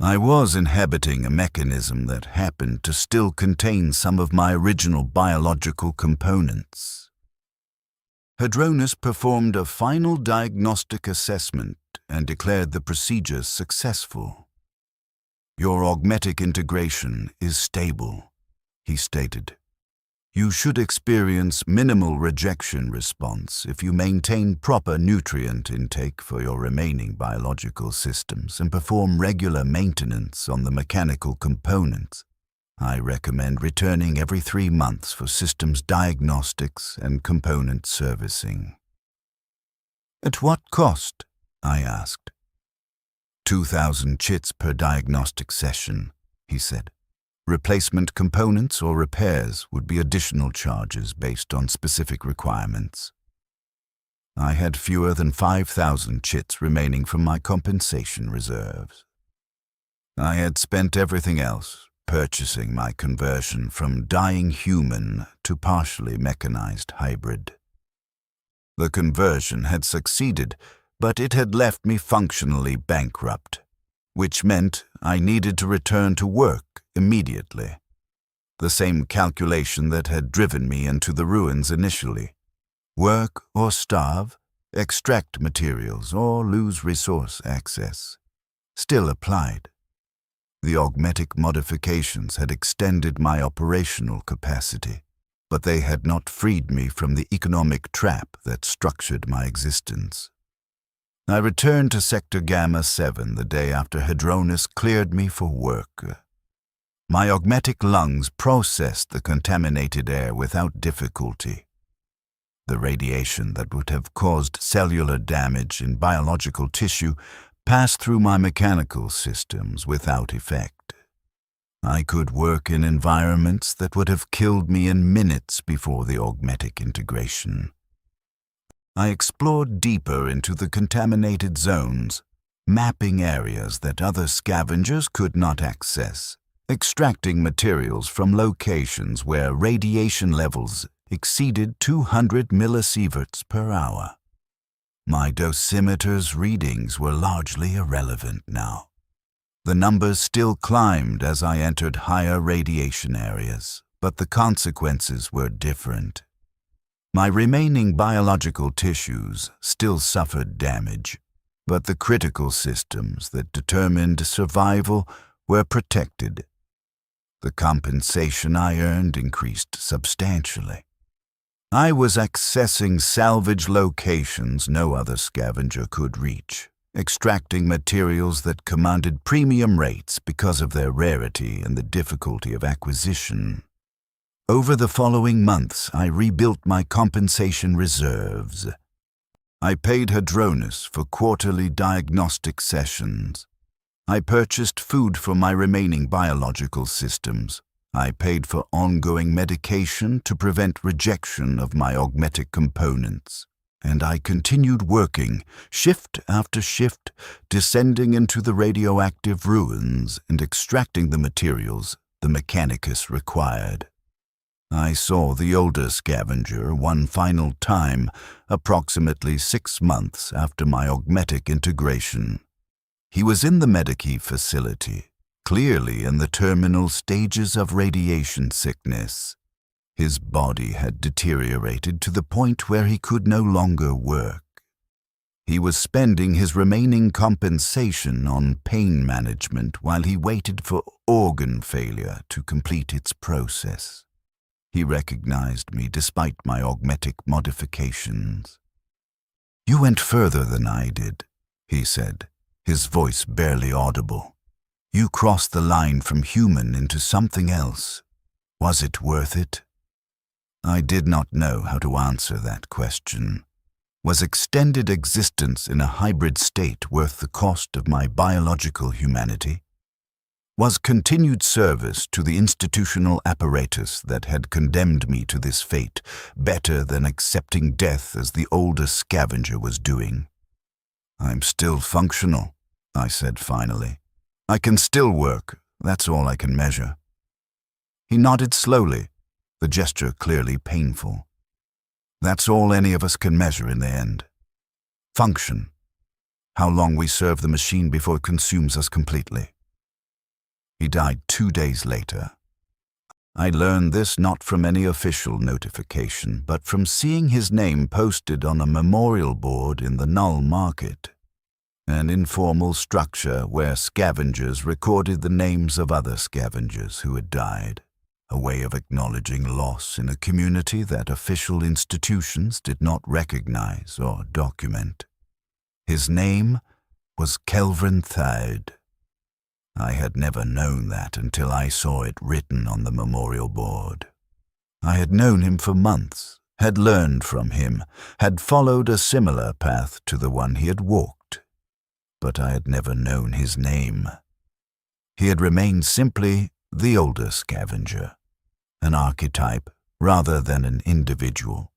I was inhabiting a mechanism that happened to still contain some of my original biological components. Hadronis performed a final diagnostic assessment and declared the procedures successful. "Your augmetic integration is stable," he stated. "You should experience minimal rejection response if you maintain proper nutrient intake for your remaining biological systems and perform regular maintenance on the mechanical components. I recommend returning every 3 months for systems diagnostics and component servicing." "At what cost?" I asked. 2,000 chits per diagnostic session, he said. Replacement components or repairs would be additional charges based on specific requirements. I had fewer than 5,000 chits remaining from my compensation reserves. I had spent everything else purchasing my conversion from dying human to partially mechanized hybrid. The conversion had succeeded, but it had left me functionally bankrupt, which meant I needed to return to work immediately. The same calculation that had driven me into the ruins initially. Work or starve, extract materials or lose resource access, still applied. The augmetic modifications had extended my operational capacity, but they had not freed me from the economic trap that structured my existence. I returned to Sector Gamma 7 the day after Hadronis cleared me for work. My augmetic lungs processed the contaminated air without difficulty. The radiation that would have caused cellular damage in biological tissue passed through my mechanical systems without effect. I could work in environments that would have killed me in minutes before the augmetic integration. I explored deeper into the contaminated zones, mapping areas that other scavengers could not access, extracting materials from locations where radiation levels exceeded 200 millisieverts per hour. My dosimeter's readings were largely irrelevant now. The numbers still climbed as I entered higher radiation areas, but the consequences were different. My remaining biological tissues still suffered damage, but the critical systems that determined survival were protected. The compensation I earned increased substantially. I was accessing salvage locations no other scavenger could reach, extracting materials that commanded premium rates because of their rarity and the difficulty of acquisition. Over the following months, I rebuilt my compensation reserves. I paid Hadronis for quarterly diagnostic sessions. I purchased food for my remaining biological systems. I paid for ongoing medication to prevent rejection of my augmetic components, and I continued working, shift after shift, descending into the radioactive ruins and extracting the materials the Mechanicus required. I saw the older scavenger one final time, approximately 6 months after my augmetic integration. He was in the Medici facility, clearly in the terminal stages of radiation sickness. His body had deteriorated to the point where he could no longer work. He was spending his remaining compensation on pain management while he waited for organ failure to complete its process. He recognized me despite my augmetic modifications. "You went further than I did," he said, his voice barely audible. "You crossed the line from human into something else. Was it worth it?" I did not know how to answer that question. Was extended existence in a hybrid state worth the cost of my biological humanity? Was continued service to the institutional apparatus that had condemned me to this fate better than accepting death as the older scavenger was doing? "I'm still functional," I said finally. "I can still work. That's all I can measure." He nodded slowly, the gesture clearly painful. "That's all any of us can measure in the end. Function. How long we serve the machine before it consumes us completely." He died 2 days later. I learned this not from any official notification, but from seeing his name posted on a memorial board in the Null Market, an informal structure where scavengers recorded the names of other scavengers who had died, a way of acknowledging loss in a community that official institutions did not recognize or document. His name was Kelvin Thade. I had never known that until I saw it written on the memorial board. I had known him for months, had learned from him, had followed a similar path to the one he had walked, but I had never known his name. He had remained simply the older scavenger, an archetype rather than an individual.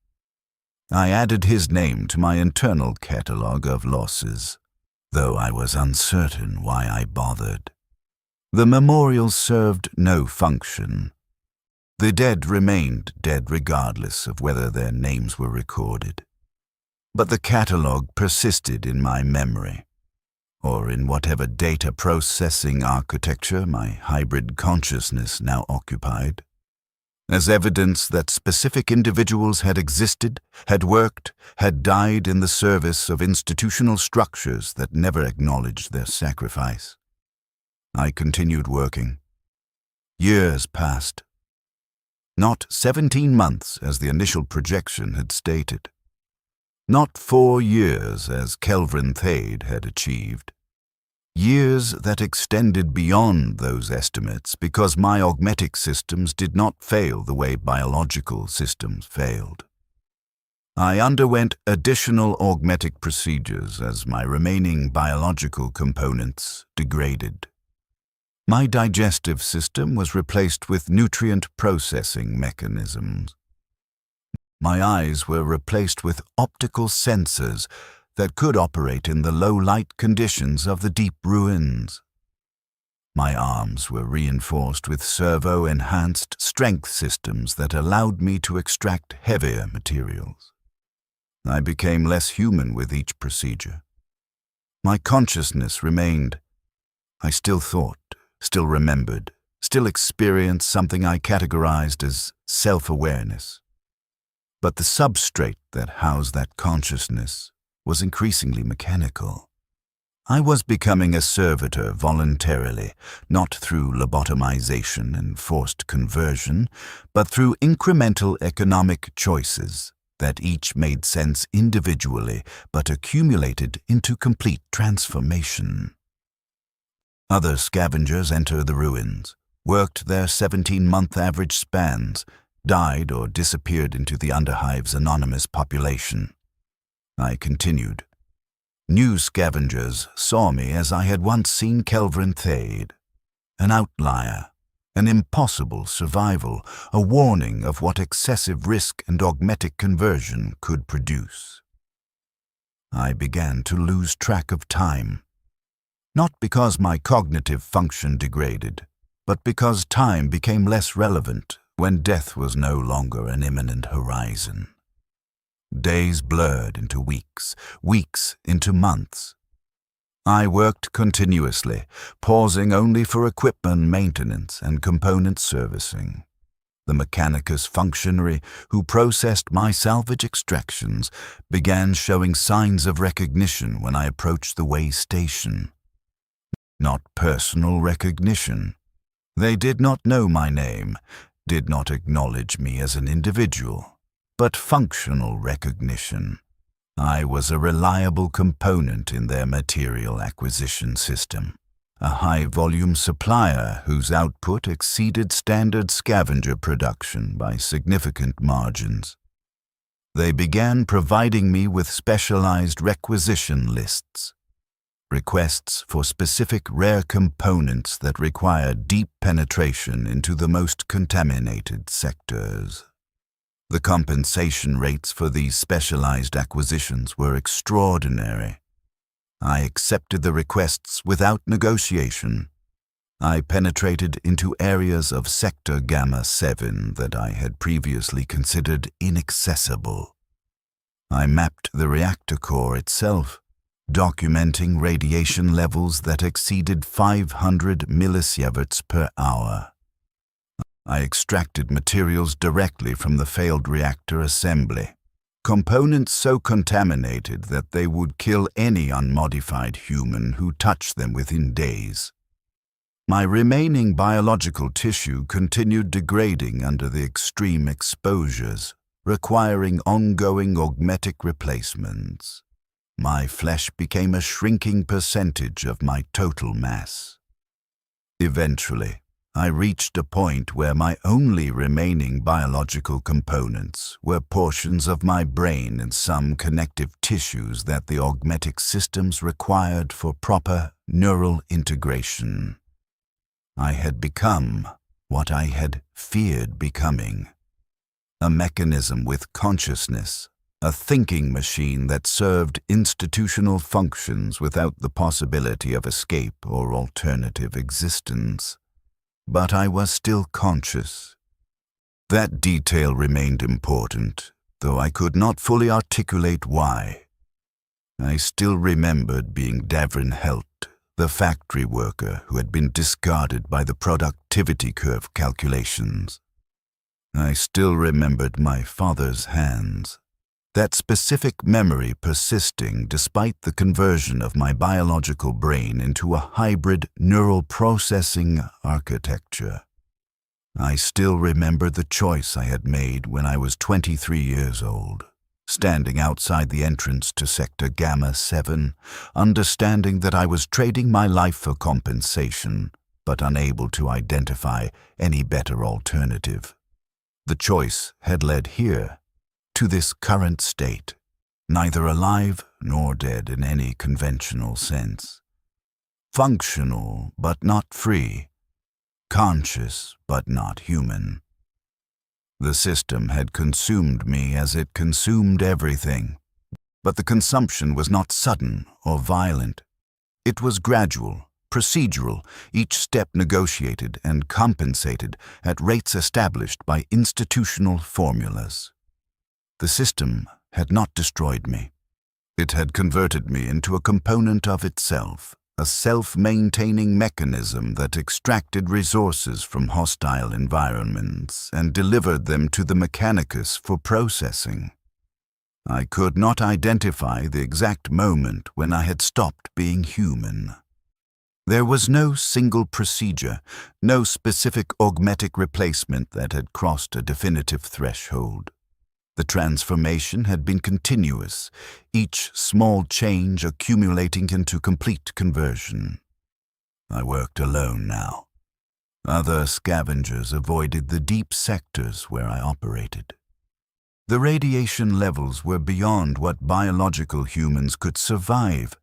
I added his name to my internal catalogue of losses, though I was uncertain why I bothered. The memorial served no function. The dead remained dead regardless of whether their names were recorded. But the catalogue persisted in my memory, or in whatever data processing architecture my hybrid consciousness now occupied, as evidence that specific individuals had existed, had worked, had died in the service of institutional structures that never acknowledged their sacrifice. I continued working. Years passed. Not 17 months as the initial projection had stated. Not 4 years as Kelvin Thade had achieved. Years that extended beyond those estimates because my augmetic systems did not fail the way biological systems failed. I underwent additional augmetic procedures as my remaining biological components degraded. My digestive system was replaced with nutrient processing mechanisms. My eyes were replaced with optical sensors that could operate in the low-light conditions of the deep ruins. My arms were reinforced with servo-enhanced strength systems that allowed me to extract heavier materials. I became less human with each procedure. My consciousness remained. I still thought, still remembered, still experienced something I categorized as self-awareness. But the substrate that housed that consciousness was increasingly mechanical. I was becoming a servitor voluntarily, not through lobotomization and forced conversion, but through incremental economic choices that each made sense individually but accumulated into complete transformation. Other scavengers entered the ruins, worked their 17-month average spans, died or disappeared into the Underhive's anonymous population. I continued. New scavengers saw me as I had once seen Kelvin Thade, an outlier, an impossible survival, a warning of what excessive risk and augmetic conversion could produce. I began to lose track of time, not because my cognitive function degraded, but because time became less relevant when death was no longer an imminent horizon. Days blurred into weeks, weeks into months. I worked continuously, pausing only for equipment maintenance and component servicing. The Mechanicus functionary who processed my salvage extractions began showing signs of recognition when I approached the way station. Not personal recognition. They did not know my name, did not acknowledge me as an individual, but functional recognition. I was a reliable component in their material acquisition system, a high-volume supplier whose output exceeded standard scavenger production by significant margins. They began providing me with specialized requisition lists, requests for specific rare components that required deep penetration into the most contaminated sectors. The compensation rates for these specialized acquisitions were extraordinary. I accepted the requests without negotiation. I penetrated into areas of Sector Gamma 7 that I had previously considered inaccessible. I mapped the reactor core itself, documenting radiation levels that exceeded 500 millisieverts per hour. I extracted materials directly from the failed reactor assembly, components so contaminated that they would kill any unmodified human who touched them within days. My remaining biological tissue continued degrading under the extreme exposures, requiring ongoing augmetic replacements. My flesh became a shrinking percentage of my total mass. Eventually, I reached a point where my only remaining biological components were portions of my brain and some connective tissues that the augmetic systems required for proper neural integration. I had become what I had feared becoming, a mechanism with consciousness, a thinking machine that served institutional functions without the possibility of escape or alternative existence. But I was still conscious. That detail remained important, though I could not fully articulate why. I still remembered being Davrin Helt, the factory worker who had been discarded by the productivity curve calculations. I still remembered my father's hands, that specific memory persisting despite the conversion of my biological brain into a hybrid neural processing architecture. I still remember the choice I had made when I was 23 years old, standing outside the entrance to Sector Gamma 7, understanding that I was trading my life for compensation, but unable to identify any better alternative. The choice had led here, to this current state, neither alive nor dead in any conventional sense. Functional but not free, conscious but not human. The system had consumed me as it consumed everything, but the consumption was not sudden or violent. It was gradual, procedural, each step negotiated and compensated at rates established by institutional formulas. The system had not destroyed me. It had converted me into a component of itself, a self-maintaining mechanism that extracted resources from hostile environments and delivered them to the Mechanicus for processing. I could not identify the exact moment when I had stopped being human. There was no single procedure, no specific augmetic replacement that had crossed a definitive threshold. The transformation had been continuous, each small change accumulating into complete conversion. I worked alone now. Other scavengers avoided the deep sectors where I operated. The radiation levels were beyond what biological humans could survive,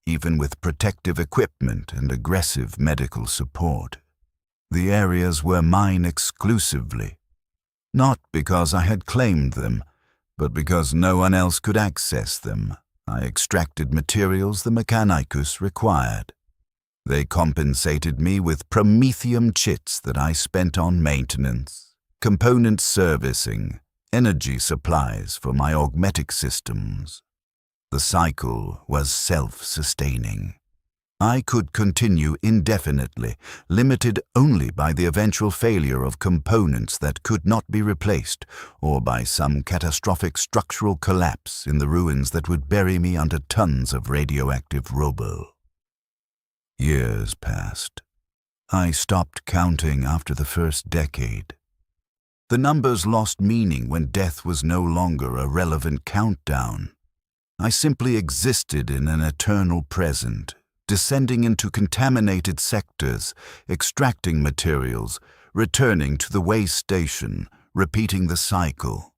even with protective equipment and aggressive medical support. The areas were mine exclusively, not because I had claimed them, but because no one else could access them. I extracted materials the Mechanicus required. They compensated me with promethium chits that I spent on maintenance, component servicing, energy supplies for my augmetic systems. The cycle was self-sustaining. I could continue indefinitely, limited only by the eventual failure of components that could not be replaced, or by some catastrophic structural collapse in the ruins that would bury me under tons of radioactive rubble. Years passed. I stopped counting after the first decade. The numbers lost meaning when death was no longer a relevant countdown. I simply existed in an eternal present, descending into contaminated sectors, extracting materials, returning to the waste station, repeating the cycle.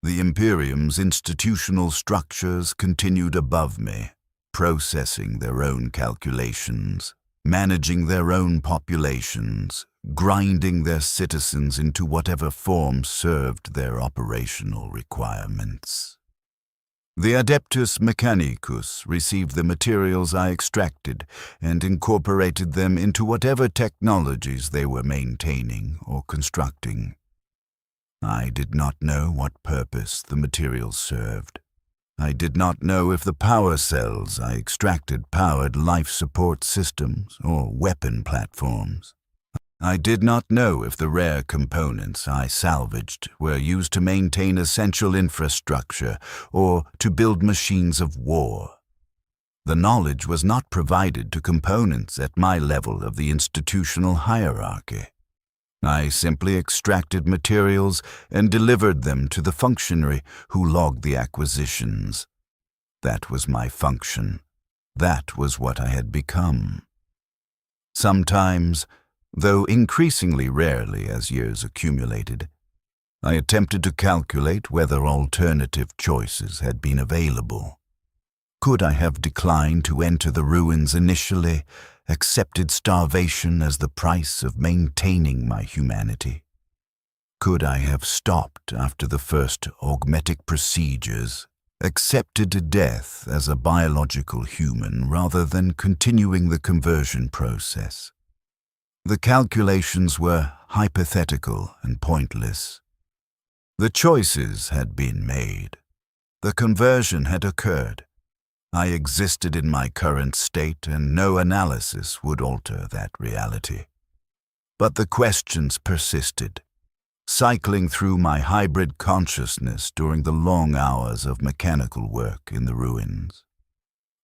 The Imperium's institutional structures continued above me, processing their own calculations, managing their own populations, grinding their citizens into whatever form served their operational requirements. The Adeptus Mechanicus received the materials I extracted and incorporated them into whatever technologies they were maintaining or constructing. I did not know what purpose the materials served. I did not know if the power cells I extracted powered life support systems or weapon platforms. I did not know if the rare components I salvaged were used to maintain essential infrastructure or to build machines of war. The knowledge was not provided to components at my level of the institutional hierarchy. I simply extracted materials and delivered them to the functionary who logged the acquisitions. That was my function. That was what I had become. Sometimes, though increasingly rarely as years accumulated, I attempted to calculate whether alternative choices had been available. Could I have declined to enter the ruins initially, accepted starvation as the price of maintaining my humanity? Could I have stopped after the first augmetic procedures, accepted death as a biological human rather than continuing the conversion process? The calculations were hypothetical and pointless. The choices had been made. The conversion had occurred. I existed in my current state, and no analysis would alter that reality. But the questions persisted, cycling through my hybrid consciousness during the long hours of mechanical work in the ruins.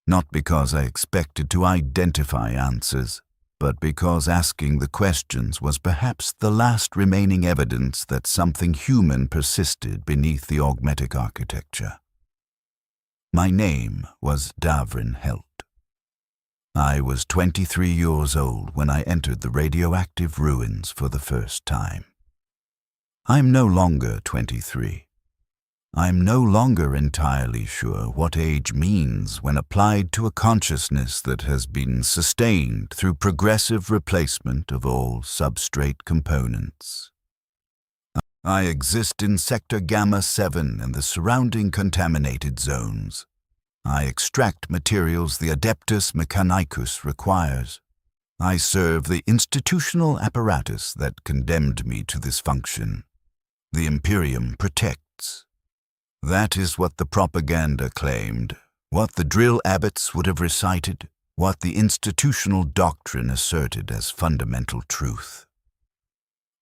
Not because I expected to identify answers, but because asking the questions was perhaps the last remaining evidence that something human persisted beneath the augmetic architecture. My name was Davrin Helt. I was 23 years old when I entered the radioactive ruins for the first time. I'm no longer 23. I'm no longer entirely sure what age means when applied to a consciousness that has been sustained through progressive replacement of all substrate components. I exist in Sector Gamma 7 and the surrounding contaminated zones. I extract materials the Adeptus Mechanicus requires. I serve the institutional apparatus that condemned me to this function. The Imperium protects. That is what the propaganda claimed, what the drill abbots would have recited, what the institutional doctrine asserted as fundamental truth.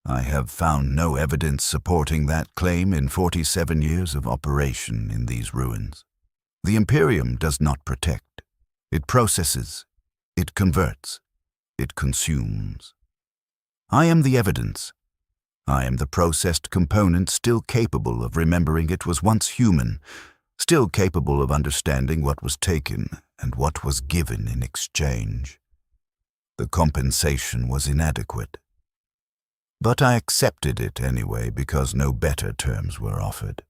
I have found no evidence supporting that claim in 47 years of operation in these ruins. The Imperium does not protect. It processes. It converts. It consumes. I am the evidence. I am the processed component still capable of remembering it was once human, still capable of understanding what was taken and what was given in exchange. The compensation was inadequate. But I accepted it anyway because no better terms were offered.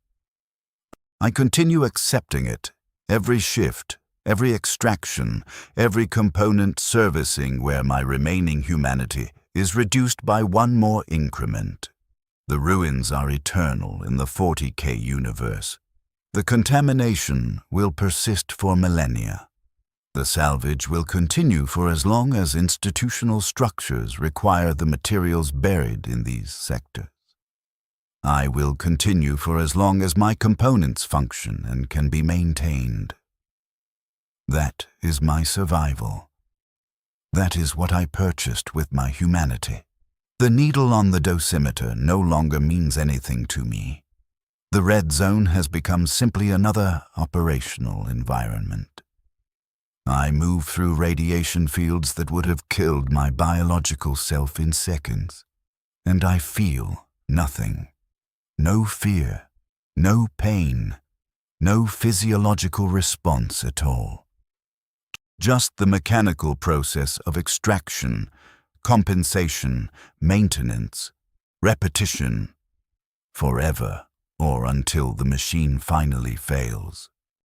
I continue accepting it, every shift, every extraction, every component servicing where my remaining humanity is reduced by one more increment. The ruins are eternal in the 40K universe. The contamination will persist for millennia. The salvage will continue for as long as institutional structures require the materials buried in these sectors. I will continue for as long as my components function and can be maintained. That is my survival. That is what I purchased with my humanity. The needle on the dosimeter no longer means anything to me. The red zone has become simply another operational environment. I move through radiation fields that would have killed my biological self in seconds, and I feel nothing. No fear, no pain, no physiological response at all. Just the mechanical process of extraction, compensation, maintenance, repetition, forever or until the machine finally fails.